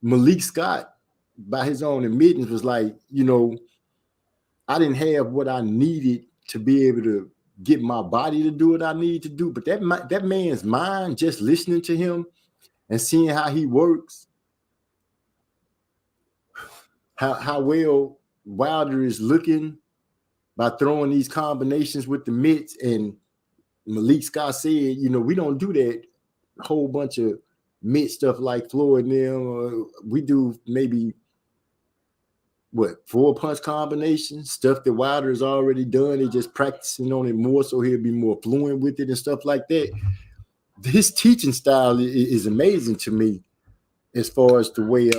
Malik Scott, by his own admittance, was like, I didn't have what I needed to be able to get my body to do what I need to do. But that man's mind, just listening to him and seeing how he works, how well Wilder is looking by throwing these combinations with the mitts. And Malik Scott said, we don't do that whole bunch of mitt stuff like Floyd and them. We do maybe 4-punch combinations, stuff that Wilder has already done. They're just practicing on it more so he'll be more fluent with it and stuff like that. His teaching style is amazing to me as far as the way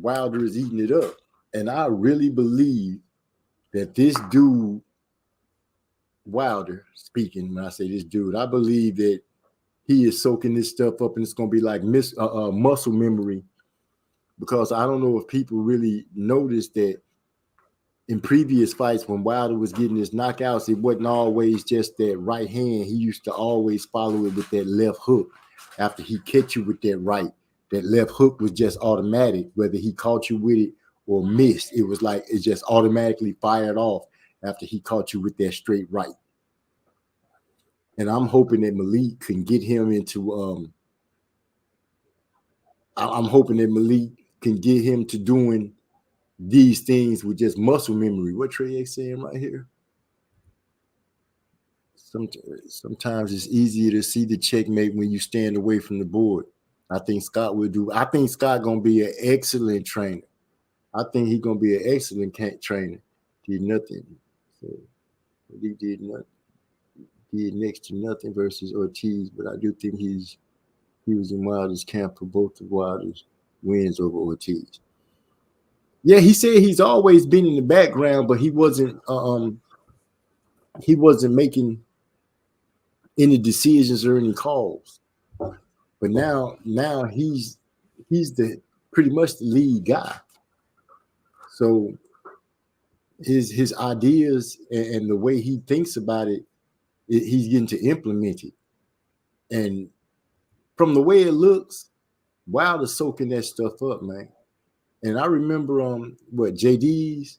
Wilder is eating it up. And I really believe that this dude, Wilder speaking, when I say this dude, I believe that he is soaking this stuff up and it's going to be like muscle memory. Because I don't know if people really noticed that in previous fights when Wilder was getting his knockouts, it wasn't always just that right hand. He used to always follow it with that left hook. After he catch you with that right, that left hook was just automatic. Whether he caught you with it or missed, it was like it just automatically fired off after he caught you with that straight right. And I'm hoping that Malik can get him into I'm hoping that Malik can get him to doing these things with just muscle memory. What Trey X saying right here? Sometimes it's easier to see the checkmate when you stand away from the board. I think Scott will do. I think Scott gonna be an excellent trainer. I think he's gonna be an excellent trainer. Did nothing. So he did nothing. Did next to nothing versus Ortiz, but I do think he was in Wilder's camp for both of Wilder's wins over Ortiz. Yeah, he said he's always been in the background, but he wasn't making any decisions or any calls. But now he's the pretty much the lead guy. So his ideas and the way he thinks about it, he's getting to implement it. And from the way it looks, Wilder's soaking that stuff up, man. And I remember JD's.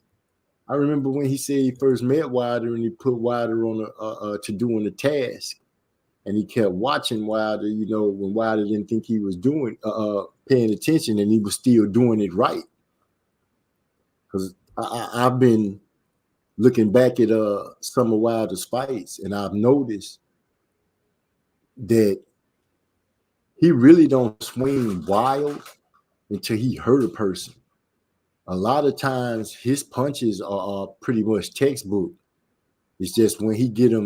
I remember when he said he first met Wilder and he put Wilder on to doing a task, and he kept watching Wilder. When Wilder didn't think he was paying attention, and he was still doing it right. Because I've been looking back at some of Wilder's fights, and I've noticed that he really don't swing wild until he hurt a person. A lot of times his punches are pretty much textbook. It's just when he get their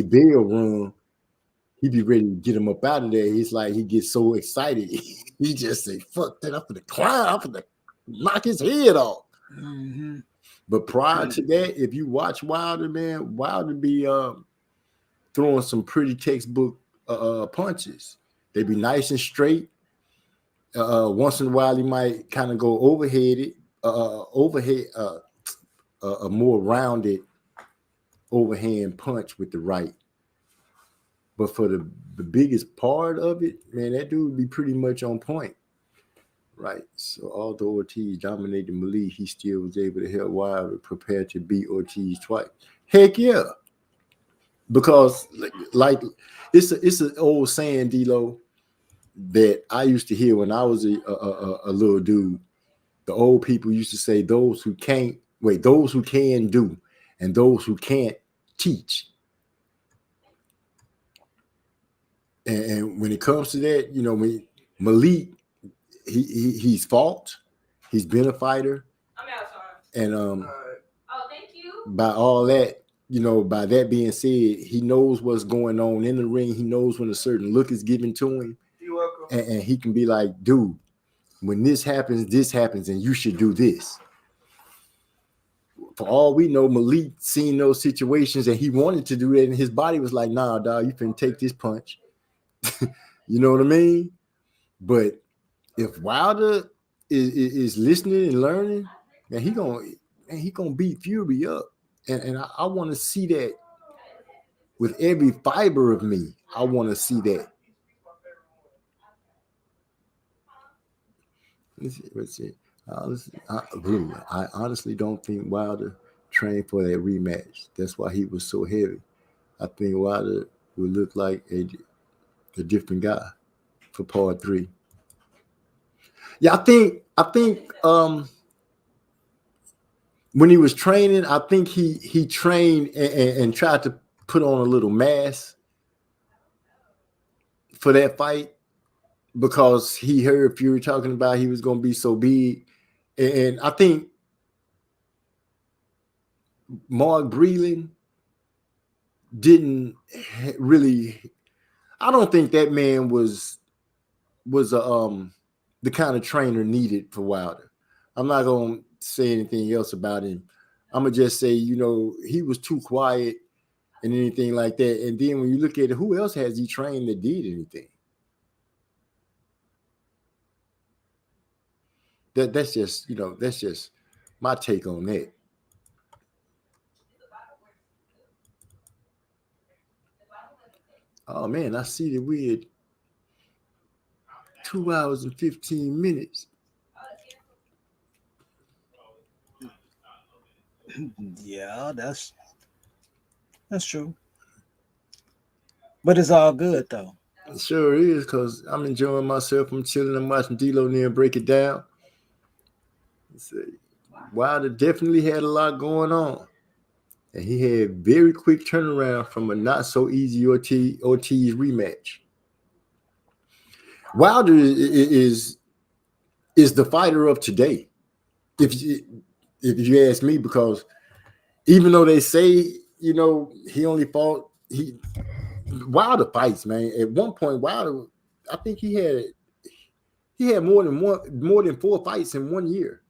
bell rung, he be ready to get them up out of there. It's like he gets so excited. He just say, fuck that, I'm gonna climb, I'm gonna knock his head off. Mm-hmm. But prior to that, if you watch Wilder, man, Wilder be throwing some pretty textbook punches. They be nice and straight. Once in a while, he might kind of go overhead, a more rounded overhand punch with the right. But for the biggest part of it, man, that dude would be pretty much on point. Right. So although Ortiz dominated Malik, he still was able to help Wilder prepare to beat Ortiz twice. Heck yeah. Because like it's an old saying, D-Lo, that I used to hear when I was a little dude. The old people used to say, those who can do, and those who can't teach. And when it comes to that, when Malik, he's fought, he's been a fighter. I'm outside. And thank you. By all that, by that being said, he knows what's going on in the ring. He knows when a certain look is given to him. You're welcome. And he can be like, dude, when this happens, and you should do this. for all we know, Malik seen those situations and he wanted to do that, and his body was like, nah, dog, you finna take this punch. You know what I mean? But if Wilder is listening and learning, man, he gonna beat Fury up. And I want to see that with every fiber of me. I want to see that. Let's see. I honestly don't think Wilder trained for that rematch. That's why he was so heavy. I think Wilder would look like a different guy for part 3. Yeah, I think when he was training, I think he trained and tried to put on a little mask for that fight because he heard Fury talking about he was going to be so big. And I think Mark Breland didn't really, I don't think that man was the kind of trainer needed for Wilder. I'm not going to say anything else about him. I'm going to just say, he was too quiet and anything like that. And then when you look at it, who else has he trained that did anything? That's just my take on that. Oh man, I see that we're at 2 hours and 15 minutes. Yeah, that's true. But it's all good though. It sure is, because I'm enjoying myself. I'm chilling. I'm watching D-Lo Neal break it down. Wilder definitely had a lot going on. And he had very quick turnaround from a not so easy Ortiz rematch. Wilder is the fighter of today, if you ask me, because even though they say he only fought Wilder fights, man. At one point, Wilder, I think he had more than 4 fights in 1 year.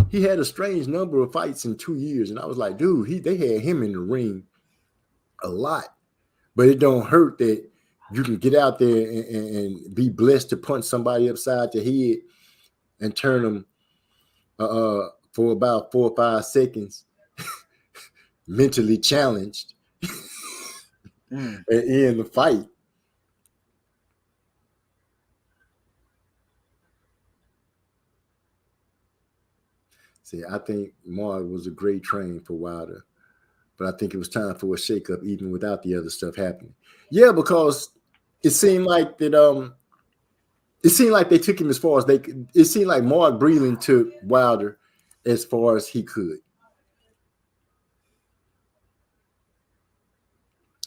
He had a strange number of fights in 2 years, and I was like, dude, they had him in the ring a lot. But it don't hurt that you can get out there and be blessed to punch somebody upside the head and turn them for about 4 or 5 seconds, mentally challenged, and end the fight. See, I think Mark was a great train for Wilder, but I think it was time for a shakeup, even without the other stuff happening. Yeah, because it seemed like that. It seemed like they took him as far as they could. It seemed like Mark Breland took Wilder as far as he could.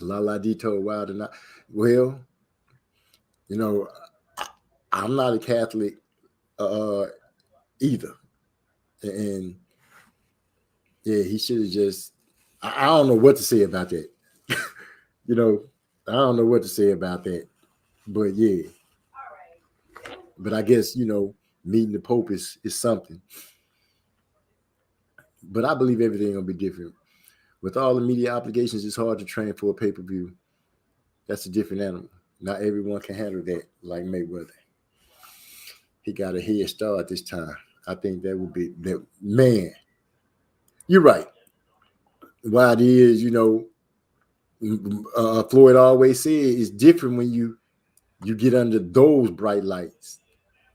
Lala D told Wilder not. Well, I'm not a Catholic either. And yeah, he should have just, I don't know what to say about that. I don't know what to say about that. But yeah. But I guess, meeting the Pope is something. But I believe everything will be different. With all the media obligations, it's hard to train for a pay-per-view. That's a different animal. Not everyone can handle that like Mayweather. He got a head start this time. I think that would be that. Man, you're right. Why it is, Floyd always said it's different when you get under those bright lights.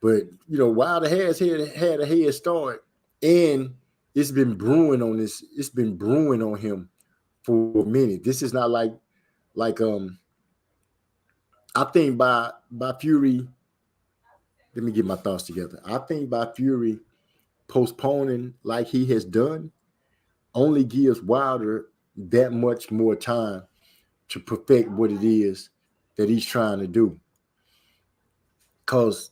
But Wilder has had a head start, and it's been brewing on this. It's been brewing on him for a minute. This is not like I think by Fury. Let me get my thoughts together. I think by Fury postponing like he has done only gives Wilder that much more time to perfect what it is that he's trying to do. Because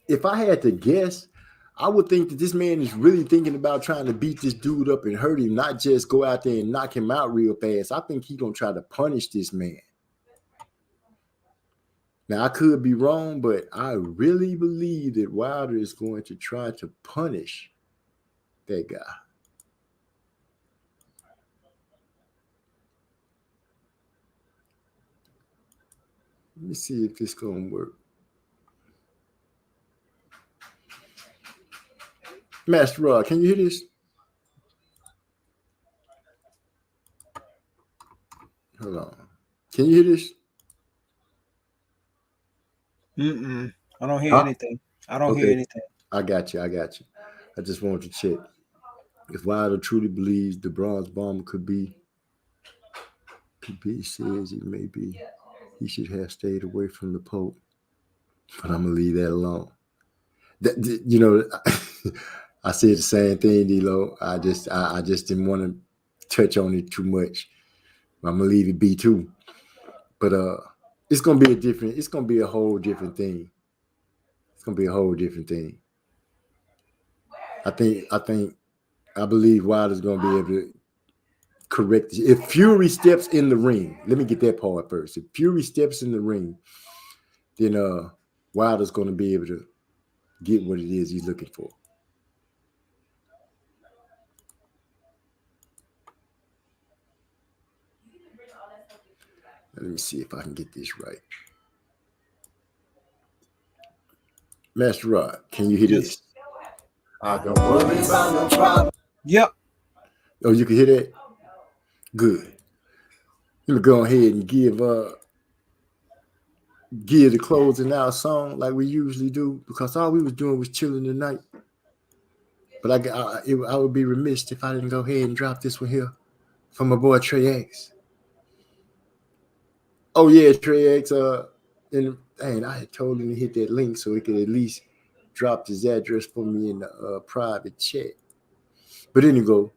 if I had to guess, I would think that this man is really thinking about trying to beat this dude up and hurt him, not just go out there and knock him out real fast. I think he's going to try to punish this man. Now I could be wrong, but I really believe that Wilder is going to try to punish that guy. Let me see if this gonna work. Master Rod, can you hear this? Hold on. Can you hear this? I don't hear anything. I don't hear anything. I got you. I just wanted to check. If Wilder truly believes the bronze bomber could be, says it may be, he should have stayed away from the Pope. But I'm gonna leave that alone. You know, I said the same thing, D-Lo. I just didn't want to touch on it too much. I'm gonna leave it be too. But it's gonna be a whole different thing. It's gonna be a whole different thing. I believe Wilder's gonna be able to correct this. If Fury steps in the ring, let me get that part first. If Fury steps in the ring, then Wilder's gonna be able to get what it is he's looking for. Let me see if I can get this right. Master Rod, can you hear this? I don't worry about no problem. Yep. Oh, you can hear that? Good. Let me go ahead and give the closing out song like we usually do, because all we was doing was chilling tonight. But I would be remiss if I didn't go ahead and drop this one here from my boy Trey X. Oh yeah, Trey X. And I had told him to hit that link so he could at least drop his address for me in the private chat. But anyway,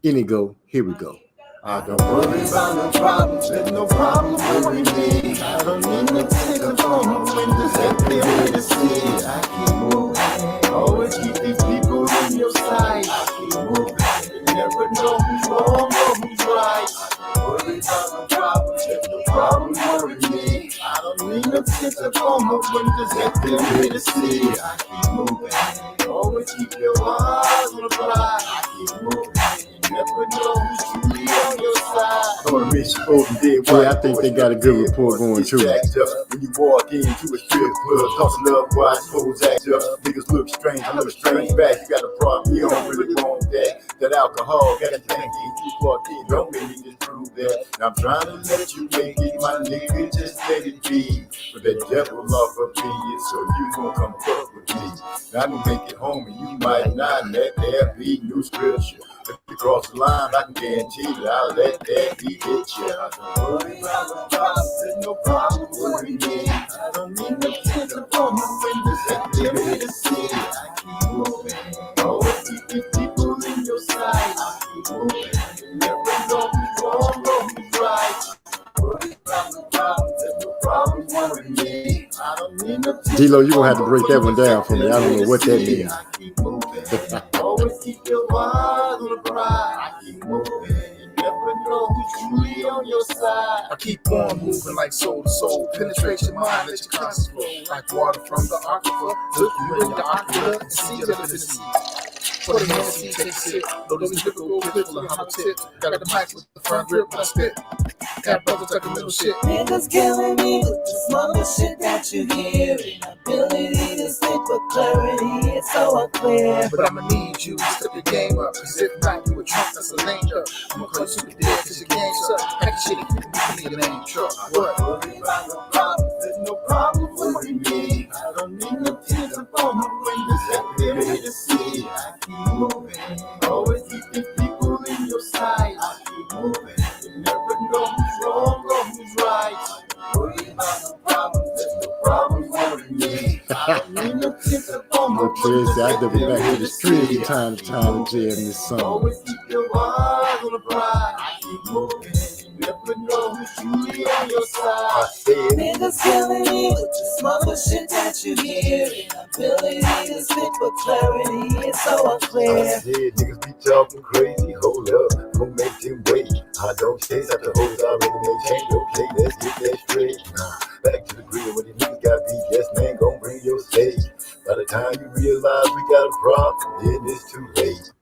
here we go. I don't worry about no problems, there's no problems with me. I don't need no ticket from the windows that they way to see. I keep moving, always keep these people in your sight. I keep moving, never know who's wrong or who's right. I don't worry about no problems, there's no problems with me. I don't need no ticket from the windows that they way to see. I keep moving, always keep your eyes on the prize. I keep moving. Never know who's truly on your side. Yeah, I think they got a good report going too. When you walk into a strip club, hustle up, watch hoes act up. Niggas look strange, I look strange back. You got a problem, you don't really want that. That alcohol got a tank in you walk in, don't make me just prove that. Now I'm trying to let you make it, my nigga, just let it be. But that devil off of me, so you gon' come fuck with me. Now I'm gonna make it home and you might not let there be new scripture. If you cross the line, I can guarantee that I'll let that be hit you. I don't worry about no problems, there's no problem with me. I don't need no ticket from the windows that give me to see. I keep moving, always keep the people in your sight. I keep moving, you never know who's wrong or who's right. Worry about no problems, there's no problems with me. I don't need no ticket. D-Lo, you're gonna have to break that one down for me. I don't know what that means. I keep moving, always keep your eyes on the prize. I keep moving, you never know who's truly on your side. I keep on moving like soul to soul. Penetrate your mind, let your conscience flow. Like water from the aquifer. Look you in the ocular and see the divinity. For the Hennessy, take a sip. Though these difficult clips will have a tip. Got the mic with the firm grip when I spit. Got brothers talking little shit. Niggas killing me with the smuggle shit that you hear. Ability to speak with clarity, it's so unclear. But I'ma need you to step your game up. Cause if not, you a trunk that's a lame duck. I'ma call you super dead cause your game suck. Pack your shit and keep your name truck. What? Worry about no problems, there's no problem with me. I don't need no tears upon the windows that they're ready to see. I keep moving, always keep the people in your sight. I keep moving, you never know who's wrong or who's right. Worry about no problems, there's no problem with me. I don't need no tears upon the windows I that double they're back to ready the to street see. time to jam this song. Always keep your eyes on the prize. I keep moving, you never know who's truly on your side. I said, Niggas killing me with the smuggle shit that you hear. Ability to speak with clarity, it's so I unclear. said niggas be talking crazy, hold up, don't make them wait. I don't chase after hoes, I already maintain, okay, let's get that straight. Back to the grill where the niggas time you realize we got a problem, then it's too late.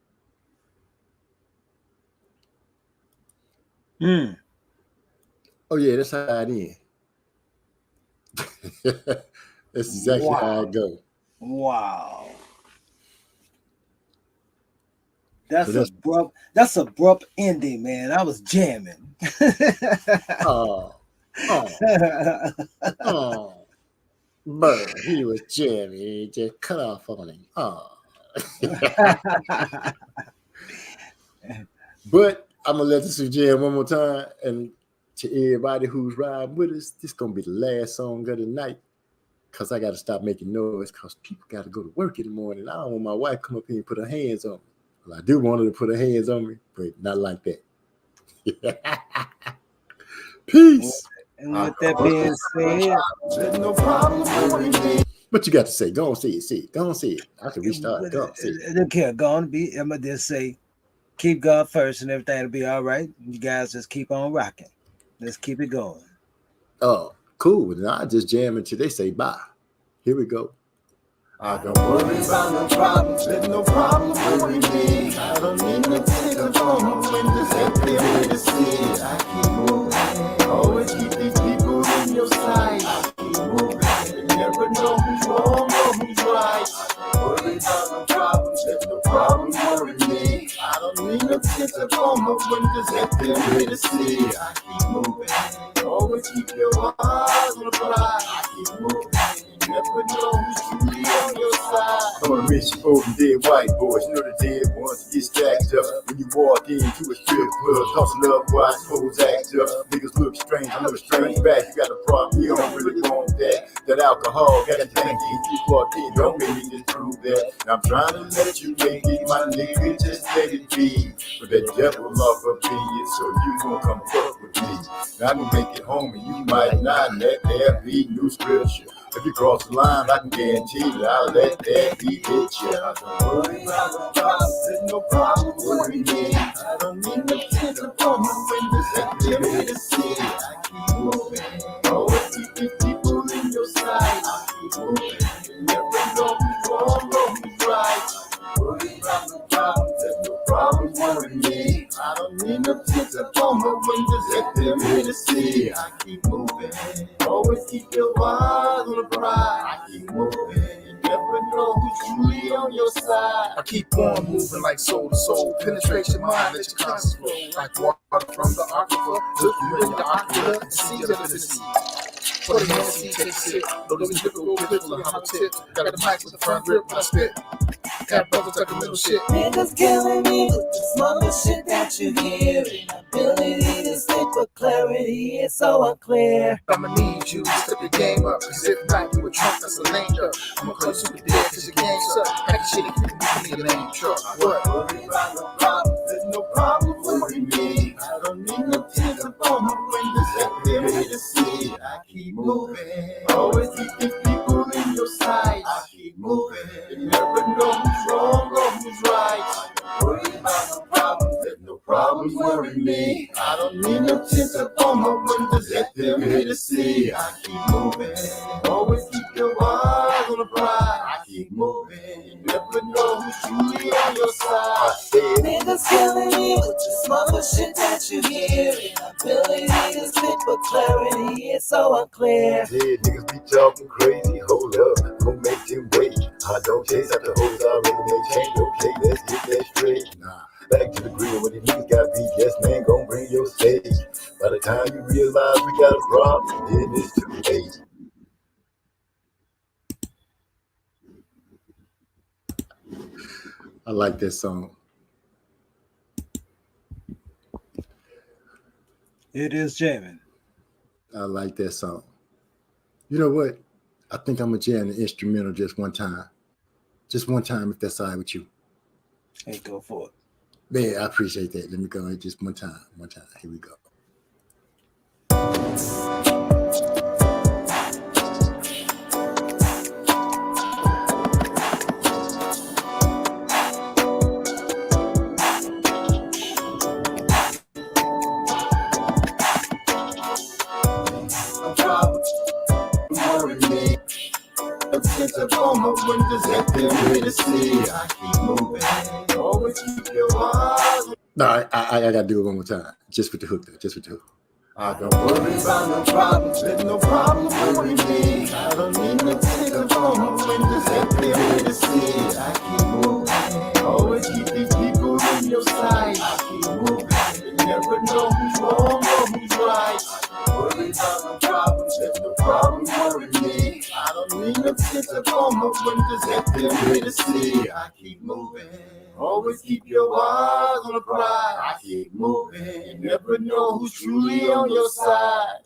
Oh yeah, that's how it is. That's exactly how it go. Wow. So That's abrupt ending, man. I was jamming. oh, Bird, he was jamming. He just cut off on him. But I'm gonna let this jam one more time, and to everybody who's riding with us, this gonna be the last song of the night. Cause I gotta stop making noise, cause people gotta go to work in the morning. I don't want my wife come up here and put her hands on me. Well, I do want her to put her hands on me, but not like that. Peace. And with that being said, what you got to say? Go on, say it. Go on, say it. I can restart. Go on, say it. Okay, go on. I'm gonna just say, keep God first, and everything will be all right. You guys just keep on rocking. Let's keep it going. Oh, cool. And I just jam until they say bye. Here we go. I don't worry about no problems, there's no problems with me. I don't need no tickets on the windows that they way to see. I keep moving, always keep these people in your sight. I keep moving, you never know who's wrong or who's right. I don't worry about no problems, there's no problems worry me. I don't need no tickets on the windows that they way to see. I keep moving, always keep your eyes on the prize. I keep moving. Never know who's truly on your side. I'm a rich old and dead white boys. You know the dead ones get stacked up. When you walk into a strip club, hustle up, watch hoes act up. Niggas look strange, I look strange back. You got a problem, you don't really want that. That alcohol got you thinking. You walked in, don't make me just prove that. I'm trying to let you make it, my nigga, just let it be. But that devil off up in you, so you gon' come fuck with me. Now I can make it home and you might not. Let there be new scripture. If you cross the line, I can guarantee that I'll let that be hit you. I don't worry about no problems, there's no problem worry me. I don't need no kids up on the windows that they're here to see. I keep moving, always keeping people in your sight. I keep moving, you never know who's wrong or who's right. Worry about no problems, there's no problems worry me. I don't need no kids up on the windows that they're here to see. I keep moving, always keep your eyes on the prize. I keep moving, you never know who's truly on your side. I keep on moving like soul to soul. Penetrate your mind, let your conscience flow. Like water from the aquifer. Look you in the ocular and see the sea. For the Hennessy, take a sip. Though this typical pistol and hollow tip. Got the mic with the front grip when I spit. Got brothers talking little shit. Niggas killing me with the smoker shit that you hear. Inability to speak with clarity, it's so unclear. I'ma need you to step your game up. Cause if not, you a trunk that's a lame duck. I'ma call you super dead cause your game's up. Pack your shit and keep it in your lame truck. What? Worry about no problems, there's no problem worry me. I don't need no tears upon the windows that they're here to see. I keep moving, always keep these people in your sight. I keep moving, you never know who's wrong or who's right. Worry about no problems, there's no problems worry me. I don't need no tears upon the windows that they're here to see. I keep moving, always keep your eyes on the prize. I keep moving, you never know who's truly on your side. Niggas killing me with the smoker shit that you hear. Inability to speak with clarity, it's so unclear. Yeah, niggas be talking crazy, hold up, don't make them wait. I don't chase after hoes, I really make change, okay, let's get that straight. Nah, back to the grill, when the niggas got beat, yes man, gon' bring your stage. By the time you realize we got a problem, then it's too late. I like that song. It is jamming. I like that song. You know what? I think I'm gonna jam the instrumental just one time. Just one time, if that's all right with you. Hey, go for it. Man, I appreciate that. Let me go ahead just one time. One time. Here we go. tint up on my windows, let them really see. I keep moving, always keep your eyes. No, I gotta do it one more time, just with the hook though, just with the hook. I don't worry about no problems, let no problems worry me. I don't need no tint up on my windows, let them really see. I keep moving, always keep these people in your sight. I keep moving, you never know who's wrong or who's right. Worry about no problems, let no problems worry me. I don't need no tint up on my windows, let them really see. I keep moving, always keep your eyes on the prize. I keep moving, you never know who's truly on your side.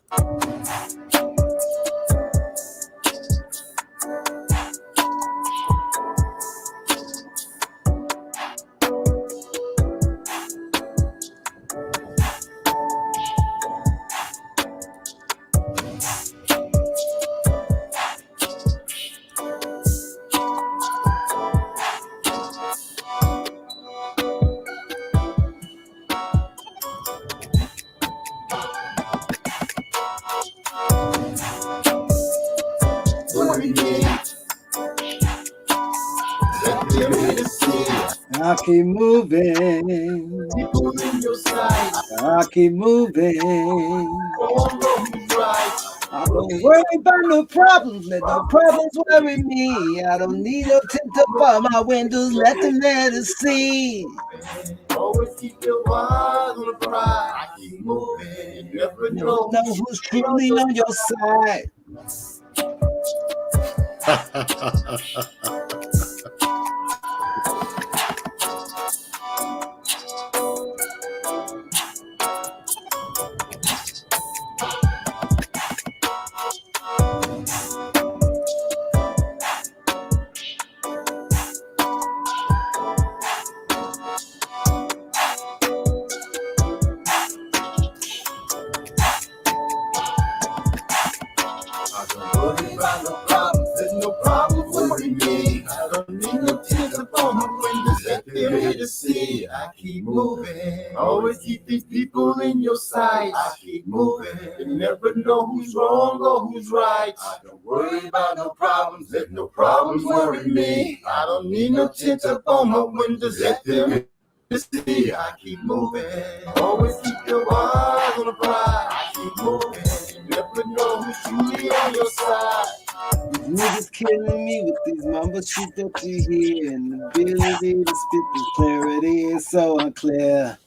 I keep moving. People in your sight. I keep moving. I don't worry about no problems, let no problems worry me. I don't need no tint up on my windows, let us see. Always keep your eyes on the prize. I keep moving, you never know who's truly on your side. I keep moving, always keep these people in your sight. I keep moving, you never know who's wrong or who's right. I don't worry about no problems, let no problems worry me. I don't need no tint up on my windows, let them see. I keep moving, always keep your eyes on the prize. I keep moving, you never know who's truly on your side. Niggas killing me with these mumble shit that you hear, and the ability to spit the clarity is so unclear.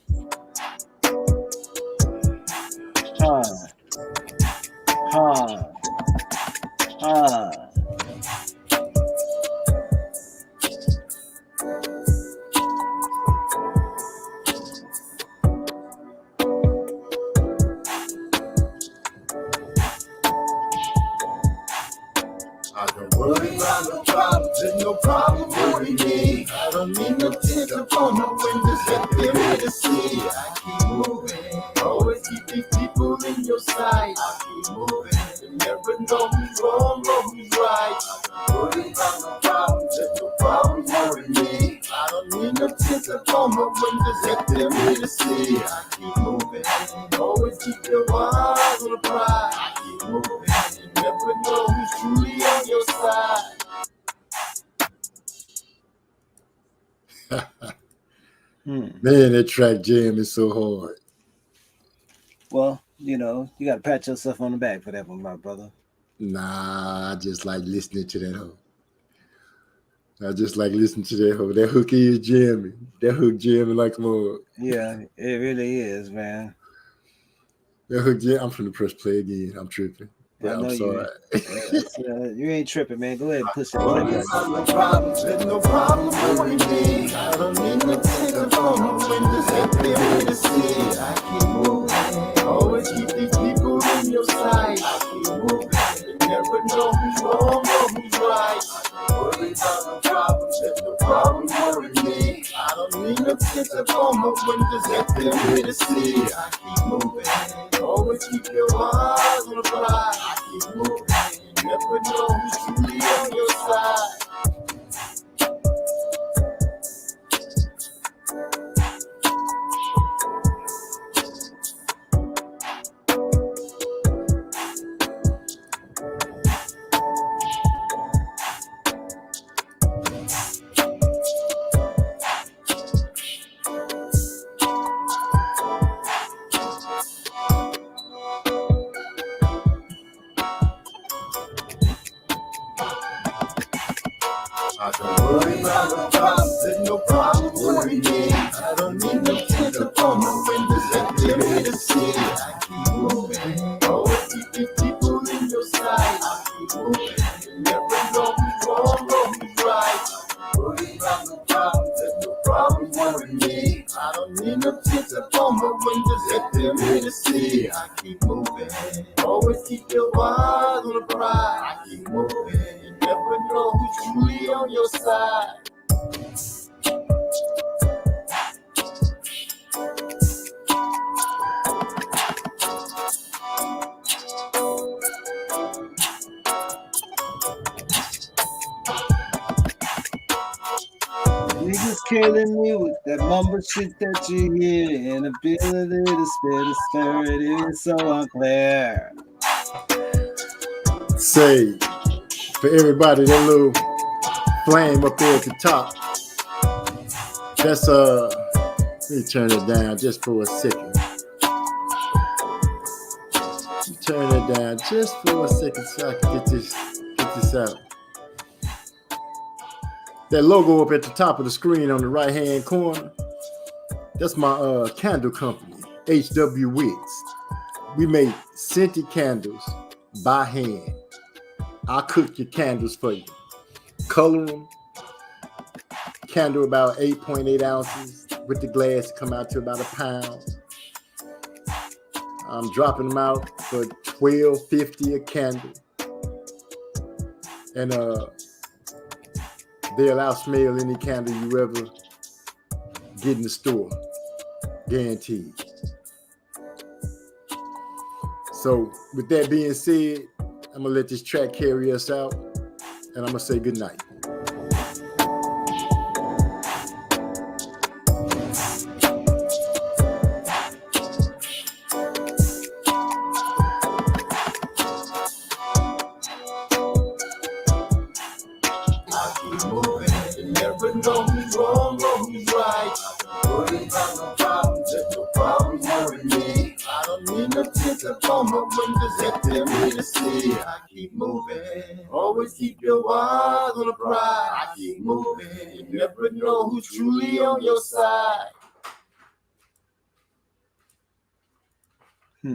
I don't worry about no problems, there's no problem worry me. I don't need no tint up on my windows, let them really see. I keep moving, always keep these people in your sight. I keep moving, you never know who's wrong or who's right. I don't worry about no problems, there's no problem worry me. I don't need no tint up on my windows, let them really see. I keep moving, always keep your eyes on the prize. I keep moving, you never know who's truly on your side. Man, that track jam is so hard. Well, you know, you got to pat yourself on the back for that one, my brother. Nah, I just like listening to that hoe. I just like listening to that hoe. That hook is jamming. That hook jamming like a mug. Yeah, it really is, man. That hook jam. I'm finna press play again. I'm tripping. I know I'm sorry. You ain't tripping, man. Go ahead and push it. No problems, there's no problem worry me. I don't need no tint up on my windows, let them really see. I keep moving, always keep these people in your sight. I keep moving, you never know who's wrong or who's right. I don't worry about no problems, there's no problem worry me. I don't need no tint up on my windows, let them really see. I keep moving, always keep your eyes on the prize. I keep moving, you never know who's truly on your side. I don't worry about the problems, there's no problem worrying me. I don't need no tents upon my windows that tell me to see. I keep moving, always keeping people in your sight. I keep moving, you never know who's wrong or who's right. Worry about the problems, there's no problem worrying me. I don't need no tents upon my windows that tell me to see. I keep moving, always keep your eyes on the prize. I keep moving, you never know who's truly on your side. Niggas killing me with that mumble shit that you hear. Inability to spit a spirit is so unclear. Say, for everybody, that little flame up there at the top, that's let me turn it down just for a second. Turn it down just for a second so I can get this out. That logo up at the top of the screen on the right hand corner, that's my candle company, HW Wicks. We make scented candles by hand. I'll cook your candles for you. Color them. Candle about 8.8 ounces with the glass to come out to about a pound. I'm dropping them out for $12.50 a candle. And they'll outsmell any candle you ever get in the store. Guaranteed. So with that being said, I'm going to let this track carry us out, and I'm going to say good night. I keep moving, you never know who's wrong or who's right. Worry about no problems, there's no problem worrying me. I don't need no tents upon my windows that tell me to see. I keep moving, always keep your eyes on the prize. I keep moving, you never know who's truly on your side.